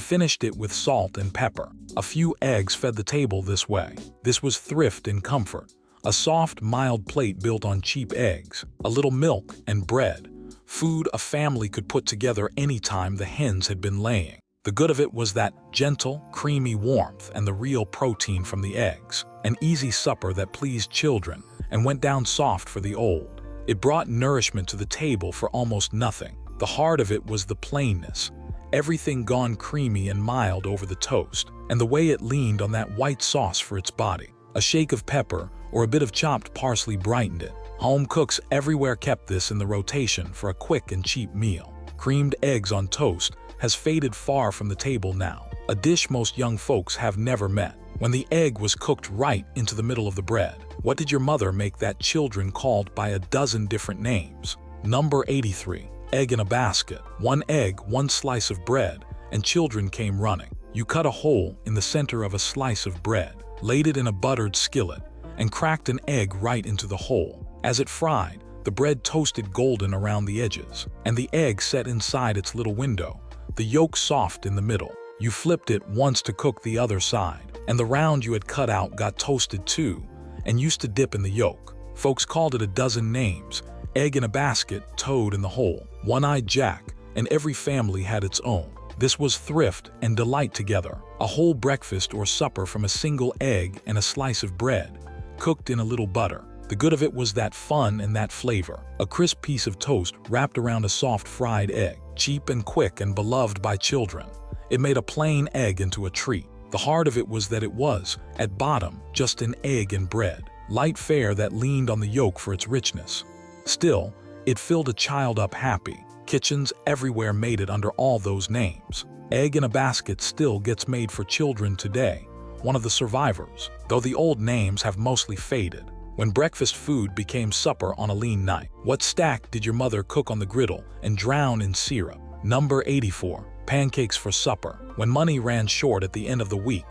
Speaker 1: finished it with salt and pepper. A few eggs fed the table this way. This was thrift and comfort. A soft, mild plate built on cheap eggs, a little milk and bread. Food a family could put together any time the hens had been laying. The good of it was that gentle, creamy warmth and the real protein from the eggs. An easy supper that pleased children and went down soft for the old. It brought nourishment to the table for almost nothing. The heart of it was the plainness, everything gone creamy and mild over the toast, and the way it leaned on that white sauce for its body. A shake of pepper or a bit of chopped parsley brightened it. Home cooks everywhere kept this in the rotation for a quick and cheap meal. Creamed eggs on toast has faded far from the table now, a dish most young folks have never met. When the egg was cooked right into the middle of the bread, what did your mother make that children called by a dozen different names? Number 83. Egg in a basket. One egg, one slice of bread, and children came running. You cut a hole in the center of a slice of bread, laid it in a buttered skillet, and cracked an egg right into the hole. As it fried, the bread toasted golden around the edges, and the egg set inside its little window, the yolk soft in the middle. You flipped it once to cook the other side, and the round you had cut out got toasted too, and used to dip in the yolk. Folks called it a dozen names: egg in a basket, toad in the hole, one-eyed Jack, and every family had its own. This was thrift and delight together, a whole breakfast or supper from a single egg and a slice of bread, cooked in a little butter. The good of it was that fun and that flavor. A crisp piece of toast wrapped around a soft fried egg, cheap and quick and beloved by children. It made a plain egg into a treat. The heart of it was that it was, at bottom, just an egg and bread, light fare that leaned on the yolk for its richness. Still, it filled a child up happy. Kitchens everywhere made it under all those names. Egg in a basket still gets made for children today, one of the survivors, though the old names have mostly faded. When breakfast food became supper on a lean night, what stack did your mother cook on the griddle and drown in syrup? Number 84. Pancakes for supper. When money ran short at the end of the week,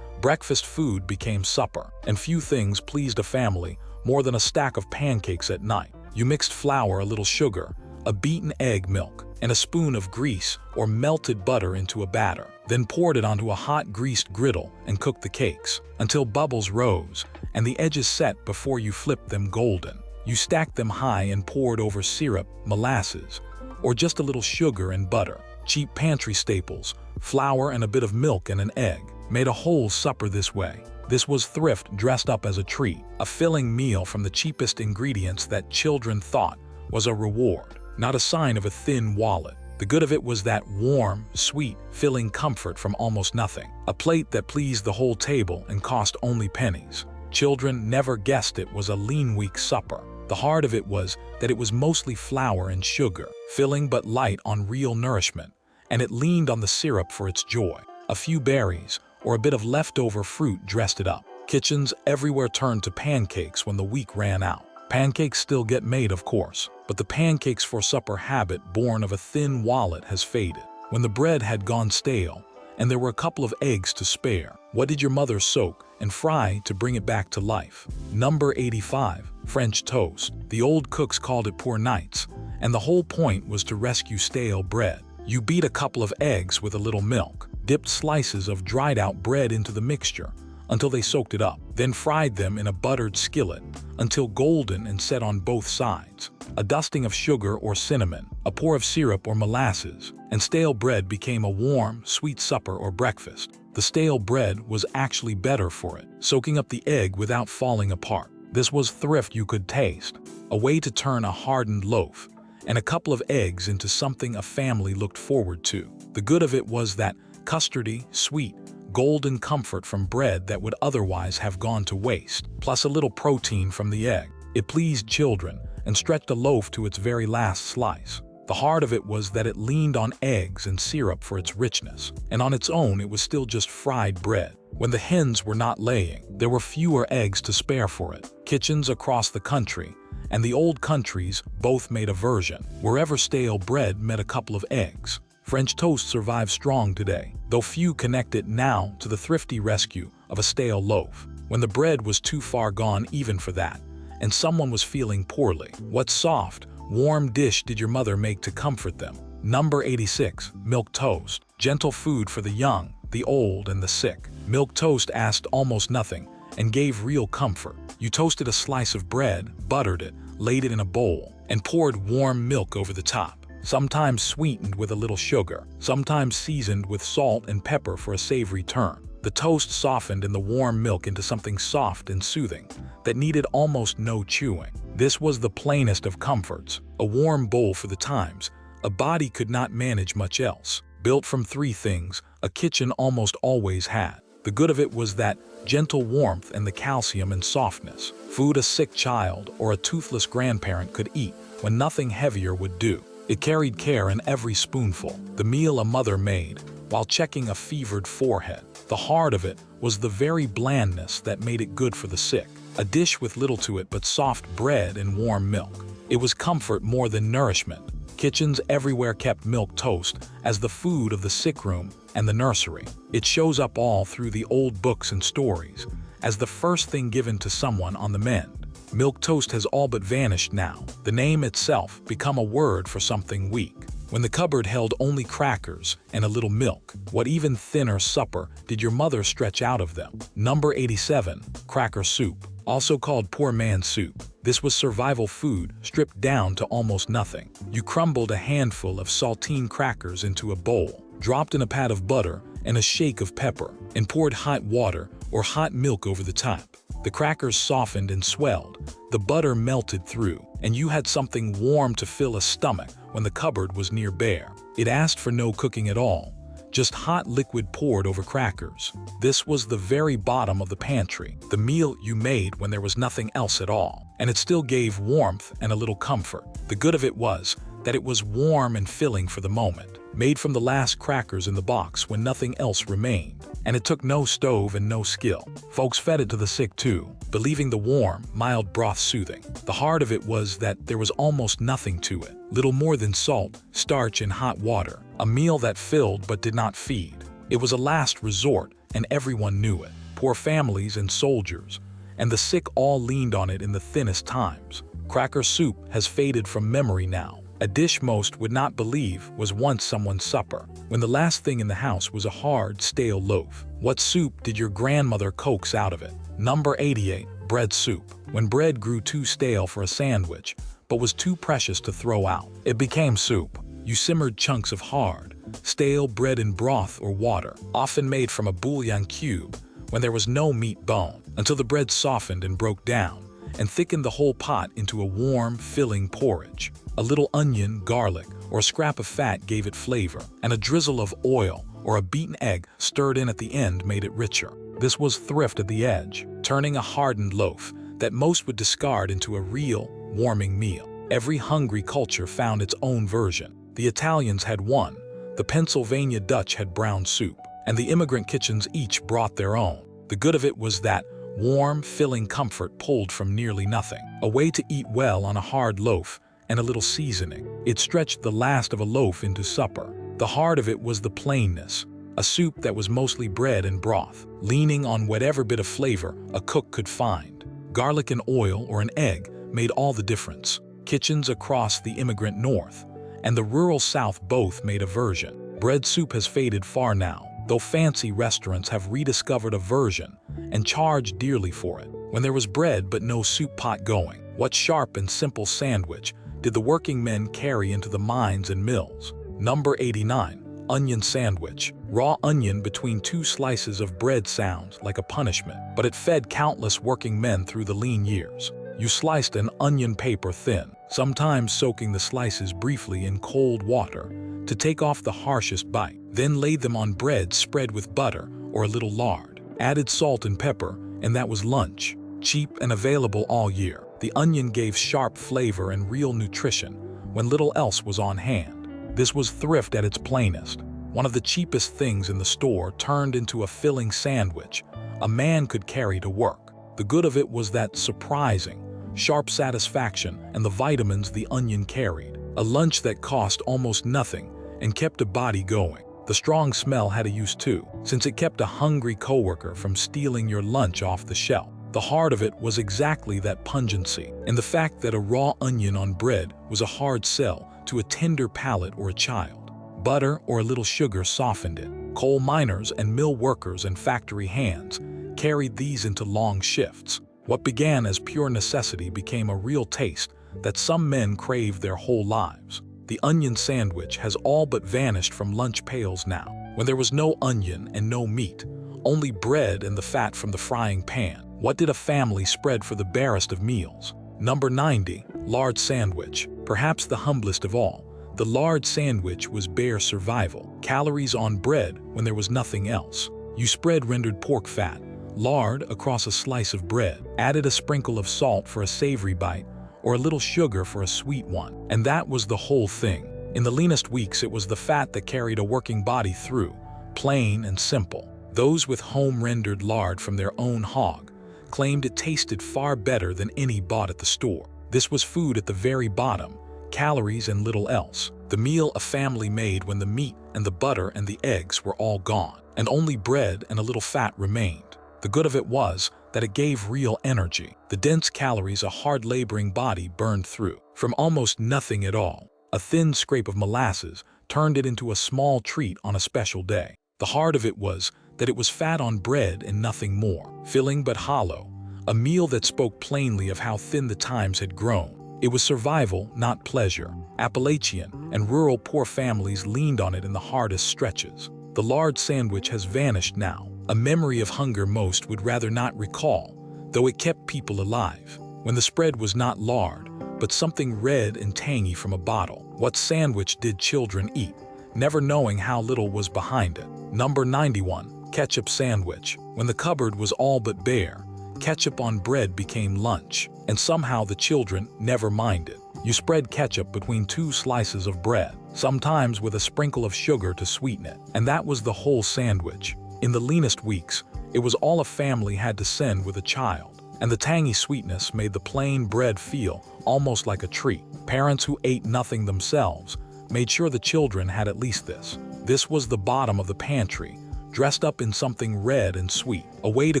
Speaker 1: breakfast food became supper, and few things pleased a family more than a stack of pancakes at night. You mixed flour, a little sugar, a beaten egg, milk, and a spoon of grease or melted butter into a batter. Then poured it onto a hot greased griddle and cooked the cakes until bubbles rose and the edges set before you flipped them golden. You stacked them high and poured over syrup, molasses, or just a little sugar and butter. Cheap pantry staples, flour and a bit of milk and an egg, made a whole supper this way. This was thrift dressed up as a treat, a filling meal from the cheapest ingredients that children thought was a reward, not a sign of a thin wallet. The good of it was that warm, sweet, filling comfort from almost nothing. A plate that pleased the whole table and cost only pennies. Children never guessed it was a lean week supper. The heart of it was that it was mostly flour and sugar, filling but light on real nourishment, and it leaned on the syrup for its joy. A few berries or a bit of leftover fruit dressed it up. Kitchens everywhere turned to pancakes when the week ran out. Pancakes still get made, of course, but the pancakes for supper habit born of a thin wallet has faded. When the bread had gone stale, and there were a couple of eggs to spare, what did your mother soak and fry to bring it back to life? Number 85, French toast. The old cooks called it poor nights, and the whole point was to rescue stale bread. You beat a couple of eggs with a little milk, dipped slices of dried-out bread into the mixture until they soaked it up, then fried them in a buttered skillet until golden and set on both sides. A dusting of sugar or cinnamon, a pour of syrup or molasses, and stale bread became a warm, sweet supper or breakfast. The stale bread was actually better for it, soaking up the egg without falling apart. This was thrift you could taste, a way to turn a hardened loaf and a couple of eggs into something a family looked forward to. The good of it was that custardy, sweet, golden comfort from bread that would otherwise have gone to waste, plus a little protein from the egg. It pleased children and stretched a loaf to its very last slice. The heart of it was that it leaned on eggs and syrup for its richness, and on its own it was still just fried bread. When the hens were not laying, there were fewer eggs to spare for it. Kitchens across the country and the old countries both made a version, wherever stale bread met a couple of eggs. French toast survives strong today, though few connect it now to the thrifty rescue of a stale loaf, when the bread was too far gone even for that, and someone was feeling poorly. What soft, warm dish did your mother make to comfort them? Number 86, milk toast. Gentle food for the young, the old, and the sick. Milk toast asked almost nothing and gave real comfort. You toasted a slice of bread, buttered it, laid it in a bowl, and poured warm milk over the top. Sometimes sweetened with a little sugar, sometimes seasoned with salt and pepper for a savory turn. The toast softened in the warm milk into something soft and soothing that needed almost no chewing. This was the plainest of comforts, a warm bowl for the times. A body could not manage much else. Built from three things a kitchen almost always had. The good of it was that gentle warmth and the calcium and softness. Food a sick child or a toothless grandparent could eat when nothing heavier would do. It carried care in every spoonful, the meal a mother made, while checking a fevered forehead. The heart of it was the very blandness that made it good for the sick. A dish with little to it but soft bread and warm milk. It was comfort more than nourishment. Kitchens everywhere kept milk toast as the food of the sick room and the nursery. It shows up all through the old books and stories as the first thing given to someone on the mend. Milk toast has all but vanished now, the name itself become a word for something weak. When the cupboard held only crackers and a little milk, what even thinner supper did your mother stretch out of them? Number 87, cracker soup, also called poor man's soup. This was survival food stripped down to almost nothing. You crumbled a handful of saltine crackers into a bowl, dropped in a pat of butter and a shake of pepper, and poured hot water or hot milk over the top. The crackers softened and swelled, the butter melted through, and you had something warm to fill a stomach when the cupboard was near bare. It asked for no cooking at all, just hot liquid poured over crackers. This was the very bottom of the pantry, the meal you made when there was nothing else at all, and it still gave warmth and a little comfort. The good of it was that it was warm and filling for the moment, made from the last crackers in the box when nothing else remained, and it took no stove and no skill. Folks fed it to the sick too, believing the warm, mild broth soothing. The heart of it was that there was almost nothing to it, little more than salt, starch, and hot water, a meal that filled but did not feed. It was a last resort, and everyone knew it. Poor families and soldiers, and the sick all leaned on it in the thinnest times. Cracker soup has faded from memory now, a dish most would not believe was once someone's supper, when the last thing in the house was a hard, stale loaf. What soup did your grandmother coax out of it? Number 88. Bread soup. When bread grew too stale for a sandwich, but was too precious to throw out, it became soup. You simmered chunks of hard, stale bread in broth or water, often made from a bouillon cube, when there was no meat bone, until the bread softened and broke down, and thickened the whole pot into a warm, filling porridge. A little onion, garlic, or a scrap of fat gave it flavor, and a drizzle of oil or a beaten egg stirred in at the end made it richer. This was thrift at the edge, turning a hardened loaf that most would discard into a real, warming meal. Every hungry culture found its own version. The Italians had one, the Pennsylvania Dutch had brown soup, and the immigrant kitchens each brought their own. The good of it was that warm, filling comfort pulled from nearly nothing. A way to eat well on a hard loaf and a little seasoning. It stretched the last of a loaf into supper. The heart of it was the plainness, a soup that was mostly bread and broth, leaning on whatever bit of flavor a cook could find. Garlic and oil or an egg made all the difference. Kitchens across the immigrant North and the rural South both made a version. Bread soup has faded far now, though fancy restaurants have rediscovered a version and charged dearly for it. When there was bread but no soup pot going, what sharp and simple sandwich did the working men carry into the mines and mills? Number 89. Onion sandwich. Raw onion between two slices of bread sounds like a punishment, but it fed countless working men through the lean years. You sliced an onion paper thin, sometimes soaking the slices briefly in cold water to take off the harshest bite, then laid them on bread spread with butter or a little lard, added salt and pepper, and that was lunch. Cheap and available all year, the onion gave sharp flavor and real nutrition when little else was on hand. This was thrift at its plainest. One of the cheapest things in the store turned into a filling sandwich a man could carry to work. The good of it was that surprising, sharp satisfaction and the vitamins the onion carried. A lunch that cost almost nothing and kept a body going. The strong smell had a use too, since it kept a hungry coworker from stealing your lunch off the shelf. The heart of it was exactly that pungency, and the fact that a raw onion on bread was a hard sell to a tender palate or a child. Butter or a little sugar softened it. Coal miners and mill workers and factory hands carried these into long shifts. What began as pure necessity became a real taste that some men craved their whole lives. The onion sandwich has all but vanished from lunch pails now. When there was no onion and no meat, only bread and the fat from the frying pan, what did a family spread for the barest of meals? Number 90. Lard sandwich. Perhaps the humblest of all, the lard sandwich was bare survival. Calories on bread when there was nothing else. You spread rendered pork fat, lard across a slice of bread, added a sprinkle of salt for a savory bite, or a little sugar for a sweet one, and that was the whole thing. In the leanest weeks, it was the fat that carried a working body through, plain and simple. Those with home-rendered lard from their own hog claimed it tasted far better than any bought at the store. This was food at the very bottom, calories and little else. The meal a family made when the meat and the butter and the eggs were all gone, and only bread and a little fat remained. The good of it was that it gave real energy, the dense calories a hard-laboring body burned through. From almost nothing at all, a thin scrape of molasses turned it into a small treat on a special day. The heart of it was that it was fat on bread and nothing more, filling but hollow, a meal that spoke plainly of how thin the times had grown. It was survival, not pleasure. Appalachian and rural poor families leaned on it in the hardest stretches. The lard sandwich has vanished now, a memory of hunger most would rather not recall, though it kept people alive. When the spread was not lard, but something red and tangy from a bottle. What sandwich did children eat, never knowing how little was behind it? Number 91. Ketchup sandwich. When the cupboard was all but bare, ketchup on bread became lunch, and somehow the children never minded. You spread ketchup between two slices of bread, sometimes with a sprinkle of sugar to sweeten it, and that was the whole sandwich. In the leanest weeks, it was all a family had to send with a child, and the tangy sweetness made the plain bread feel almost like a treat. Parents who ate nothing themselves made sure the children had at least this. This was the bottom of the pantry, dressed up in something red and sweet, a way to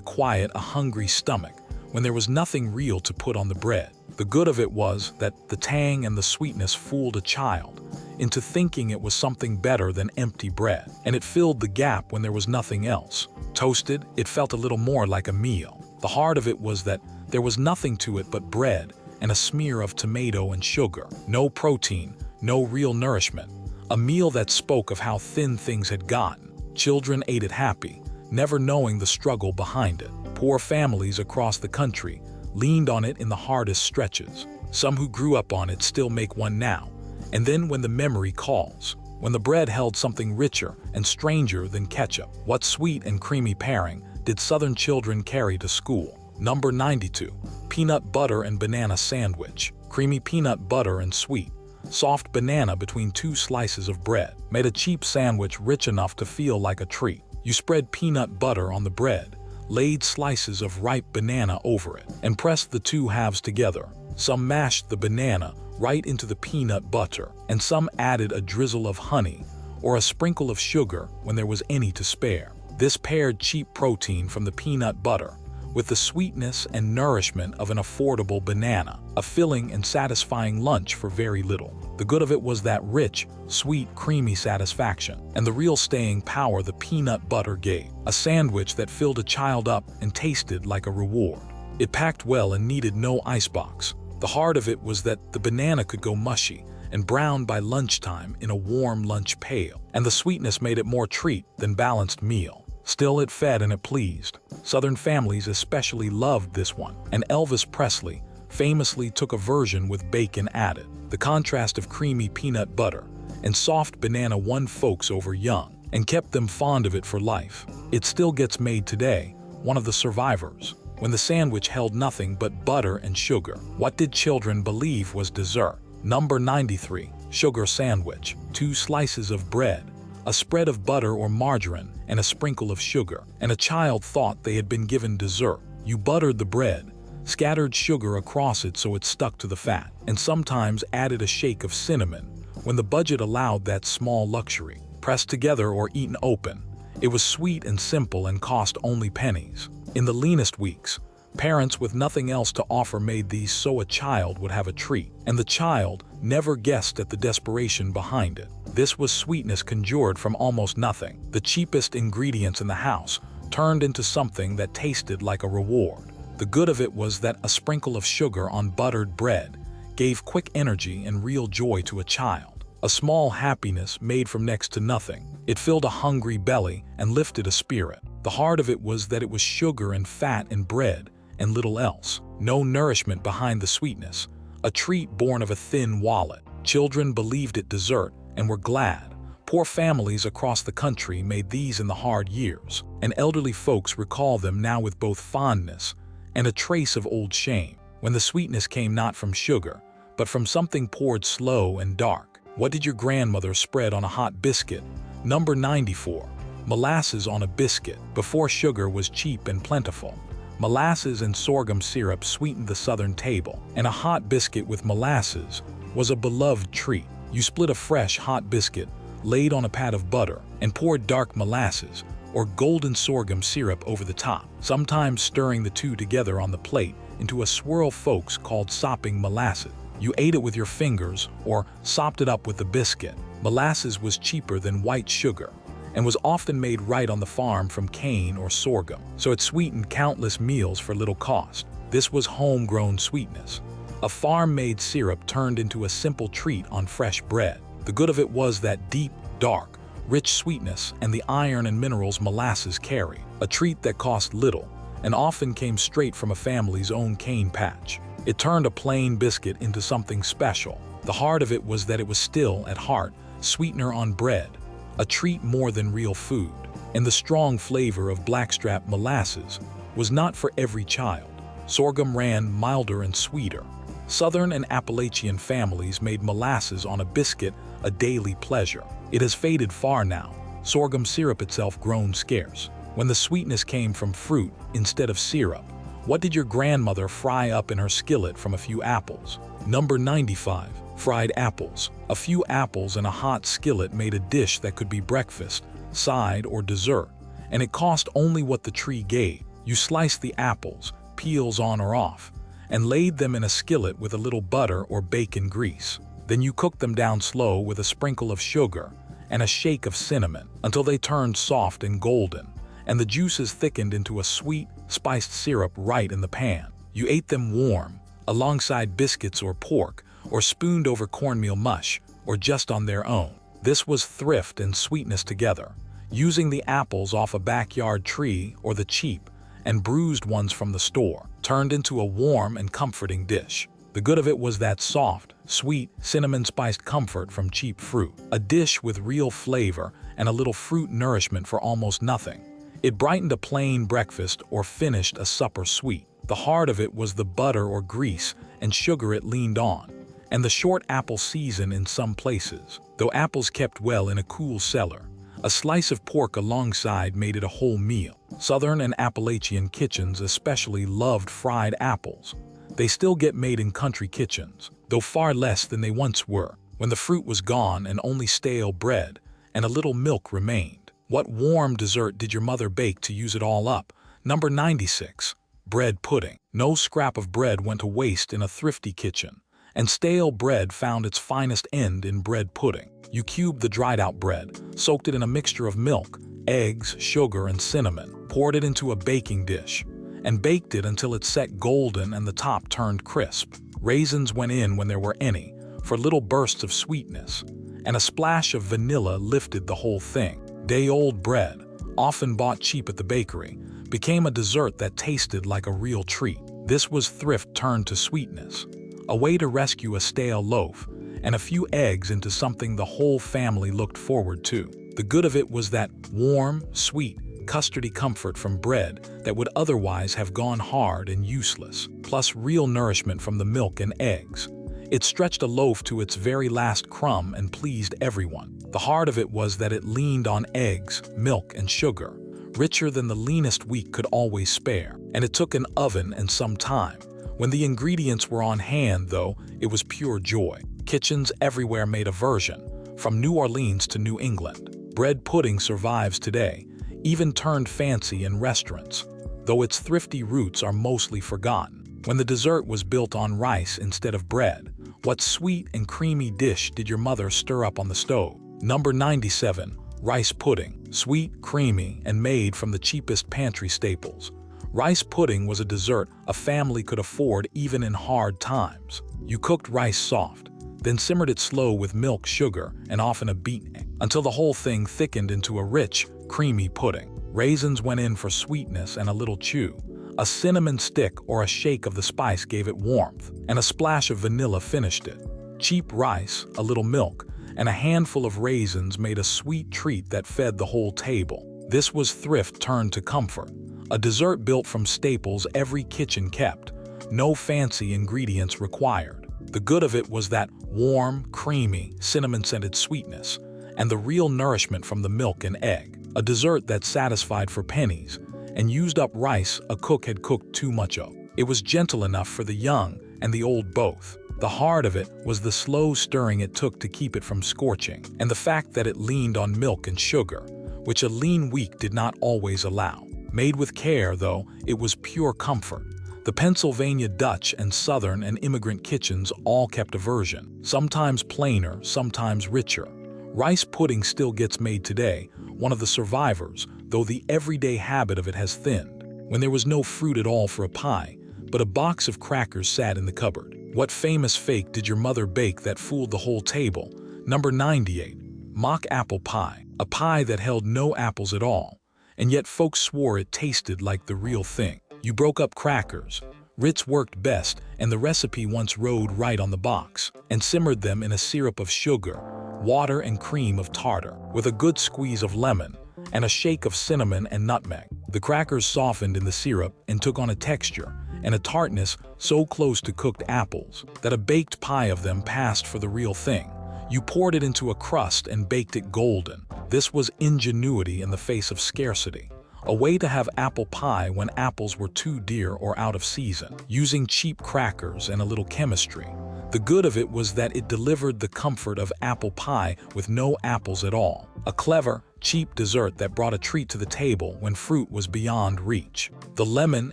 Speaker 1: quiet a hungry stomach when there was nothing real to put on the bread. The good of it was that the tang and the sweetness fooled a child into thinking it was something better than empty bread, and it filled the gap when there was nothing else. Toasted, it felt a little more like a meal. The heart of it was that there was nothing to it but bread and a smear of tomato and sugar. No protein, no real nourishment. A meal that spoke of how thin things had gotten. Children ate it happy, never knowing the struggle behind it. Poor families across the country leaned on it in the hardest stretches. Some who grew up on it still make one now. And then when the memory calls, when the bread held something richer and stranger than ketchup, what sweet and creamy pairing did Southern children carry to school? Number 92. Peanut butter and banana sandwich. Creamy peanut butter and sweet, soft banana between two slices of bread made a cheap sandwich rich enough to feel like a treat. You spread peanut butter on the bread, laid slices of ripe banana over it, and pressed the two halves together. Some mashed the banana right into the peanut butter, and some added a drizzle of honey or a sprinkle of sugar when there was any to spare. This paired cheap protein from the peanut butter with the sweetness and nourishment of an affordable banana, a filling and satisfying lunch for very little. The good of it was that rich, sweet, creamy satisfaction, and the real staying power the peanut butter gave. A sandwich that filled a child up and tasted like a reward. It packed well and needed no icebox. The heart of it was that the banana could go mushy and brown by lunchtime in a warm lunch pail, and the sweetness made it more treat than balanced meal. Still, it fed and it pleased. Southern families especially loved this one, and Elvis Presley famously took a version with bacon added. The contrast of creamy peanut butter and soft banana won folks over young and kept them fond of it for life. It still gets made today, one of the survivors. When the sandwich held nothing but butter and sugar, what did children believe was dessert? Number 93. Sugar sandwich. 2 slices of bread, a spread of butter or margarine, and a sprinkle of sugar, and a child thought they had been given dessert. You buttered the bread, scattered sugar across it so it stuck to the fat, and sometimes added a shake of cinnamon when the budget allowed that small luxury. Pressed together or eaten open, it was sweet and simple and cost only pennies. In the leanest weeks, parents with nothing else to offer made these so a child would have a treat, and the child never guessed at the desperation behind it. This was sweetness conjured from almost nothing. The cheapest ingredients in the house turned into something that tasted like a reward. The good of it was that a sprinkle of sugar on buttered bread gave quick energy and real joy to a child. A small happiness made from next to nothing. It filled a hungry belly and lifted a spirit. The heart of it was that it was sugar and fat and bread and little else. No nourishment behind the sweetness. A treat born of a thin wallet. Children believed it dessert and were glad. Poor families across the country made these in the hard years, and elderly folks recall them now with both fondness and a trace of old shame, when the sweetness came not from sugar, but from something poured slow and dark. What did your grandmother spread on a hot biscuit? Number 94. Molasses on a biscuit. Before sugar was cheap and plentiful, molasses and sorghum syrup sweetened the Southern table, and a hot biscuit with molasses was a beloved treat. You split a fresh, hot biscuit, laid on a pat of butter, and poured dark molasses or golden sorghum syrup over the top, sometimes stirring the two together on the plate into a swirl folks called sopping molasses. You ate it with your fingers or sopped it up with the biscuit. Molasses was cheaper than white sugar and was often made right on the farm from cane or sorghum, so it sweetened countless meals for little cost. This was homegrown sweetness. A farm-made syrup turned into a simple treat on fresh bread. The good of it was that deep, dark, rich sweetness and the iron and minerals molasses carried. A treat that cost little and often came straight from a family's own cane patch. It turned a plain biscuit into something special. The heart of it was that it was still, at heart, sweetener on bread, a treat more than real food. And the strong flavor of blackstrap molasses was not for every child. Sorghum ran milder and sweeter. Southern and Appalachian families made molasses on a biscuit a daily pleasure. It has faded far now, sorghum syrup itself grown scarce. When the sweetness came from fruit instead of syrup, what did your grandmother fry up in her skillet from a few apples? Number 95. Fried apples. A few apples in a hot skillet made a dish that could be breakfast, side, or dessert, and it cost only what the tree gave. You sliced the apples, peels on or off, and laid them in a skillet with a little butter or bacon grease. Then you cooked them down slow with a sprinkle of sugar and a shake of cinnamon until they turned soft and golden, and the juices thickened into a sweet, spiced syrup right in the pan. You ate them warm, alongside biscuits or pork, or spooned over cornmeal mush, or just on their own. This was thrift and sweetness together, using the apples off a backyard tree or the cheap and bruised ones from the store, turned into a warm and comforting dish. The good of it was that soft, sweet, cinnamon-spiced comfort from cheap fruit, a dish with real flavor and a little fruit nourishment for almost nothing. It brightened a plain breakfast or finished a supper sweet. The heart of it was the butter or grease and sugar it leaned on, and the short apple season in some places, though apples kept well in a cool cellar. A slice of pork alongside made it a whole meal. Southern and Appalachian kitchens especially loved fried apples. They still get made in country kitchens, though far less than they once were, when the fruit was gone and only stale bread and a little milk remained. What warm dessert did your mother bake to use it all up? Number 96. Bread pudding. No scrap of bread went to waste in a thrifty kitchen, and stale bread found its finest end in bread pudding. You cubed the dried-out bread, soaked it in a mixture of milk, eggs, sugar, and cinnamon, poured it into a baking dish, and baked it until it set golden and the top turned crisp. Raisins went in when there were any, for little bursts of sweetness, and a splash of vanilla lifted the whole thing. Day-old bread, often bought cheap at the bakery, became a dessert that tasted like a real treat. This was thrift turned to sweetness, a way to rescue a stale loaf and a few eggs into something the whole family looked forward to. The good of it was that warm, sweet, custardy comfort from bread that would otherwise have gone hard and useless, plus real nourishment from the milk and eggs. It stretched a loaf to its very last crumb and pleased everyone. The heart of it was that it leaned on eggs, milk, and sugar, richer than the leanest week could always spare, and it took an oven and some time. When the ingredients were on hand, though, it was pure joy. Kitchens everywhere made a version, from New Orleans to New England. Bread pudding survives today, even turned fancy in restaurants, though its thrifty roots are mostly forgotten. When the dessert was built on rice instead of bread, what sweet and creamy dish did your mother stir up on the stove? Number 97. Rice pudding. Sweet, creamy, and made from the cheapest pantry staples. Rice pudding was a dessert a family could afford even in hard times. You cooked rice soft, then simmered it slow with milk, sugar, and often a beaten egg, until the whole thing thickened into a rich, creamy pudding. Raisins went in for sweetness and a little chew. A cinnamon stick or a shake of the spice gave it warmth, and a splash of vanilla finished it. Cheap rice, a little milk, and a handful of raisins made a sweet treat that fed the whole table. This was thrift turned to comfort, a dessert built from staples every kitchen kept, no fancy ingredients required. The good of it was that warm, creamy, cinnamon-scented sweetness, and the real nourishment from the milk and egg, a dessert that satisfied for pennies and used up rice a cook had cooked too much of. It was gentle enough for the young and the old both. The heart of it was the slow stirring it took to keep it from scorching, and the fact that it leaned on milk and sugar, which a lean week did not always allow. Made with care, though, it was pure comfort. The Pennsylvania Dutch and Southern and immigrant kitchens all kept a version, sometimes plainer, sometimes richer. Rice pudding still gets made today, one of the survivors, though the everyday habit of it has thinned. When there was no fruit at all for a pie, but a box of crackers sat in the cupboard. What famous fake did your mother bake that fooled the whole table? Number 98. Mock apple pie. A pie that held no apples at all, and yet folks swore it tasted like the real thing. You broke up crackers. Ritz worked best, and the recipe once rode right on the box, and simmered them in a syrup of sugar, water, and cream of tartar, with a good squeeze of lemon, and a shake of cinnamon and nutmeg. The crackers softened in the syrup and took on a texture and a tartness so close to cooked apples that a baked pie of them passed for the real thing. You poured it into a crust and baked it golden. This was ingenuity in the face of scarcity. A way to have apple pie when apples were too dear or out of season, using cheap crackers and a little chemistry. The good of it was that it delivered the comfort of apple pie with no apples at all. A clever, cheap dessert that brought a treat to the table when fruit was beyond reach. The lemon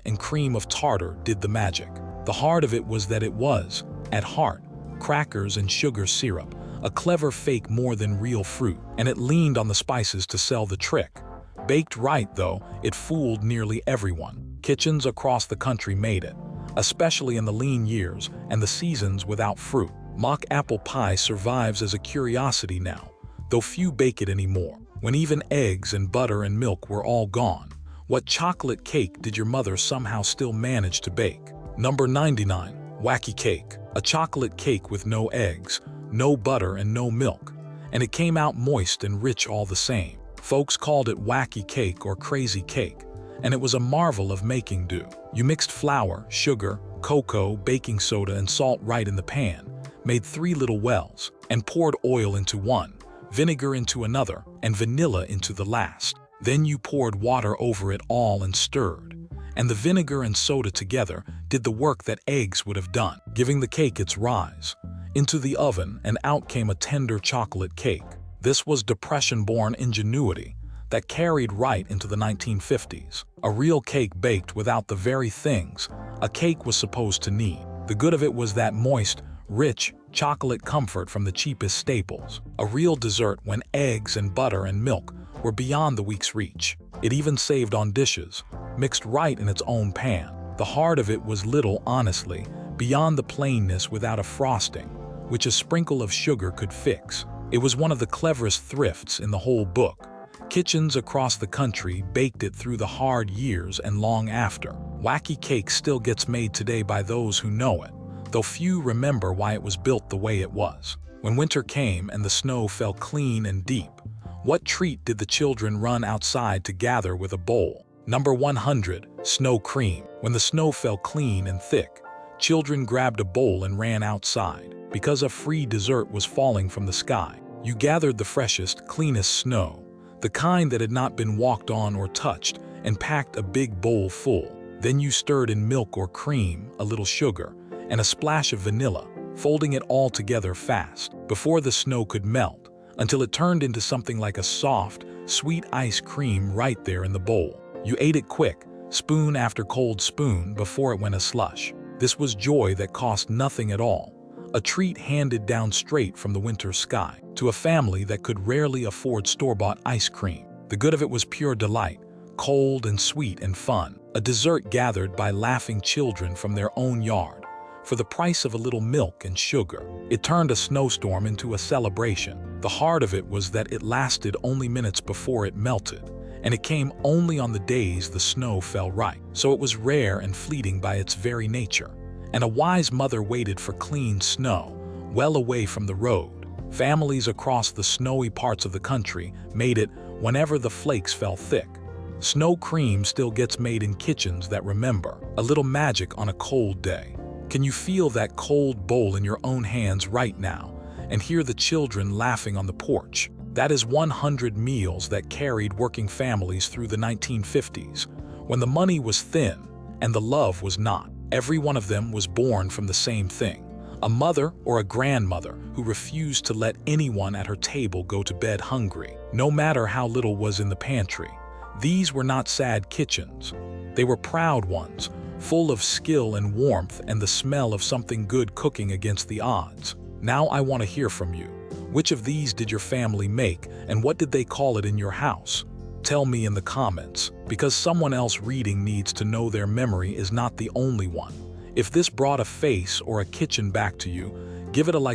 Speaker 1: and cream of tartar did the magic. The heart of it was that it was, at heart, crackers and sugar syrup, a clever fake more than real fruit, and it leaned on the spices to sell the trick. Baked right, though, it fooled nearly everyone. Kitchens across the country made it, especially in the lean years and the seasons without fruit. Mock apple pie survives as a curiosity now, though few bake it anymore. When even eggs and butter and milk were all gone, what chocolate cake did your mother somehow still manage to bake? Number 99. Wacky cake. A chocolate cake with no eggs, no butter and no milk, and it came out moist and rich all the same. Folks called it wacky cake or crazy cake, and it was a marvel of making do. You mixed flour, sugar, cocoa, baking soda, and salt right in the pan, made 3 little wells, and poured oil into one, vinegar into another, and vanilla into the last. Then you poured water over it all and stirred, and the vinegar and soda together did the work that eggs would have done, giving the cake its rise. Into the oven, and out came a tender chocolate cake. This was Depression-born ingenuity that carried right into the 1950s. A real cake baked without the very things a cake was supposed to need. The good of it was that moist, rich chocolate comfort from the cheapest staples. A real dessert when eggs and butter and milk were beyond the week's reach. It even saved on dishes, mixed right in its own pan. The heart of it was little, honestly, beyond the plainness without a frosting, which a sprinkle of sugar could fix. It was one of the cleverest thrifts in the whole book. Kitchens across the country baked it through the hard years and long after. Wacky cake still gets made today by those who know it, though few remember why it was built the way it was. When winter came and the snow fell clean and deep, what treat did the children run outside to gather with a bowl? Number 100. Snow cream. When the snow fell clean and thick, children grabbed a bowl and ran outside, because a free dessert was falling from the sky. You gathered the freshest, cleanest snow, the kind that had not been walked on or touched, and packed a big bowl full. Then you stirred in milk or cream, a little sugar, and a splash of vanilla, folding it all together fast, before the snow could melt, until it turned into something like a soft, sweet ice cream right there in the bowl. You ate it quick, spoon after cold spoon, before it went a slush. This was joy that cost nothing at all, a treat handed down straight from the winter sky to a family that could rarely afford store-bought ice cream. The good of it was pure delight, cold and sweet and fun, a dessert gathered by laughing children from their own yard for the price of a little milk and sugar. It turned a snowstorm into a celebration. The heart of it was that it lasted only minutes before it melted, and it came only on the days the snow fell right. So it was rare and fleeting by its very nature, and a wise mother waited for clean snow, well away from the road. Families across the snowy parts of the country made it whenever the flakes fell thick. Snow cream still gets made in kitchens that remember. A little magic on a cold day. Can you feel that cold bowl in your own hands right now and hear the children laughing on the porch? That is 100 meals that carried working families through the 1950s, when the money was thin and the love was not. Every one of them was born from the same thing. A mother or a grandmother who refused to let anyone at her table go to bed hungry, no matter how little was in the pantry. These were not sad kitchens. They were proud ones, full of skill and warmth and the smell of something good cooking against the odds. Now I want to hear from you. Which of these did your family make, and what did they call it in your house? Tell me in the comments, because someone else reading needs to know their memory is not the only one. If this brought a face or a kitchen back to you, give it a like.